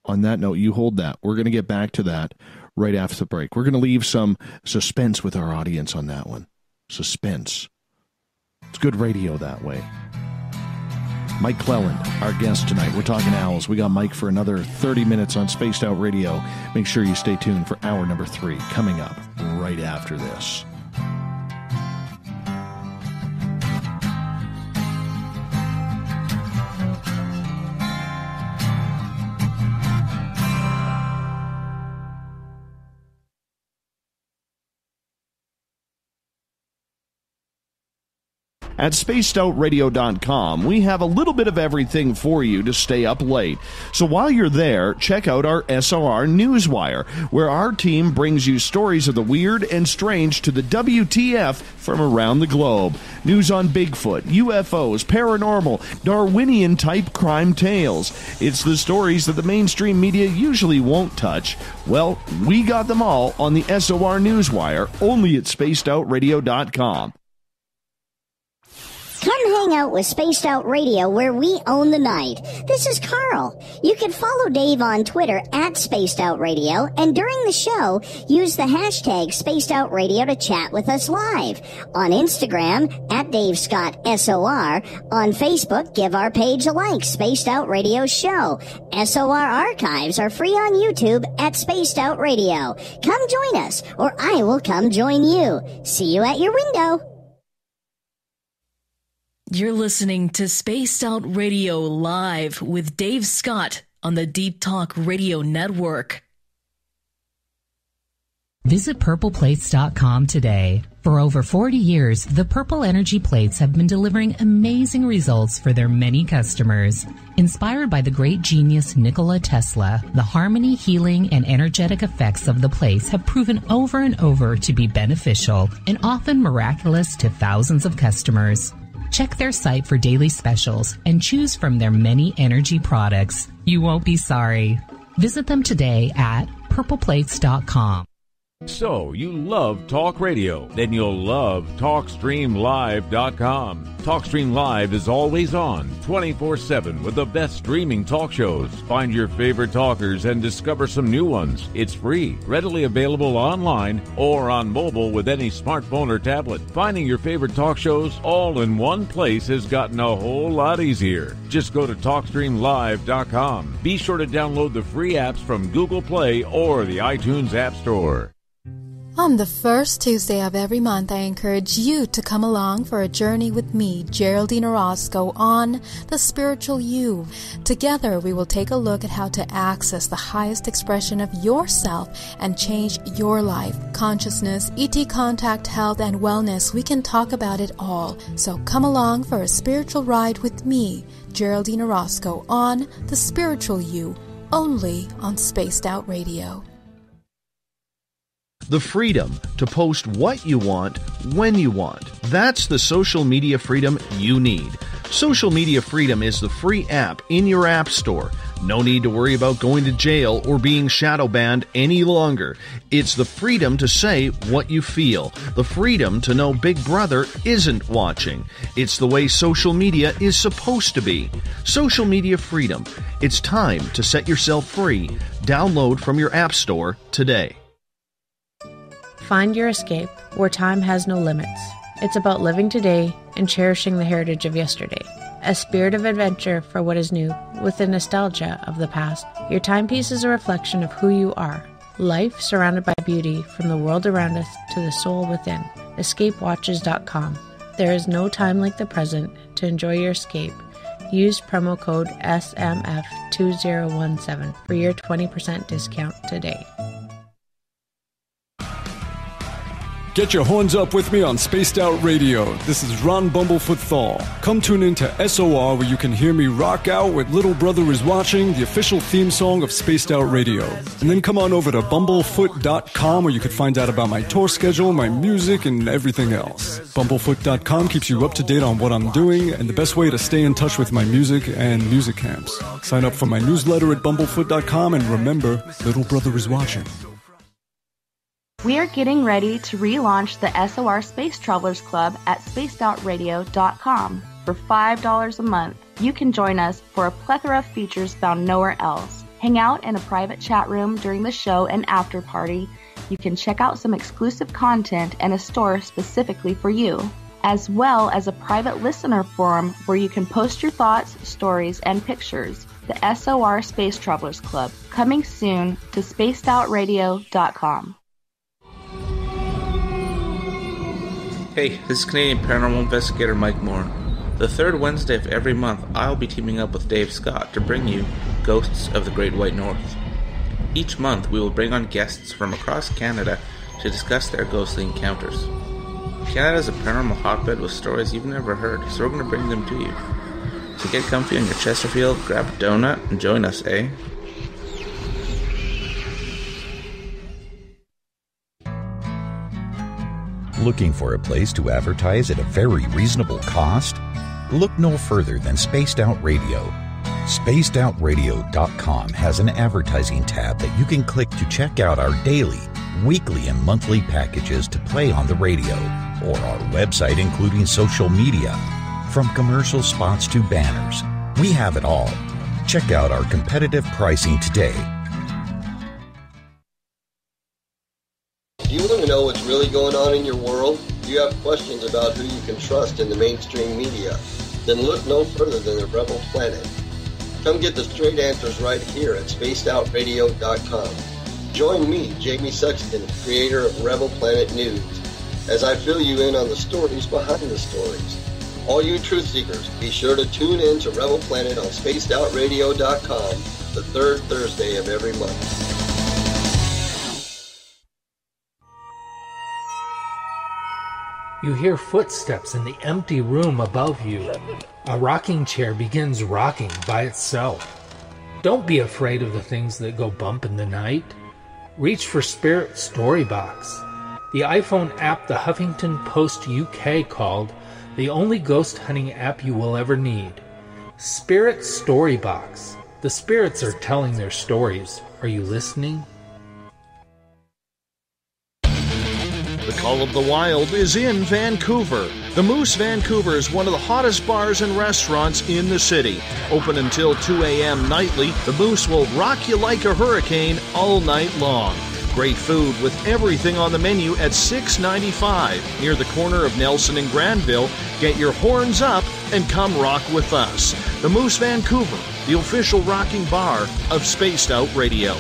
On that note, you hold that. We're going to get back to that right after the break. We're going to leave some suspense with our audience on that one. Suspense. It's good radio that way. Mike Clelland, our guest tonight. We're talking owls. We got Mike for another 30 minutes on Spaced Out Radio. Make sure you stay tuned for hour number 3 coming up right after this. At spacedoutradio.com, we have a little bit of everything for you to stay up late. So while you're there, check out our SOR Newswire, where our team brings you stories of the weird and strange to the WTF from around the globe. News on Bigfoot, UFOs, paranormal, Darwinian-type crime tales. It's the stories that the mainstream media usually won't touch. Well, we got them all on the SOR Newswire, only at spacedoutradio.com. Come hang out with Spaced Out Radio, where we own the night. This is Carl. You can follow Dave on Twitter at Spaced Out Radio, and during the show, use the hashtag Spaced Out Radio to chat with us live. On Instagram, at Dave Scott SOR. On Facebook, give our page a like, Spaced Out Radio Show. SOR archives are free on YouTube at Spaced Out Radio. Come join us, or I will come join you. See you at your window. You're listening to Spaced Out Radio Live with Dave Scott on the Deep Talk Radio Network. Visit purpleplates.com today. For over 40 years, the Purple Energy Plates have been delivering amazing results for their many customers. Inspired by the great genius Nikola Tesla, the harmony, healing, and energetic effects of the plates have proven over and over to be beneficial and often miraculous to thousands of customers. Check their site for daily specials and choose from their many energy products. You won't be sorry. Visit them today at purpleplates.com. So, you love talk radio? Then you'll love TalkStreamLive.com. TalkStream Live is always on, 24/7 with the best streaming talk shows. Find your favorite talkers and discover some new ones. It's free, readily available online or on mobile with any smartphone or tablet. Finding your favorite talk shows all in one place has gotten a whole lot easier. Just go to TalkStreamLive.com. Be sure to download the free apps from Google Play or the iTunes App Store. On the first Tuesday of every month, I encourage you to come along for a journey with me, Geraldine Orozco, on The Spiritual You. Together, we will take a look at how to access the highest expression of yourself and change your life. Consciousness, ET contact, health, and wellness, we can talk about it all. So come along for a spiritual ride with me, Geraldine Orozco, on The Spiritual You, only on Spaced Out Radio. The freedom to post what you want, when you want. That's the social media freedom you need. Social Media Freedom is the free app in your app store. No need to worry about going to jail or being shadow banned any longer. It's the freedom to say what you feel. The freedom to know Big Brother isn't watching. It's the way social media is supposed to be. Social Media Freedom. It's time to set yourself free. Download from your app store today. Find your escape where time has no limits. It's about living today and cherishing the heritage of yesterday. A spirit of adventure for what is new, with the nostalgia of the past. Your timepiece is a reflection of who you are. Life surrounded by beauty from the world around us to the soul within. EscapeWatches.com. There is no time like the present to enjoy your escape. Use promo code SMF2017 for your 20% discount today. Get your horns up with me on Spaced Out Radio. This is Ron Bumblefoot THAL. Come tune in to SOR where you can hear me rock out with Little Brother Is Watching, the official theme song of Spaced Out Radio. And then come on over to bumblefoot.com where you can find out about my tour schedule, my music, and everything else. Bumblefoot.com keeps you up to date on what I'm doing and the best way to stay in touch with my music and music camps. Sign up for my newsletter at bumblefoot.com and remember, Little Brother Is Watching. We are getting ready to relaunch the SOR Space Travelers Club at spacedoutradio.com. For $5 a month, you can join us for a plethora of features found nowhere else. Hang out in a private chat room during the show and after party. You can check out some exclusive content and a store specifically for you, as well as a private listener forum where you can post your thoughts, stories, and pictures. The SOR Space Travelers Club, coming soon to spacedoutradio.com. Hey, this is Canadian Paranormal Investigator Mike Moore. The third Wednesday of every month, I'll be teaming up with Dave Scott to bring you Ghosts of the Great White North. Each month, we will bring on guests from across Canada to discuss their ghostly encounters. Canada is a paranormal hotbed with stories you've never heard, so we're going to bring them to you. So get comfy on your Chesterfield, grab a donut, and join us, eh? Looking for a place to advertise at a very reasonable cost? Look no further than Spaced Out Radio. SpacedOutRadio.com has an advertising tab that you can click to check out our daily, weekly, and monthly packages to play on the radio, or our website including social media. From commercial spots to banners, we have it all. Check out our competitive pricing today. Do you want to know what's really going on in your world? Do you have questions about who you can trust in the mainstream media? Then look no further than the Rebel Planet. Come get the straight answers right here at spacedoutradio.com. Join me, Jamie Sexton, creator of Rebel Planet News, as I fill you in on the stories behind the stories. All you truth seekers, be sure to tune in to Rebel Planet on spacedoutradio.com the third Thursday of every month. You hear footsteps in the empty room above you. A rocking chair begins rocking by itself. Don't be afraid of the things that go bump in the night. Reach for Spirit Storybox, the iPhone app the Huffington Post UK called the only ghost hunting app you will ever need. Spirit Storybox. The spirits are telling their stories. Are you listening? The Call of the Wild is in Vancouver. The Moose Vancouver is one of the hottest bars and restaurants in the city. Open until 2 a.m. nightly, the Moose will rock you like a hurricane all night long. Great food with everything on the menu at $6.95 near the corner of Nelson and Granville. Get your horns up and come rock with us. The Moose Vancouver, the official rocking bar of Spaced Out Radio.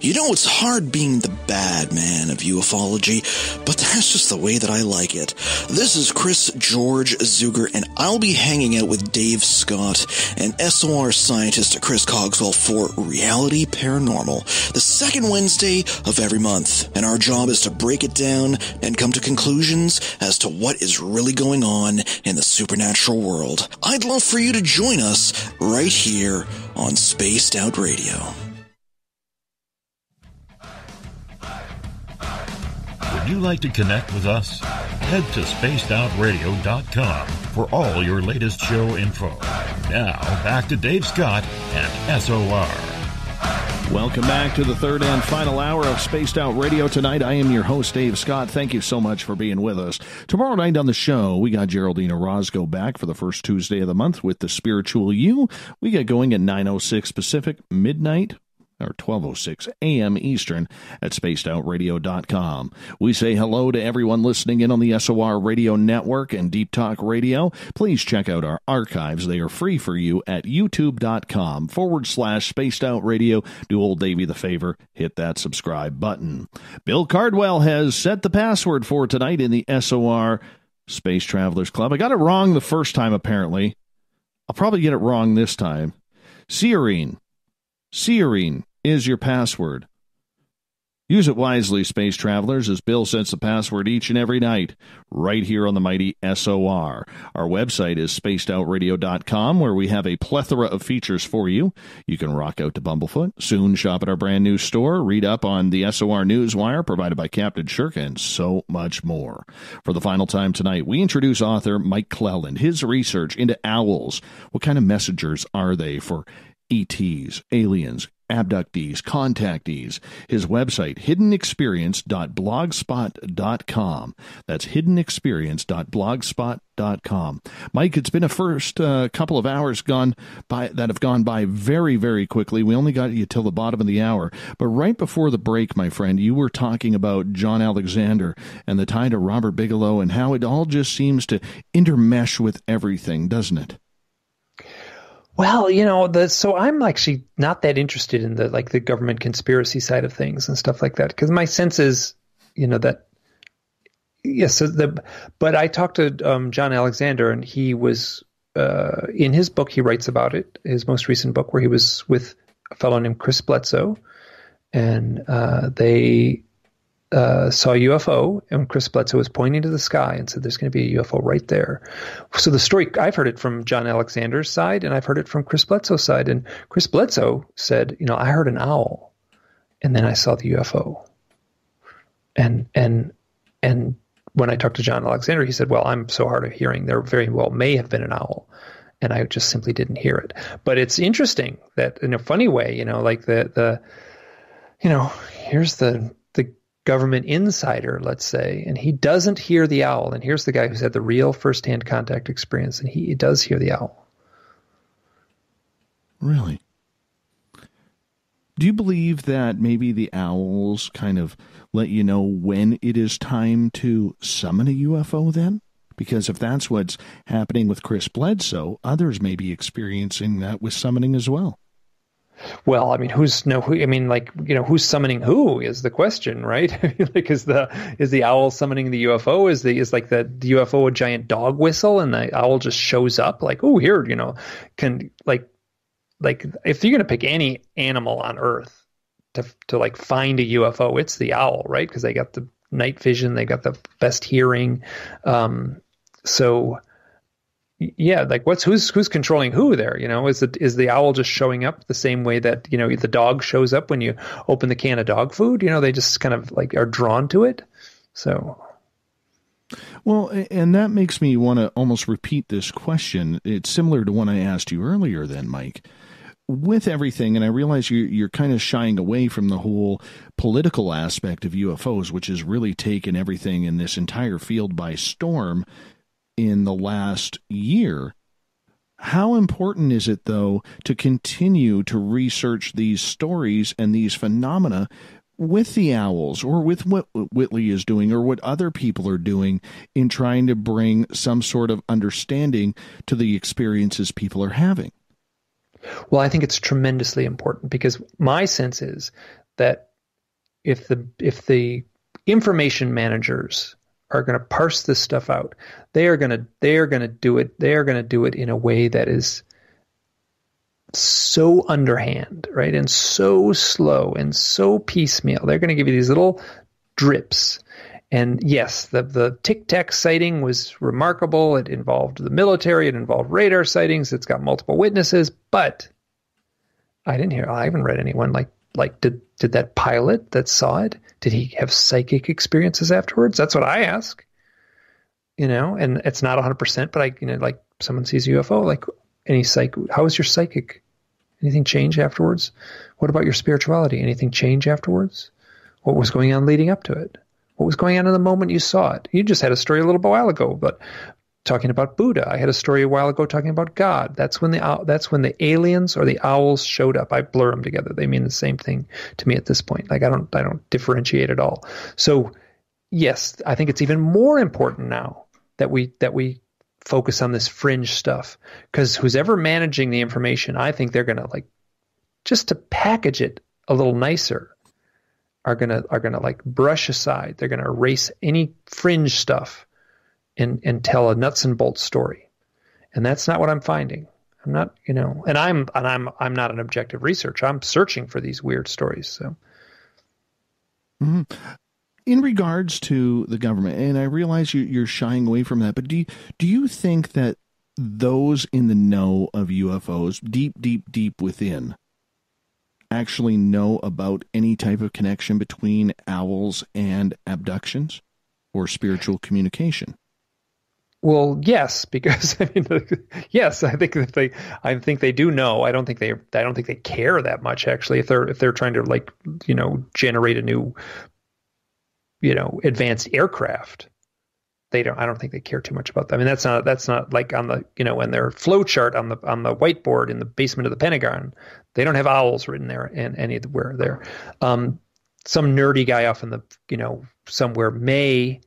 You know, it's hard being the bad man of ufology, but that's just the way that I like it. This is Chris George Zuger, and I'll be hanging out with Dave Scott and SOR scientist Chris Cogswell for Reality Paranormal, the second Wednesday of every month. And our job is to break it down and come to conclusions as to what is really going on in the supernatural world. I'd love for you to join us right here on Spaced Out Radio. Would you like to connect with us? Head to spacedoutradio.com for all your latest show info. Now, back to Dave Scott and SOR. Welcome back to the third and final hour of Spaced Out Radio tonight. I am your host, Dave Scott. Thank you so much for being with us. Tomorrow night on the show, we got Geraldine Orozco back for the first Tuesday of the month with The Spiritual You. We get going at 9:06 Pacific, midnight, or 12:06 a.m. Eastern at spacedoutradio.com. We say hello to everyone listening in on the SOR Radio Network and Deep Talk Radio. Please check out our archives. They are free for you at youtube.com/spacedoutradio. Do old Davey the favor, hit that subscribe button. Bill Cardwell has set the password for tonight in the SOR Space Travelers Club. I got it wrong the first time, apparently. I'll probably get it wrong this time. Searine is your password. Use it wisely, space travelers, as Bill sets the password each and every night, right here on the mighty SOR. Our website is spacedoutradio.com, where we have a plethora of features for you. You can rock out to Bumblefoot, soon shop at our brand new store, read up on the SOR Newswire provided by Captain Shirk, and so much more. For the final time tonight, we introduce author Mike Clelland, his research into owls. What kind of messengers are they for ETs, aliens, abductees, contactees? His website, hiddenexperience.blogspot.com. That's hiddenexperience.blogspot.com. Mike, it's been a first couple of hours that have gone by very, very quickly. We only got you till the bottom of the hour. But right before the break, my friend, you were talking about John Alexander and the tie to Robert Bigelow and how it all just seems to intermesh with everything, doesn't it? Well, so I'm actually not that interested in the government conspiracy side of things and stuff like that, because my sense is, that yes. But I talked to John Alexander, and he was in his book. He writes about it, his most recent book, where he was with a fellow named Chris Bledsoe, and they saw a UFO, and Chris Bledsoe was pointing to the sky and said, "There's going to be a UFO right there." So the story, I've heard it from John Alexander's side, and I've heard it from Chris Bledsoe's side. And Chris Bledsoe said, "I heard an owl, and then I saw the UFO." And when I talked to John Alexander, he said, "Well, I'm so hard of hearing. There very well may have been an owl, and I just simply didn't hear it." But it's interesting that, in a funny way, here's the government insider, let's say, and he doesn't hear the owl. And here's the guy who's had the real firsthand contact experience, and he does hear the owl. Really? Do you believe that maybe the owls kind of let you know when it is time to summon a UFO then? Because if that's what's happening with Chris Bledsoe, others may be experiencing that with summoning as well. Well, who's summoning who is the question, right? Is the owl summoning the UFO? Is the UFO a giant dog whistle and the owl just shows up like, oh, here, if you're going to pick any animal on Earth to find a UFO, it's the owl, right? Because they got the night vision, they got the best hearing. So yeah, who's controlling who there? Is the owl just showing up the same way that the dog shows up when you open the can of dog food? They just kind of are drawn to it. So Well, and that makes me want to almost repeat this question. It's similar to one I asked you earlier then, Mike. With everything, and I realize you're kind of shying away from the whole political aspect of UFOs, which has really taken everything in this entire field by storm in the last year. How important is it, though, to continue to research these stories and these phenomena with the owls, or with what Whitley is doing, or what other people are doing in trying to bring some sort of understanding to the experiences people are having? Well, I think it's tremendously important, because my sense is that if the information managers are going to parse this stuff out, they are going to do it in a way that is so underhand, right? And so slow and so piecemeal. They're going to give you these little drips. And yes, the Tic Tac sighting was remarkable. It involved the military. It involved radar sightings. It's got multiple witnesses. But I haven't read anyone like did that pilot that saw it, did he have psychic experiences afterwards? That's what I ask. And it's not 100%, but like someone sees a UFO, like any how is your psychic? Anything change afterwards? What about your spirituality? Anything change afterwards? What was going on leading up to it? What was going on in the moment you saw it? You just had a story a little while ago, but talking about Buddha. I had a story a while ago talking about God. That's when the aliens or the owls showed up. I blur them together. They mean the same thing to me at this point. Like I don't differentiate at all. So yes, I think it's even more important now that we focus on this fringe stuff, because who's ever managing the information, I think they're going to just to package it a little nicer, are going to brush aside. They're going to erase any fringe stuff and tell a nuts and bolts story. And that's not what I'm finding. I'm not, and I'm not an objective researcher. I'm searching for these weird stories. So. Mm-hmm. In regards to the government, and I realize you're shying away from that, but do you think that those in the know of UFOs, deep within, actually know about any type of connection between owls and abductions or spiritual communication? Well, yes, because yes, I think they do know. I don't think they care that much, actually. If they're trying to generate a new advanced aircraft, I don't think they care too much about that. I mean, that's not like on the, in their flow chart on the whiteboard in the basement of the Pentagon. They don't have owls written there and anywhere there. Some nerdy guy off in the, somewhere may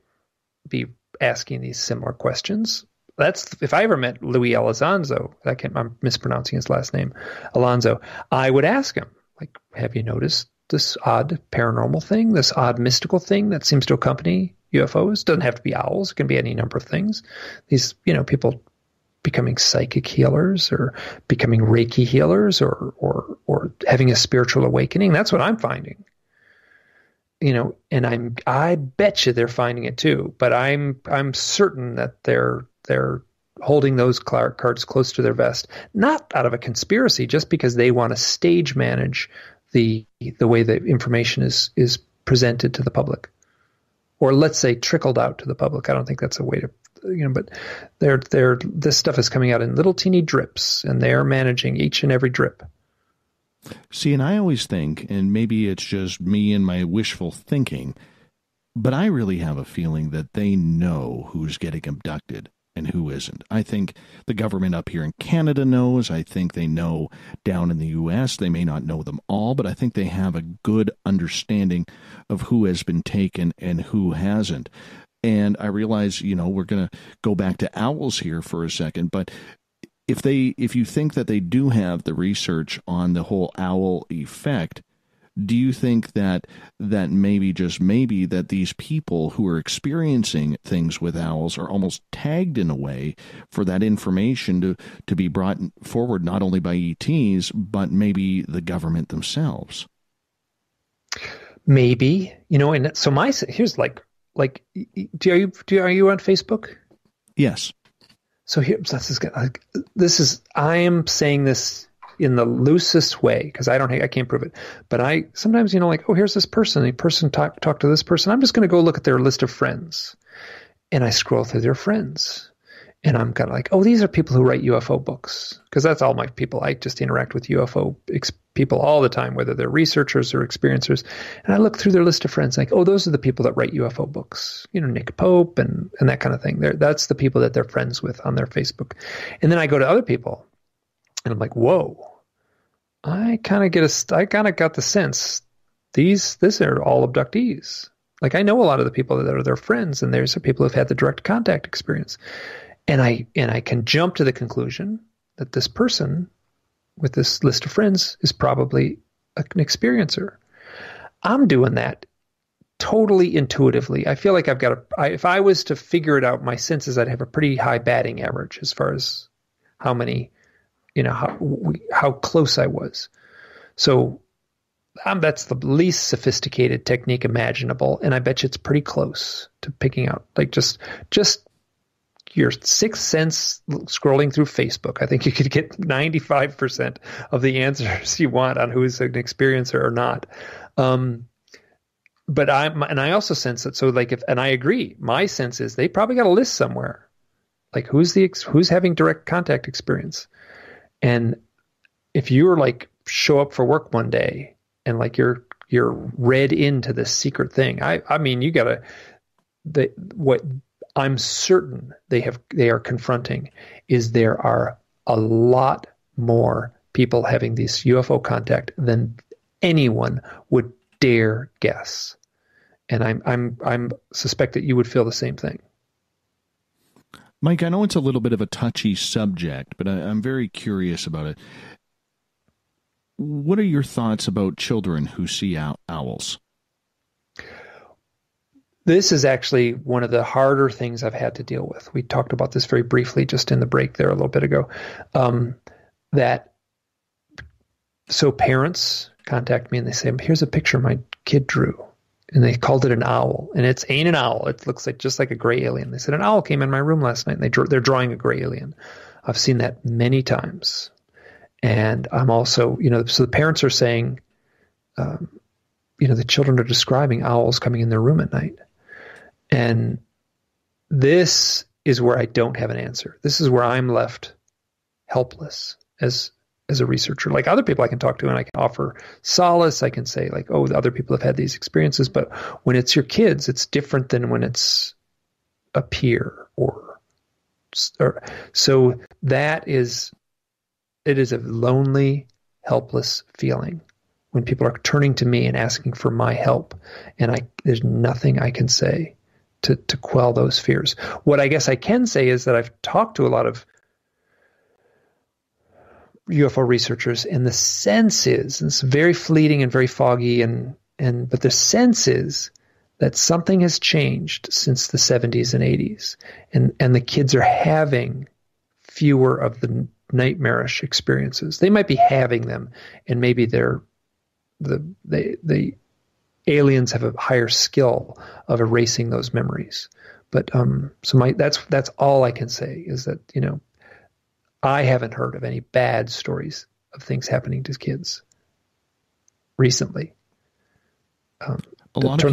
be asking these similar questions. That's, if I ever met Louis Elizondo, I'm mispronouncing his last name, Alonso, I would ask him, like, have you noticed this odd paranormal thing, this odd mystical thing that seems to accompany UFOs? Doesn't have to be owls. It can be any number of things. These, people becoming psychic healers or becoming Reiki healers or having a spiritual awakening. That's what I'm finding. And I bet you they're finding it too, but I'm certain that they're holding those cards close to their vest, not out of a conspiracy, just because they want to stage manage the way the information is presented to the public, or let's say trickled out to the public. I don't think that's a way to, but this stuff is coming out in little teeny drips, and they are managing each and every drip. See, and I always think, and maybe it's just me and my wishful thinking, but I really have a feeling that they know who's getting abducted and who isn't. I think the government up here in Canada knows. I think they know down in the U.S. They may not know them all, but I think they have a good understanding of who has been taken and who hasn't. And I realize, we're going to go back to owls here for a second, but if you think that they do have the research on the whole owl effect, do you think that maybe, just maybe, that these people who are experiencing things with owls are almost tagged in a way for that information to be brought forward not only by ETs, but maybe the government themselves? Maybe, and so here's are you on Facebook? Yes. So I am saying this in the loosest way, because I can't prove it. But I sometimes, here's this person, a person talk to this person. I'm just going to go look at their list of friends. and I scroll through their friends. And I'm kind of like, oh, these are people who write UFO books. Because that's all my people. I just interact with UFO people all the time, whether they're researchers or experiencers. And I look through their list of friends like, oh, those are the people that write UFO books. Nick Pope and that kind of thing. That's the people that they're friends with on their Facebook. And then I go to other people and I'm like, whoa, I kind of got the sense these are all abductees. Like I know a lot of the people that are their friends, and there's some people who've had the direct contact experience. And I can jump to the conclusion that this person with this list of friends is probably an experiencer. I'm doing that totally intuitively. I feel like I've got if I was to figure it out, my senses, I'd have a pretty high batting average as far as how many, how close I was. So that's the least sophisticated technique imaginable. And I bet you it's pretty close to picking out, like just your sixth sense scrolling through Facebook. I think you could get 95% of the answers you want on who's an experiencer or not. But I also sense that. So like and I agree, my sense is they probably got a list somewhere. Like who's having direct contact experience. And if you were like show up for work one day and like you're read into this secret thing, I mean, you gotta, what I'm certain they are confronting is there are a lot more people having this UFO contact than anyone would dare guess. And I'm suspect that you would feel the same thing. Mike, I know it's a little bit of a touchy subject, but I'm very curious about it. What are your thoughts about children who see owls? This is actually one of the harder things I've had to deal with. We talked about this very briefly just in the break there a little bit ago. So parents contact me and they say, here's a picture my kid drew. And they called it an owl. And it ain't an owl. It looks like just like a gray alien. They said, an owl came in my room last night, and they're drawing a gray alien. I've seen that many times. And I'm also, so the parents are saying, the children are describing owls coming in their room at night. And this is where I don't have an answer. This is where I'm left helpless as a researcher. Like other people I can talk to and I can offer solace. I can say like, oh, the other people have had these experiences. But when it's your kids, it's different than when it's a peer or so it is a lonely, helpless feeling when people are turning to me and asking for my help. And there's nothing I can say to quell those fears. What I guess I can say is that I've talked to a lot of UFO researchers, and the sense is, and it's very fleeting and very foggy, but the sense is that something has changed since the 70s and 80s, and the kids are having fewer of the nightmarish experiences. They might be having them, and maybe the aliens have a higher skill of erasing those memories. But that's all I can say is that I haven't heard of any bad stories of things happening to kids recently. Turn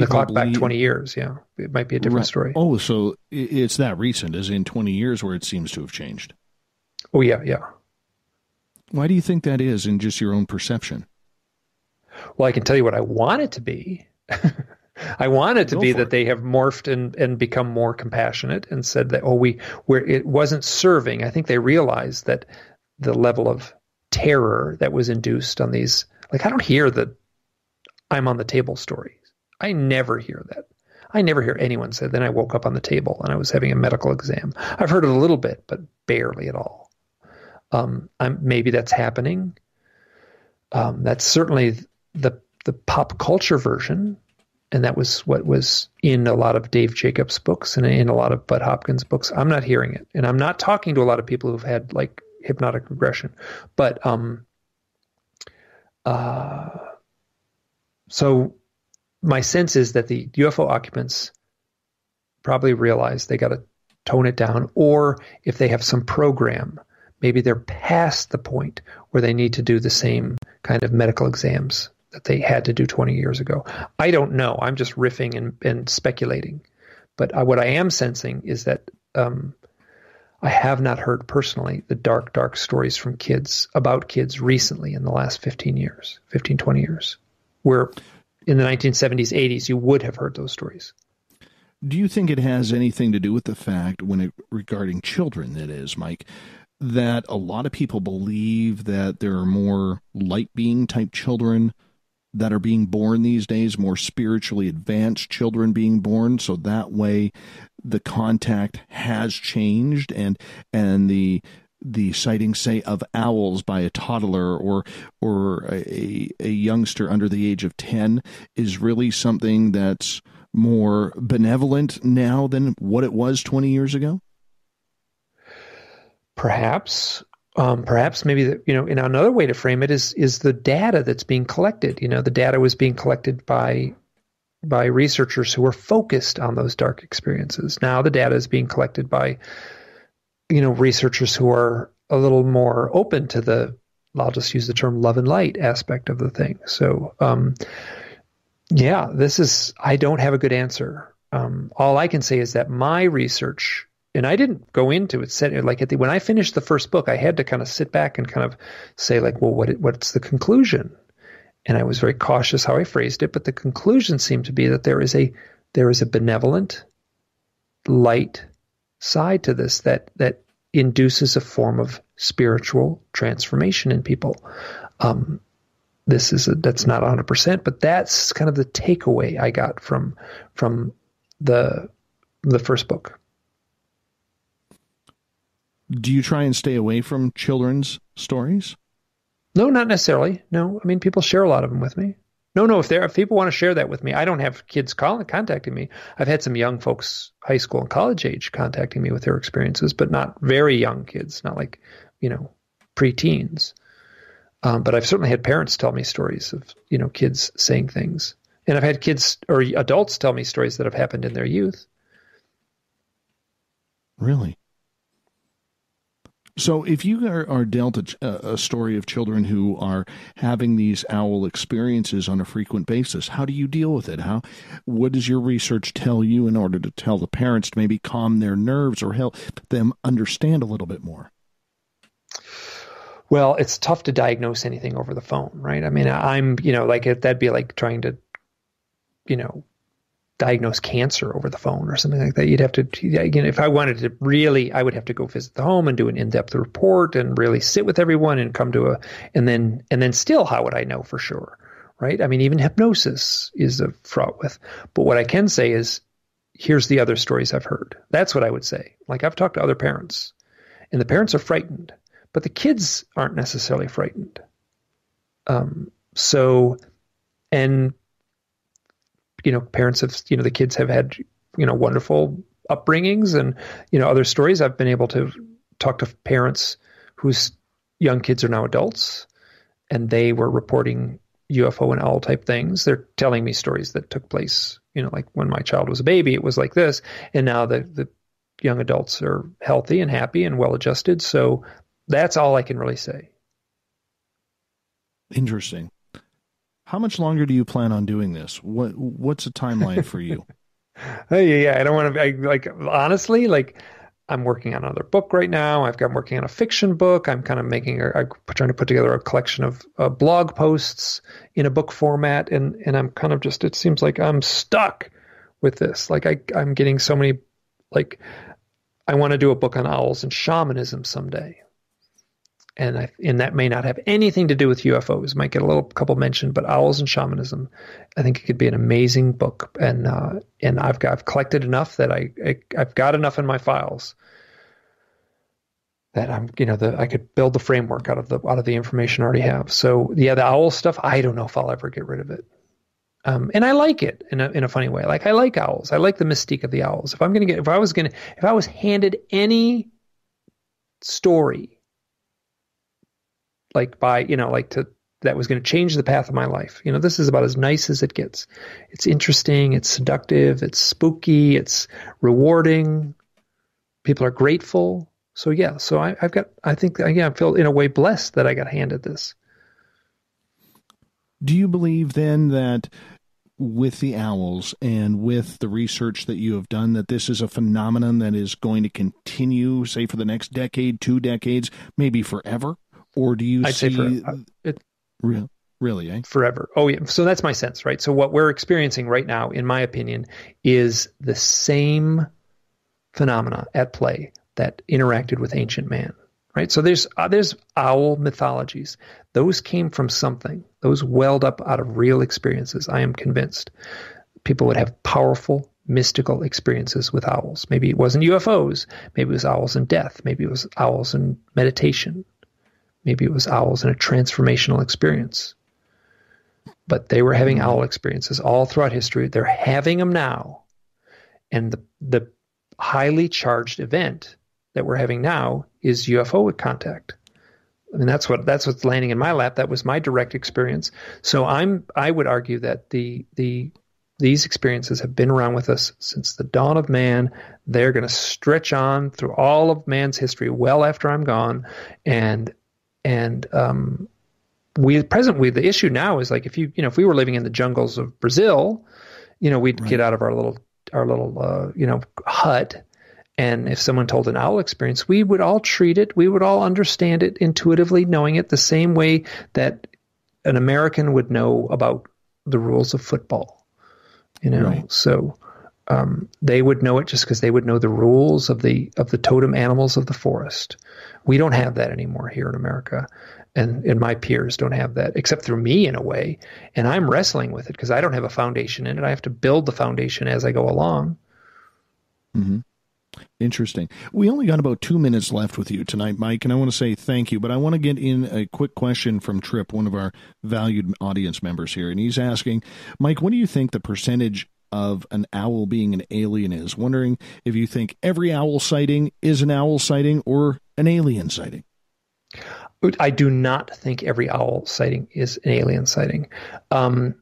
the clock back 20 years, yeah, it might be a different story. Oh, so it's that recent, as in 20 years, where it seems to have changed. Oh, yeah. Why do you think that is in just your own perception? Well, I can tell you what I want it to be. I want it to be that they have morphed and become more compassionate and said that, where it wasn't serving. I think they realized that the level of terror that was induced on these, like I don't hear the I'm on the table stories. I never hear that. I never hear anyone say, then I woke up on the table and I was having a medical exam. I've heard it a little bit, but barely at all. Maybe that's happening. That's certainly the pop culture version. And that was what was in a lot of Dave Jacobs' books and in a lot of Bud Hopkins' books. I'm not hearing it. And I'm not talking to a lot of people who've had like hypnotic regression. But so my sense is that the UFO occupants probably realize they got to tone it down. Or if they have some program, maybe they're past the point where they need to do the same kind of medical exams that they had to do 20 years ago. I don't know. I'm just riffing and speculating. But what I am sensing is that I have not heard personally the dark, dark stories from kids about kids recently in the last 15, 20 years, where in the 1970s, 80s, you would have heard those stories. Do you think it has anything to do with the fact, regarding children, that is, Mike, that a lot of people believe that there are more light being type children that are being born these days, more spiritually advanced children being born, so that way the contact has changed, and the sightings, say, of owls by a toddler or a youngster under the age of 10 is really something that's more benevolent now than what it was 20 years ago? Perhaps maybe another way to frame it is the data that's being collected. The data was being collected by researchers who were focused on those dark experiences. Now the data is being collected by researchers who are a little more open to I'll just use the term love and light aspect of the thing. So I don't have a good answer. All I can say is that my research, and I didn't go into it, when I finished the first book, I had to kind of sit back and kind of say, what's the conclusion? And I was very cautious how I phrased it, but the conclusion seemed to be that there is a benevolent light side to this that induces a form of spiritual transformation in people. That's not 100%, but that's kind of the takeaway I got from the first book. Do you try and stay away from children's stories? No, not necessarily. No, I mean, people share a lot of them with me. No, if people want to share that with me, I don't have kids contacting me. I've had some young folks, high school and college age, contacting me with their experiences, but not very young kids, not like, preteens. But I've certainly had parents tell me stories of, kids saying things. And I've had kids or adults tell me stories that have happened in their youth. Really? So if you are dealt a story of children who are having these owl experiences on a frequent basis, how do you deal with it? What does your research tell you in order to tell the parents to maybe calm their nerves or help them understand a little bit more? Well, it's tough to diagnose anything over the phone, right? I mean, that'd be like trying to, diagnose cancer over the phone or something like that. You'd have to, if I wanted to really, I would have to go visit the home and do an in-depth report and really sit with everyone and come to and then still, how would I know for sure, right? I mean, even hypnosis is fraught with. But what I can say is, here's the other stories I've heard. That's what I would say. Like, I've talked to other parents, and the parents are frightened, but the kids aren't necessarily frightened. Parents have, the kids have had, wonderful upbringings and, other stories. I've been able to talk to parents whose young kids are now adults, and they were reporting UFO and owl type things. They're telling me stories that took place, like when my child was a baby, it was like this. And now the young adults are healthy and happy and well adjusted. So that's all I can really say. Interesting. How much longer do you plan on doing this? What's a timeline for you? Yeah, I don't want to honestly, I'm working on another book right now. I'm working on a fiction book. I'm kind of I'm trying to put together a collection of blog posts in a book format. And I'm kind of just, it seems like I'm stuck with this. I'm getting so many, I want to do a book on owls and shamanism someday. And that may not have anything to do with UFOs. Might get a couple mentioned, but owls and shamanism, I think it could be an amazing book. And I've collected enough that I've got enough in my files that I could build the framework out of the information I already have. So yeah, the owl stuff, I don't know if I'll ever get rid of it. And I like it in a funny way. Like, I like owls. I like the mystique of the owls. If I was handed any story, that was going to change the path of my life. This is about as nice as it gets. It's interesting. It's seductive. It's spooky. It's rewarding. People are grateful. So yeah, I feel in a way blessed that I got handed this. Do you believe then that with the owls and with the research that you have done that this is a phenomenon that is going to continue, say, for the next decade, 2 decades, maybe forever? Or do you see... say really, eh? Forever. Oh, yeah. So that's my sense, right? So what we're experiencing right now, in my opinion, is the same phenomena at play that interacted with ancient man, right? So there's owl mythologies. Those came from something. Those welled up out of real experiences, I am convinced. People would have powerful, mystical experiences with owls. Maybe it wasn't UFOs. Maybe it was owls in death. Maybe it was owls in meditation. Maybe it was owls in a transformational experience. But they were having owl experiences all throughout history. They're having them now. And the highly charged event that we're having now is UFO contact. I mean, that's what's landing in my lap. That was my direct experience. So I would argue that these experiences have been around with us since the dawn of man. They're going to stretch on through all of man's history, well after I'm gone. And the issue now is like if we were living in the jungles of Brazil, we'd get out of our little hut. And if someone told an owl experience, we would all treat it. We would all understand it intuitively, knowing it the same way that an American would know about the rules of football. Right. So they would know it just because they would know the rules of the totem animals of the forest. We don't have that anymore here in America, and my peers don't have that, except through me in a way. And I'm wrestling with it because I don't have a foundation in it. I have to build the foundation as I go along. Mm-hmm. Interesting. We only got about 2 minutes left with you tonight, Mike, and I want to say thank you, but I want to get in a quick question from Tripp, one of our valued audience members here, and he's asking, Mike, what do you think the percentage of an owl being an alien is? Wondering if you think every owl sighting is an owl sighting or an alien sighting. I do not think every owl sighting is an alien sighting. I'm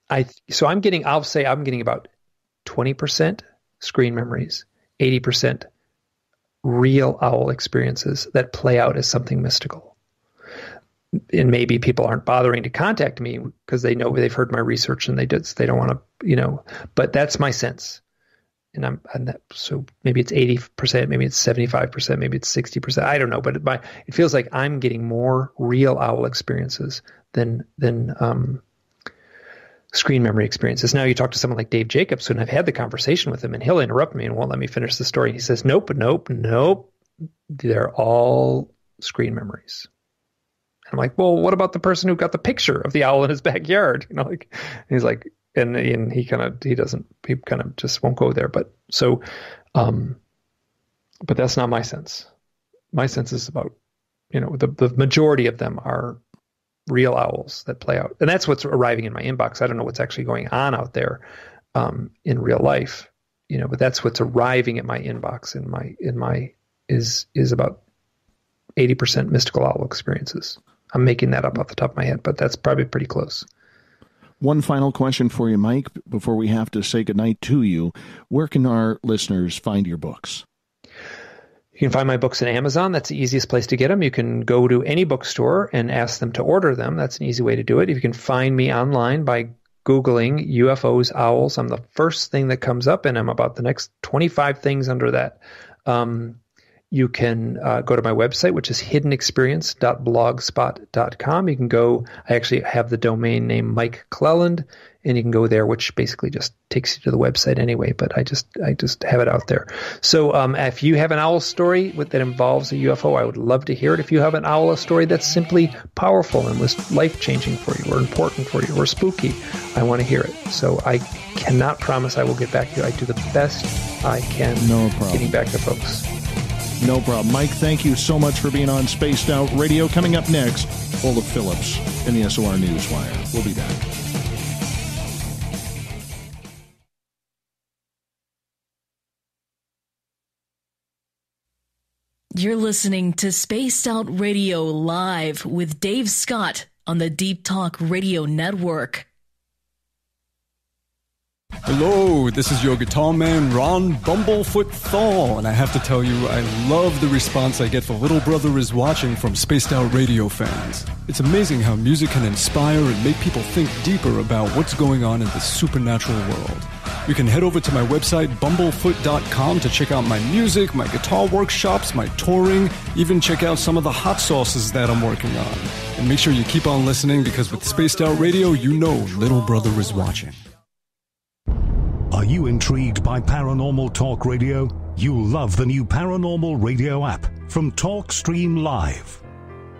getting about 20% screen memories, 80% real owl experiences that play out as something mystical. And maybe people aren't bothering to contact me because they know they've heard my research and they don't want to, but that's my sense. So maybe it's 80%, maybe it's 75%, maybe it's 60%. I don't know, but it feels like I'm getting more real owl experiences than screen memory experiences. Now you talk to someone like Dave Jacobs, and I've had the conversation with him, and he'll interrupt me and won't let me finish the story. He says, nope. They're all screen memories. And I'm like, well, what about the person who got the picture of the owl in his backyard? He's like, and he kind of just won't go there. But but that's not my sense. My sense is about, the majority of them are real owls that play out. And that's what's arriving in my inbox. I don't know what's actually going on out there in real life, but that's what's arriving at my inbox is about 80% mystical owl experiences. I'm making that up off the top of my head, but that's probably pretty close. One final question for you, Mike, before we have to say goodnight to you. Where can our listeners find your books? You can find my books on Amazon. That's the easiest place to get them. You can go to any bookstore and ask them to order them. That's an easy way to do it. You can find me online by Googling UFOs, owls. I'm the first thing that comes up, and I'm about the next 25 things under that. You can go to my website, which is hiddenexperience.blogspot.com. You can go, I actually have the domain name Mike Clelland, and you can go there, which basically just takes you to the website anyway, but I just have it out there. So if you have an owl story that involves a UFO, I would love to hear it. If you have an owl story that's simply powerful and was life-changing for you or important for you or spooky, I want to hear it. So I cannot promise I will get back to you. I do the best I can getting back to folks. No problem. Mike, thank you so much for being on Spaced Out Radio. Coming up next, Olaf Phillips in the SOR Newswire. We'll be back. You're listening to Spaced Out Radio Live with Dave Scott on the Deep Talk Radio Network. Hello, this is your guitar man, Ron Bumblefoot Thal, and I have to tell you, I love the response I get for Little Brother is Watching from Spaced Out Radio fans. It's amazing how music can inspire and make people think deeper about what's going on in the supernatural world. You can head over to my website, bumblefoot.com, to check out my music, my guitar workshops, my touring, even check out some of the hot sauces that I'm working on. And make sure you keep on listening, because with Spaced Out Radio, you know Little Brother is watching. Are you intrigued by Paranormal Talk Radio? You'll love the new Paranormal Radio app from TalkStream Live.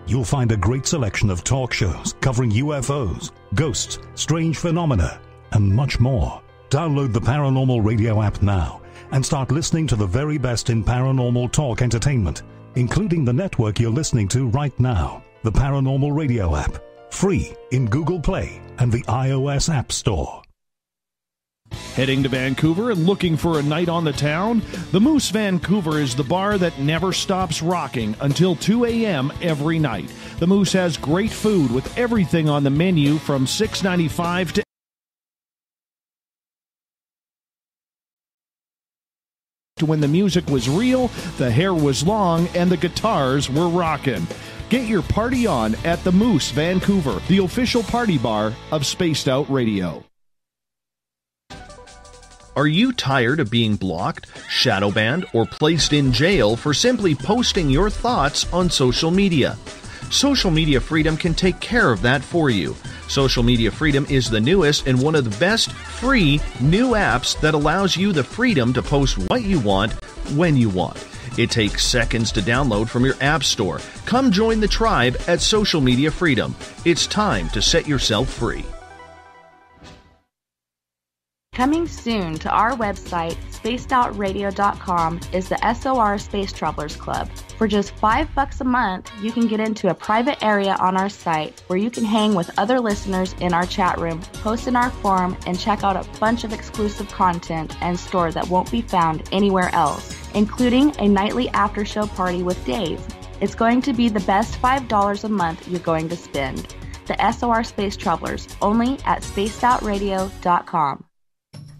You'll find a great selection of talk shows covering UFOs, ghosts, strange phenomena, and much more. Download the Paranormal Radio app now and start listening to the very best in paranormal talk entertainment, including the network you're listening to right now, the Paranormal Radio app, free in Google Play and the iOS App Store. Heading to Vancouver and looking for a night on the town? The Moose Vancouver is the bar that never stops rocking until 2 a.m. every night. The Moose has great food with everything on the menu from $6.95 to when the music was real, the hair was long, and the guitars were rockin'. Get your party on at the Moose Vancouver, the official party bar of Spaced Out Radio. Are you tired of being blocked, shadow banned, or placed in jail for simply posting your thoughts on social media? Social Media Freedom can take care of that for you. Social Media Freedom is the newest and one of the best free new apps that allows you the freedom to post what you want, when you want. It takes seconds to download from your app store. Come join the tribe at Social Media Freedom. It's time to set yourself free. Coming soon to our website, spacedoutradio.com, is the SOR Space Travelers Club. For just $5 a month, you can get into a private area on our site where you can hang with other listeners in our chat room, post in our forum, and check out a bunch of exclusive content and store that won't be found anywhere else, including a nightly after-show party with Dave. It's going to be the best $5 a month you're going to spend. The SOR Space Travelers, only at spacedoutradio.com.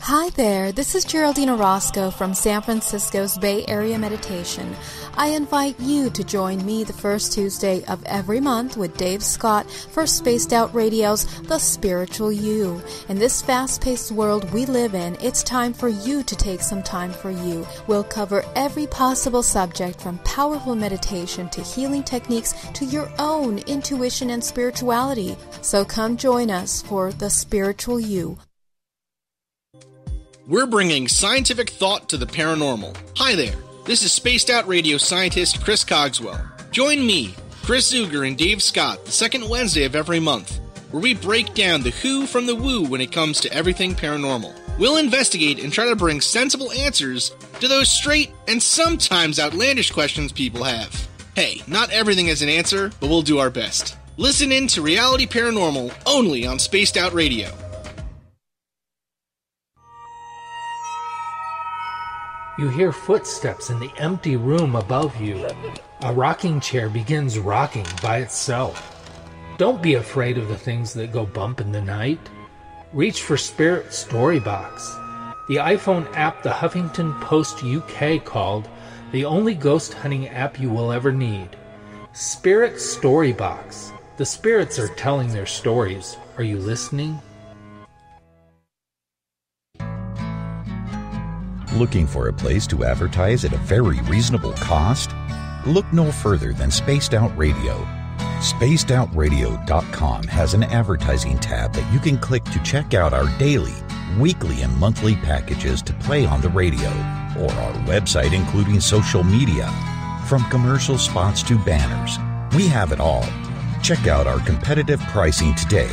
Hi there, this is Geraldine Orozco from San Francisco's Bay Area Meditation. I invite you to join me the first Tuesday of every month with Dave Scott for Spaced Out Radio's The Spiritual You. In this fast-paced world we live in, it's time for you to take some time for you. We'll cover every possible subject from powerful meditation to healing techniques to your own intuition and spirituality. So come join us for The Spiritual You. We're bringing scientific thought to the paranormal. Hi there, this is Spaced Out Radio scientist Chris Cogswell. Join me, Chris Zuger, and Dave Scott the second Wednesday of every month, where we break down the who from the woo when it comes to everything paranormal. We'll investigate and try to bring sensible answers to those straight and sometimes outlandish questions people have. Hey, not everything has an answer, but we'll do our best. Listen in to Reality Paranormal only on Spaced Out Radio. You hear footsteps in the empty room above you. A rocking chair begins rocking by itself. Don't be afraid of the things that go bump in the night. Reach for Spirit Storybox, the iPhone app the Huffington Post UK called the only ghost hunting app you will ever need. Spirit Storybox. The spirits are telling their stories. Are you listening? Looking for a place to advertise at a very reasonable cost? Look no further than Spaced Out Radio. SpacedOutRadio.com has an advertising tab that you can click to check out our daily, weekly, and monthly packages to play on the radio, or our website including social media. From commercial spots to banners, we have it all. Check out our competitive pricing today.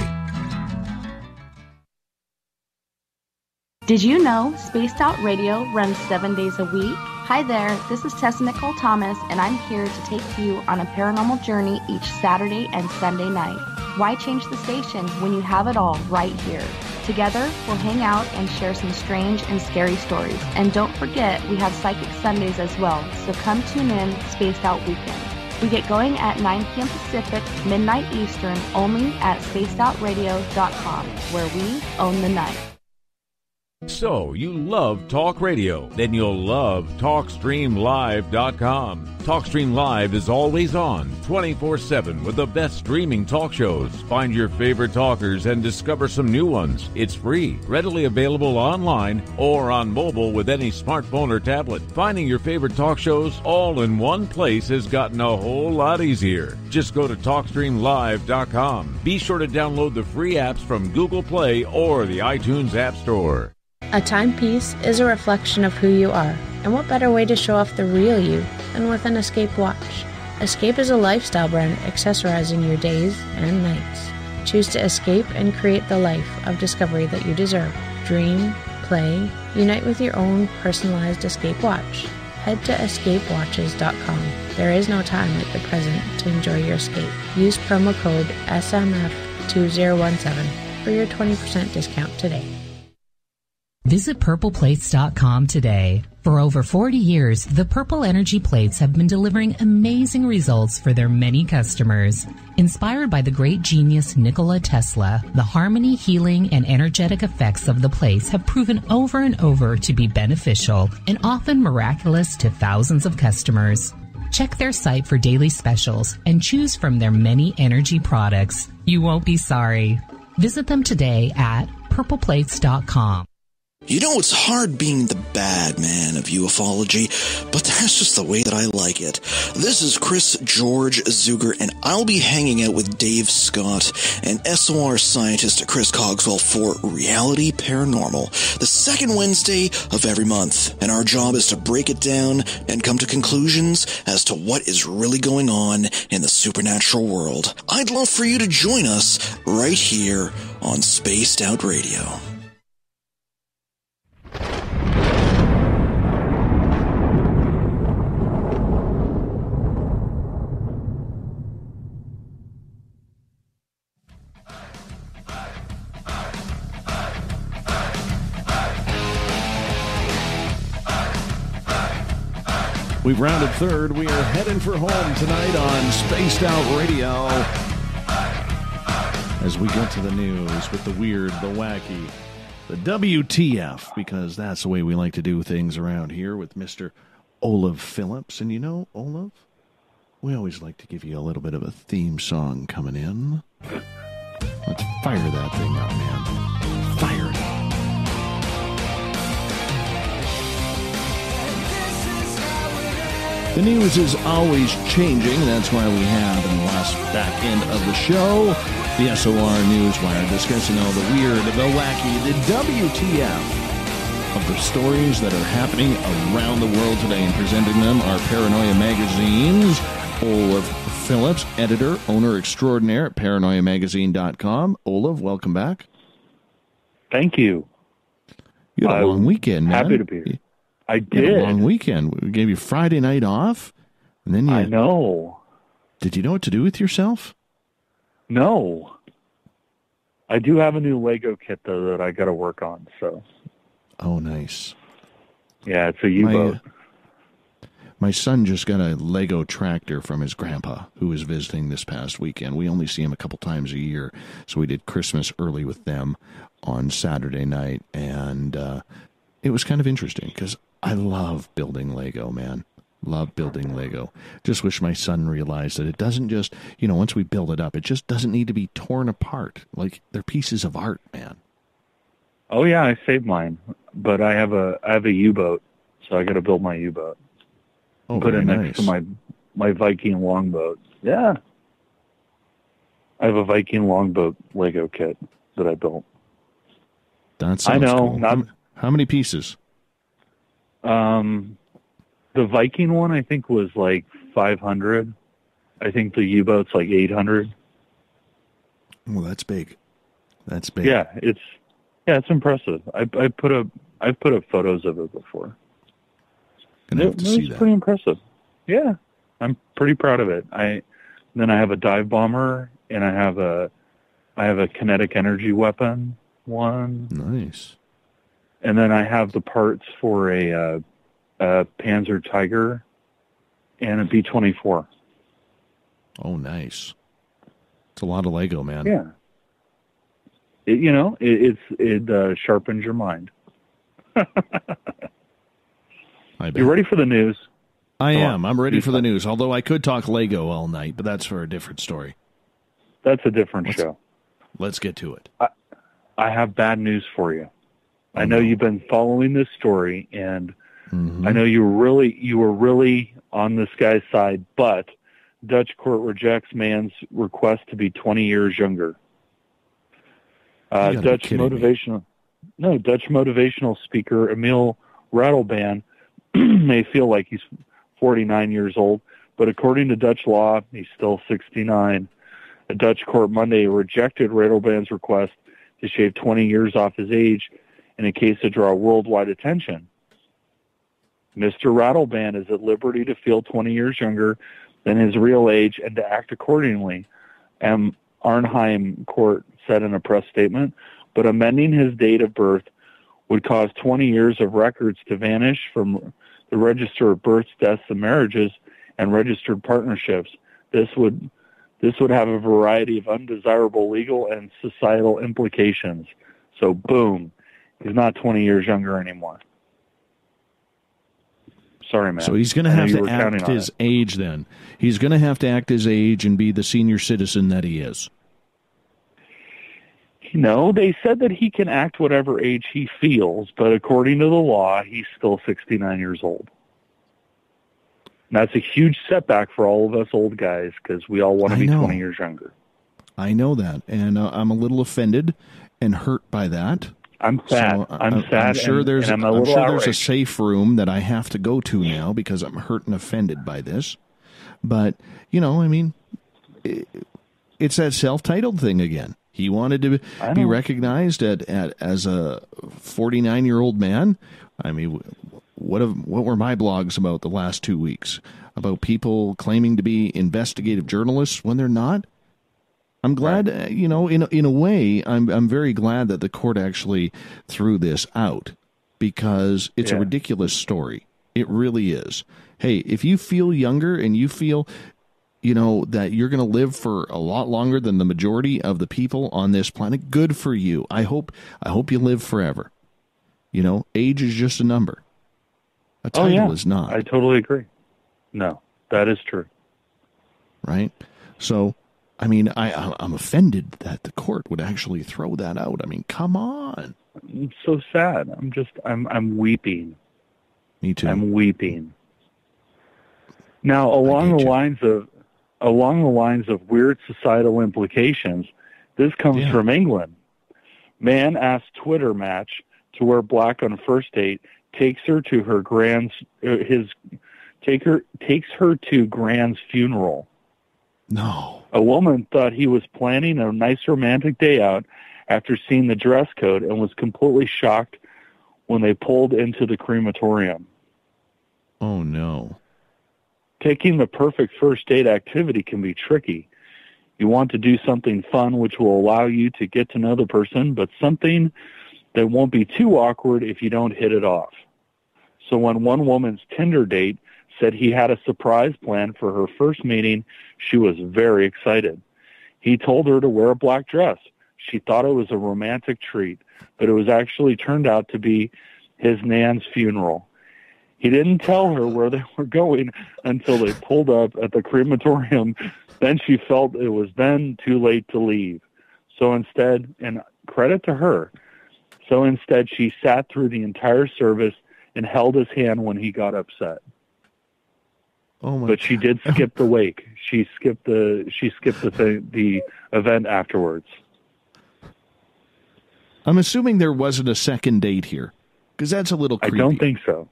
Did you know Spaced Out Radio runs 7 days a week? Hi there, this is Tessa Nicole Thomas, and I'm here to take you on a paranormal journey each Saturday and Sunday night. Why change the station when you have it all right here? Together, we'll hang out and share some strange and scary stories. And don't forget, we have Psychic Sundays as well, so come tune in Spaced Out Weekend. We get going at 9 p.m. Pacific, midnight Eastern, only at spacedoutradio.com, where we own the night. So, you love talk radio? Then you'll love TalkStreamLive.com. TalkStream Live is always on, 24/7 with the best streaming talk shows. Find your favorite talkers and discover some new ones. It's free, readily available online or on mobile with any smartphone or tablet. Finding your favorite talk shows all in one place has gotten a whole lot easier. Just go to TalkStreamLive.com. Be sure to download the free apps from Google Play or the iTunes App Store. A timepiece is a reflection of who you are, and what better way to show off the real you than with an Escape watch? Escape is a lifestyle brand accessorizing your days and nights. Choose to escape and create the life of discovery that you deserve. Dream, play, unite with your own personalized Escape watch. Head to escapewatches.com. There is no time like the present to enjoy your escape. Use promo code SMF2017 for your 20% discount today. Visit purpleplates.com today. For over 40 years, the Purple Energy Plates have been delivering amazing results for their many customers. Inspired by the great genius Nikola Tesla, the harmony, healing, and energetic effects of the plates have proven over and over to be beneficial and often miraculous to thousands of customers. Check their site for daily specials and choose from their many energy products. You won't be sorry. Visit them today at purpleplates.com. You know, it's hard being the bad man of ufology, but that's just the way that I like it. This is Chris George Zuger, and I'll be hanging out with Dave Scott and SOR scientist Chris Cogswell for Reality Paranormal, the second Wednesday of every month. And our job is to break it down and come to conclusions as to what is really going on in the supernatural world. I'd love for you to join us right here on Spaced Out Radio. We've rounded third. We are heading for home tonight on Spaced Out Radio as we get to the news with the weird, the wacky, the WTF, because that's the way we like to do things around here with Mr. Olaf Phillips. And you know, Olaf, we always like to give you a little bit of a theme song coming in. Let's fire that thing up, man. Fire it up. The news is always changing. That's why we have, in the last back end of the show, the SOR Newswire discussing all the weird, the wacky, the WTF of the stories that are happening around the world today. And presenting them are Paranoia Magazine's Olaf Phillips, editor, owner extraordinaire at paranoiamagazine.com. Olaf, welcome back. Thank you. You had a long weekend, man. Happy to be here. I did. You had a long weekend. We gave you Friday night off, and then I know. Did you know what to do with yourself? No. I do have a new Lego kit, though, that I got to work on, so. Oh, nice. Yeah, it's a U-boat. My son just got a Lego tractor from his grandpa, who was visiting this past weekend. We only see him a couple times a year, so we did Christmas early with them on Saturday night, and it was kind of interesting, because I love building Lego, man. Love building Lego. Just wish my son realized that it doesn't just, once we build it up, it just doesn't need to be torn apart. Like, they're pieces of art, man. Oh, yeah, I saved mine. But I have a U-boat, so I got to build my U-boat. Oh, put it very next nice. to my Viking longboat. Yeah. I have a Viking longboat Lego kit that I built. That sounds cool. How many pieces? The Viking one, I think, was like 500. I think the U-boat's like 800. Well, that's big. That's big. Yeah, it's impressive. I've put up photos of it before. Gonna have to see that. It's pretty impressive. Yeah, I'm pretty proud of it. Then I have a dive bomber, and I have a kinetic energy weapon one. Nice. And then I have the parts for a Panzer Tiger and a B-24. Oh, nice. It's a lot of Lego, man. Yeah. It sharpens your mind. You ready for the news? I am. I'm ready for the news, although I could talk Lego all night, but that's for a different story. That's a different show. Let's get to it. I have bad news for you. I know you've been following this story, and I know you were really on this guy's side, but Dutch court rejects man's request to be 20 years younger. Dutch motivational speaker Emil Ratelband may feel like he's 49 years old, but according to Dutch law, he's still 69. A Dutch court Monday rejected Ratelband's request to shave 20 years off his age in a case to draw worldwide attention. Mr. Ratelband is at liberty to feel 20 years younger than his real age and to act accordingly, Arnhem Court said in a press statement, but amending his date of birth would cause 20 years of records to vanish from the register of births, deaths, and marriages and registered partnerships. This would have a variety of undesirable legal and societal implications. So, boom, he's not 20 years younger anymore. Sorry, man. So he's going to have to act his age then. He's going to have to act his age and be the senior citizen that he is. No, they said that he can act whatever age he feels, but according to the law, he's still 69 years old. And that's a huge setback for all of us old guys because we all want to be 20 years younger. I know that, and I'm a little offended and hurt by that. I'm sad. So I'm sad. I'm sure there's outraged. a safe room that I have to go to now because I'm hurt and offended by this. But, it's that self-titled thing again. He wanted to be recognized as a 49-year-old man. I mean, what were my blogs about the last 2 weeks? About people claiming to be investigative journalists when they're not? I'm glad, in a way, I'm very glad that the court actually threw this out because it's a ridiculous story. It really is. Hey, if you feel younger and you feel that you're going to live for a lot longer than the majority of the people on this planet, good for you. I hope you live forever. Age is just a number. A title is not. I totally agree. No, that is true. Right? So, I'm offended that the court would actually throw that out. I mean, come on. I'm so sad. I'm weeping. Me too. I'm weeping. Now, along the lines of weird societal implications, this comes from England. Man asks Twitter match to wear black on first date, takes her to her takes her to grand's funeral. No. A woman thought he was planning a nice romantic day out after seeing the dress code and was completely shocked when they pulled into the crematorium. Oh, no. Taking the perfect first date activity can be tricky. You want to do something fun which will allow you to get to know the person, but something that won't be too awkward if you don't hit it off. So when one woman's Tinder date said he had a surprise plan for her first meeting, she was very excited. He told her to wear a black dress. She thought it was a romantic treat, but it was actually turned out to be his nan's funeral. He didn't tell her where they were going until they pulled up at the crematorium. Then she felt it was then too late to leave. So instead, and credit to her, she sat through the entire service and held his hand when he got upset. But she did skip the wake. She skipped the event afterwards. I'm assuming there wasn't a second date here, because that's a little creepy. I don't think so.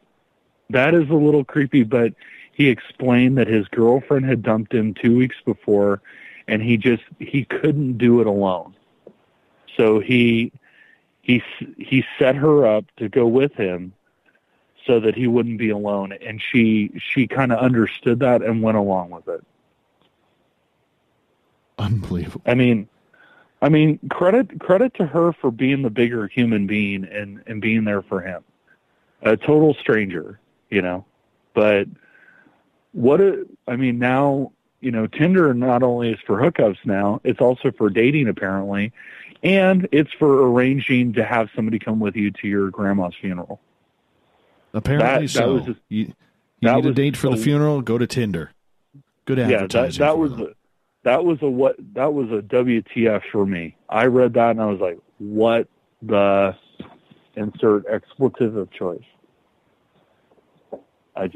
That is a little creepy, but he explained that his girlfriend had dumped him 2 weeks before, and he couldn't do it alone. So he set her up to go with him so that he wouldn't be alone, and she kind of understood that and went along with it. Unbelievable. I mean, credit to her for being the bigger human being and being there for him. A total stranger, But now, Tinder not only is for hookups now, it's also for dating apparently, and it's for arranging to have somebody come with you to your grandma's funeral. Apparently so. You need a date for the funeral? Go to Tinder. Good advertising. That was a WTF for me. I read that and I was like, what the insert expletive of choice. I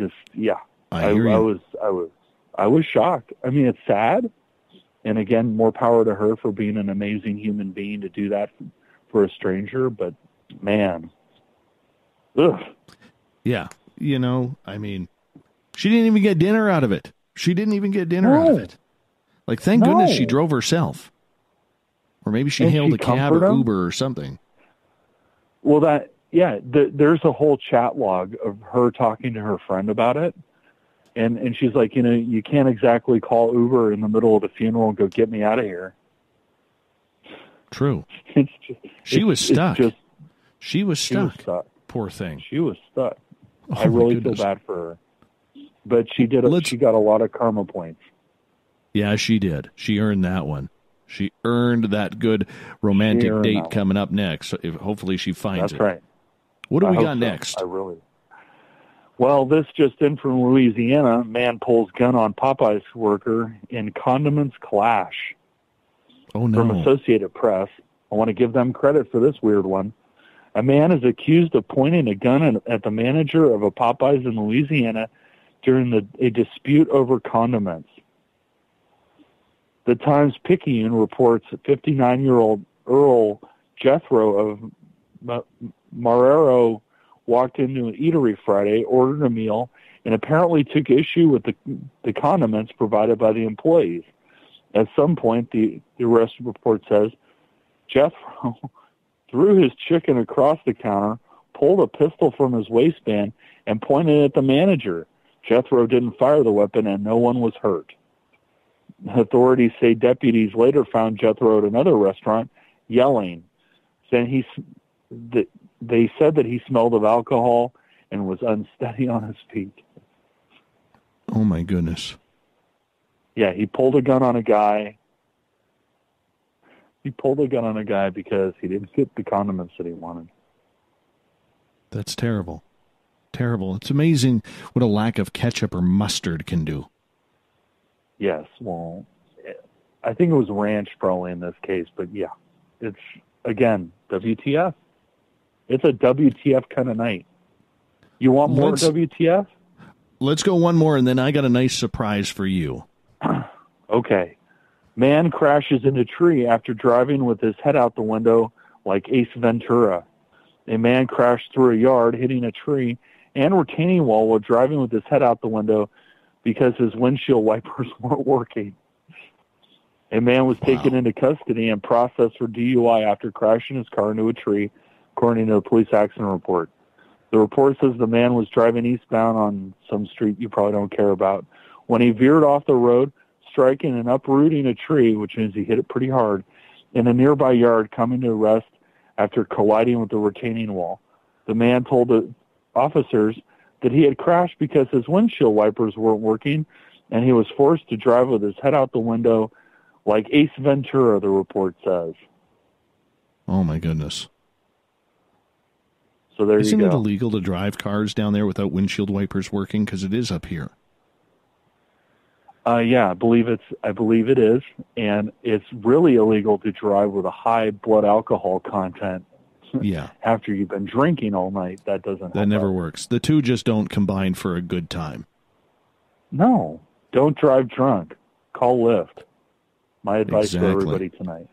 was shocked. I mean, it's sad. And again, more power to her for being an amazing human being to do that for a stranger. But man, ugh. Yeah. You know, I mean, she didn't even get dinner out of it. Out of it. Like, thank goodness she drove herself. Or maybe she hailed a cab or Uber or something. Well, there's a whole chat log of her talking to her friend about it. And she's like, you know, you can't exactly call Uber in the middle of the funeral and go, get me out of here. True. She was stuck. Poor thing. She was stuck. I really feel bad for her. But she got a lot of karma points. Yeah, she did. She earned that one. She earned that good romantic date coming up next. Hopefully she finds it. That's right. What do we got next? Well, this just in from Louisiana. Man pulls gun on Popeye's worker in condiments clash. Oh, no. From Associated Press. I want to give them credit for this weird one. A man is accused of pointing a gun at the manager of a Popeyes in Louisiana during a dispute over condiments. The Times-Picayune reports 59-year-old Earl Jethro of Marrero walked into an eatery Friday, ordered a meal, and apparently took issue with the condiments provided by the employees. At some point, the arrest report says, Jethro threw his chicken across the counter, pulled a pistol from his waistband, and pointed it at the manager. Jethro didn't fire the weapon, and no one was hurt. Authorities say deputies later found Jethro at another restaurant yelling, saying they said that he smelled of alcohol and was unsteady on his feet. Oh, my goodness. Yeah, he pulled a gun on a guy. Because he didn't get the condiments that he wanted. That's terrible. Terrible. It's amazing what a lack of ketchup or mustard can do. Yes, well, I think it was ranch probably in this case, but yeah, it's, again, WTF. It's a WTF kind of night. You want more WTF? Let's go one more, and then I got a nice surprise for you. Okay. Man crashes into a tree after driving with his head out the window like Ace Ventura. A man crashed through a yard, hitting a tree and retaining wall while driving with his head out the window because his windshield wipers weren't working. A man was taken into custody and processed for DUI after crashing his car into a tree, according to a police accident report. The report says the man was driving eastbound on some street you probably don't care about when he veered off the road, striking and uprooting a tree, which means he hit it pretty hard, in a nearby yard, coming to rest after colliding with the retaining wall. The man told the officers that he had crashed because his windshield wipers weren't working, and he was forced to drive with his head out the window like Ace Ventura, the report says. Oh, my goodness. So there Isn't you go. it illegal to drive cars down there without windshield wipers working? Because it is up here. Yeah, I believe it is, and it's really illegal to drive with a high blood alcohol content. Yeah. After you've been drinking all night, that never works. The two just don't combine for a good time. No, don't drive drunk. Call Lyft. My advice for everybody tonight.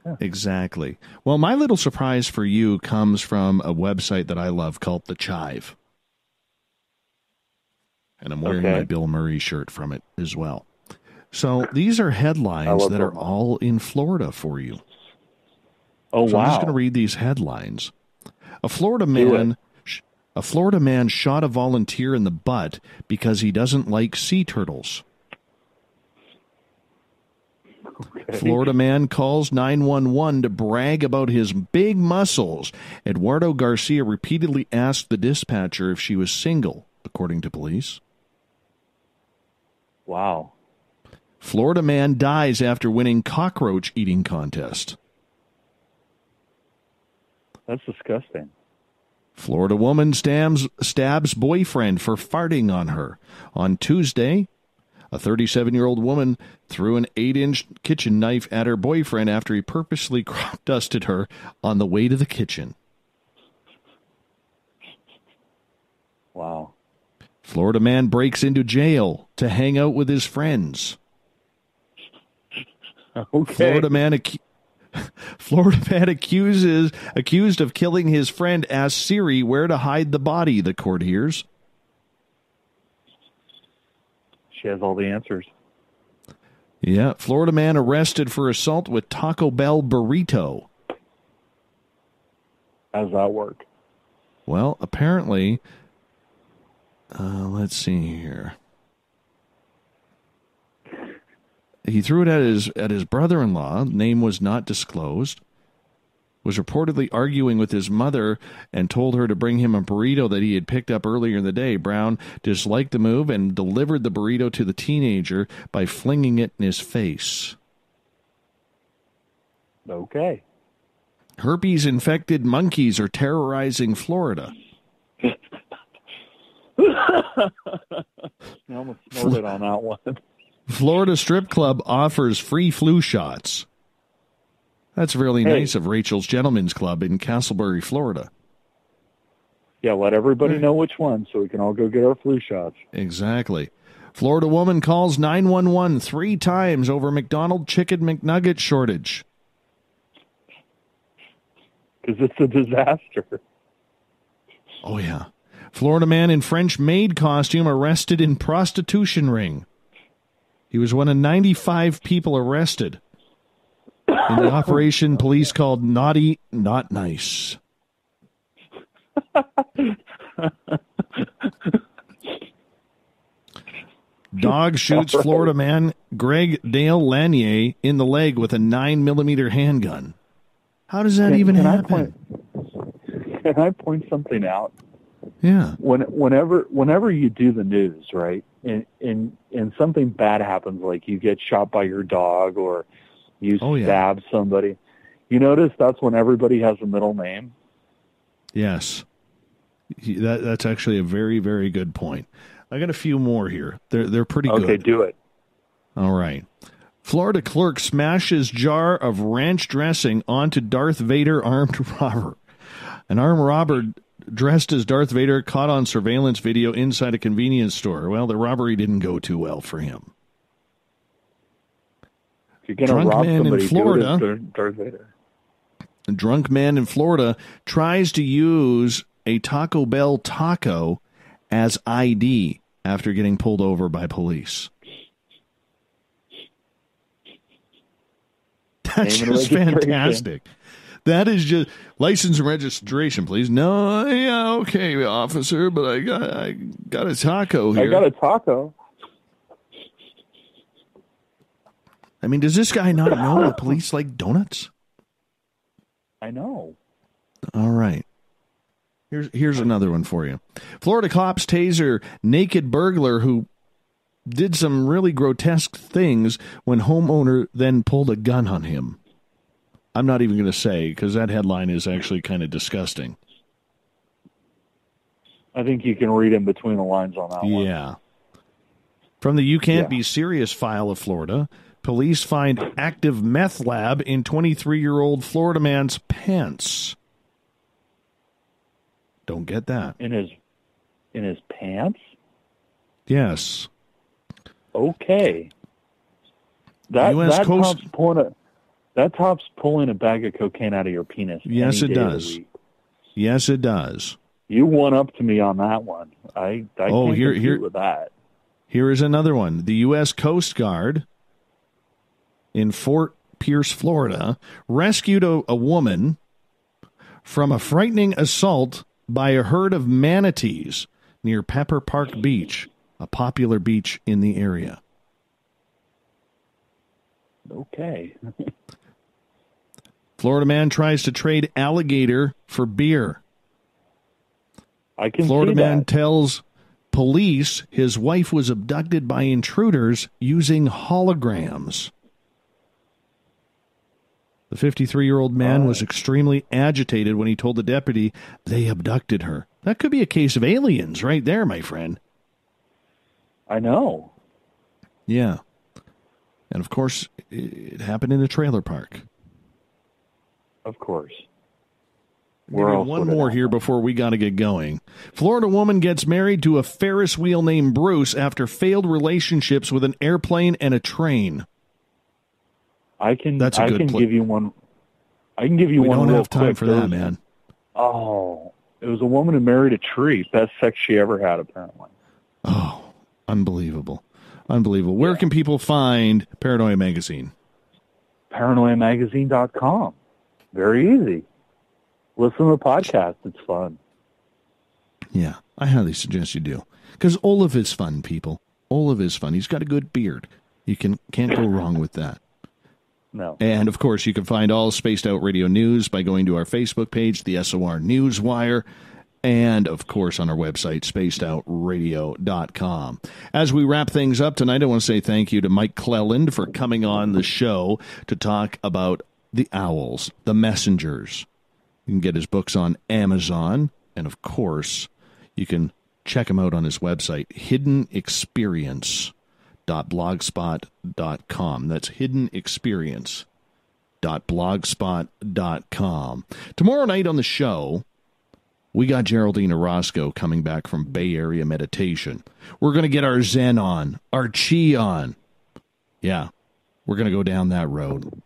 Yeah. Exactly. Well, my little surprise for you comes from a website that I love called the CHIVE. And I'm wearing my Bill Murray shirt from it as well. So these are headlines that are all in Florida for you. Oh, so wow. I'm just going to read these headlines. A Florida man shot a volunteer in the butt because he doesn't like sea turtles. Okay. Florida man calls 911 to brag about his big muscles. Eduardo Garcia repeatedly asked the dispatcher if she was single, according to police. Wow. Florida man dies after winning cockroach eating contest. That's disgusting. Florida woman stabs boyfriend for farting on her. On Tuesday, a 37-year-old woman threw an 8-inch kitchen knife at her boyfriend after he purposely crop dusted her on the way to the kitchen. Wow. Florida man breaks into jail to hang out with his friends. Okay. Florida man accused of killing his friend asks Siri where to hide the body, the court hears. She has all the answers. Yeah. Florida man arrested for assault with Taco Bell burrito. How does that work? Well, apparently, let's see here. He threw it at his brother-in-law. Name was not disclosed. Was reportedly arguing with his mother and told her to bring him a burrito that he had picked up earlier in the day. Brown disliked the move and delivered the burrito to the teenager by flinging it in his face. Okay. Herpes-infected monkeys are terrorizing Florida. I almost snorted on that one. Florida strip club offers free flu shots. That's really nice of Rachel's Gentlemen's Club in Castleberry, Florida. Yeah, let everybody know which one so we can all go get our flu shots. Exactly. Florida woman calls 911 3 times over McDonald's Chicken McNugget shortage. Because it's a disaster. Oh, yeah. Florida man in French maid costume arrested in prostitution ring. He was one of 95 people arrested in the operation police called Naughty Not Nice. Dog shoots Florida man Greg Dale Lanier in the leg with a 9mm handgun. How does that even happen? Can I point something out? Yeah. Whenever you do the news, right, and something bad happens, like you get shot by your dog or you stab somebody, you notice that's when everybody has a middle name? Yes. That's actually a very, very good point. I got a few more here. They're pretty good. Okay, do it. All right. Florida clerk smashes jar of ranch dressing onto Darth Vader armed robber. An armed robber dressed as Darth Vader caught on surveillance video inside a convenience store. Well, the robbery didn't go too well for him. If you're going to rob somebody, do it as Darth Vader. A drunk man in Florida tries to use a Taco Bell taco as ID after getting pulled over by police. That's just fantastic. That is just license and registration, please. No, yeah, okay, officer, but I got a taco here. I got a taco. I mean, does this guy not know that police like donuts? I know. All right. Here's another one for you. Florida cops taser naked burglar who did some really grotesque things when homeowner then pulled a gun on him. I'm not even going to say, because that headline is actually kind of disgusting. I think you can read in between the lines on that one. Yeah. From the You Can't Be Serious file of Florida, police find active meth lab in 23-year-old Florida man's pants. Don't get that. In his pants? Yes. Okay. That top's pulling a bag of cocaine out of your penis. Yes, it does. Yes, it does. You won up to me on that one. I can't compete with that. Here is another one. The U.S. Coast Guard in Fort Pierce, Florida, rescued a woman from a frightening assault by a herd of manatees near Pepper Park Beach, a popular beach in the area. Okay. Florida man tries to trade alligator for beer. I can Florida see man that. tells police his wife was abducted by intruders using holograms. The 53-year-old man was extremely agitated when he told the deputy they abducted her. That could be a case of aliens right there, my friend. I know. Yeah. And, of course, it happened in a trailer park. Of course. One more here before we got to get going. Florida woman gets married to a Ferris wheel named Bruce after failed relationships with an airplane and a train. I can That's a good give you one. I can give you one. We don't real have time quick. for that, man. Oh, it was a woman who married a tree. Best sex she ever had, apparently. Oh, unbelievable. Unbelievable. Where can people find Paranoia Magazine? ParanoiaMagazine.com. Very easy. Listen to the podcast. It's fun. Yeah, I highly suggest you do. Because Olaf is fun, people. Olaf is fun. He's got a good beard. You can't go wrong with that. No. And, of course, you can find all Spaced Out Radio news by going to our Facebook page, the SOR Newswire, and, of course, on our website, spacedoutradio.com. As we wrap things up tonight, I want to say thank you to Mike Clelland for coming on the show to talk about the owls, the messengers. You can get his books on Amazon, and, of course, you can check him out on his website, hiddenexperience.blogspot.com. That's hiddenexperience.blogspot.com. Tomorrow night on the show, we got Geraldine Orozco coming back from Bay Area Meditation. We're going to get our Zen on, our Chi on. Yeah, we're going to go down that road.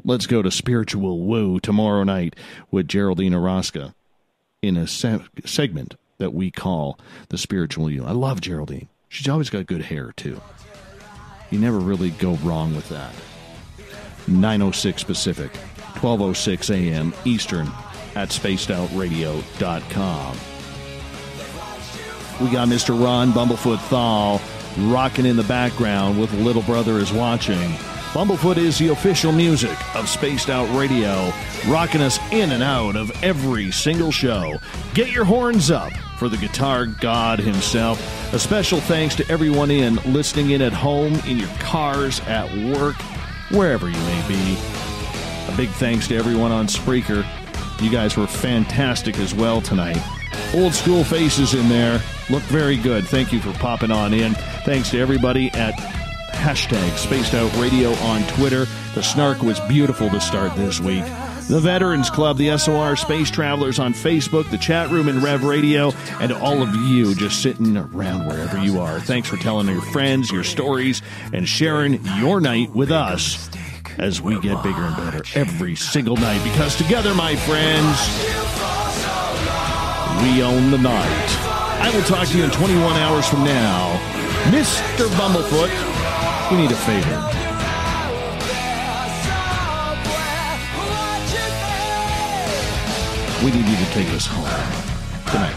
Let's go to Spiritual Woo tomorrow night with Geraldine Orozco in a segment that we call the Spiritual You. I love Geraldine. She's always got good hair, too. You never really go wrong with that. 9:06 Pacific, 12:06 a.m. Eastern at spacedoutradio.com. We got Mr. Ron Bumblefoot THAL rocking in the background with Little Brother Is Watching. Bumblefoot is the official music of Spaced Out Radio, rocking us in and out of every single show. Get your horns up for the guitar god himself. A special thanks to everyone listening in at home, in your cars, at work, wherever you may be. A big thanks to everyone on Spreaker. You guys were fantastic as well tonight. Old school faces in there. Look very good. Thank you for popping on in. Thanks to everybody at #SpacedOutRadio on Twitter. The snark was beautiful to start this week. The Veterans Club, the SOR Space Travelers on Facebook, the chat room in Rev Radio, and all of you just sitting around wherever you are. Thanks for telling your friends your stories and sharing your night with us as we get bigger and better every single night. Because together, my friends, we own the night. I will talk to you in 21 hours from now. Mr. Bumblefoot, we need a favor. We need you to take us home. Good night.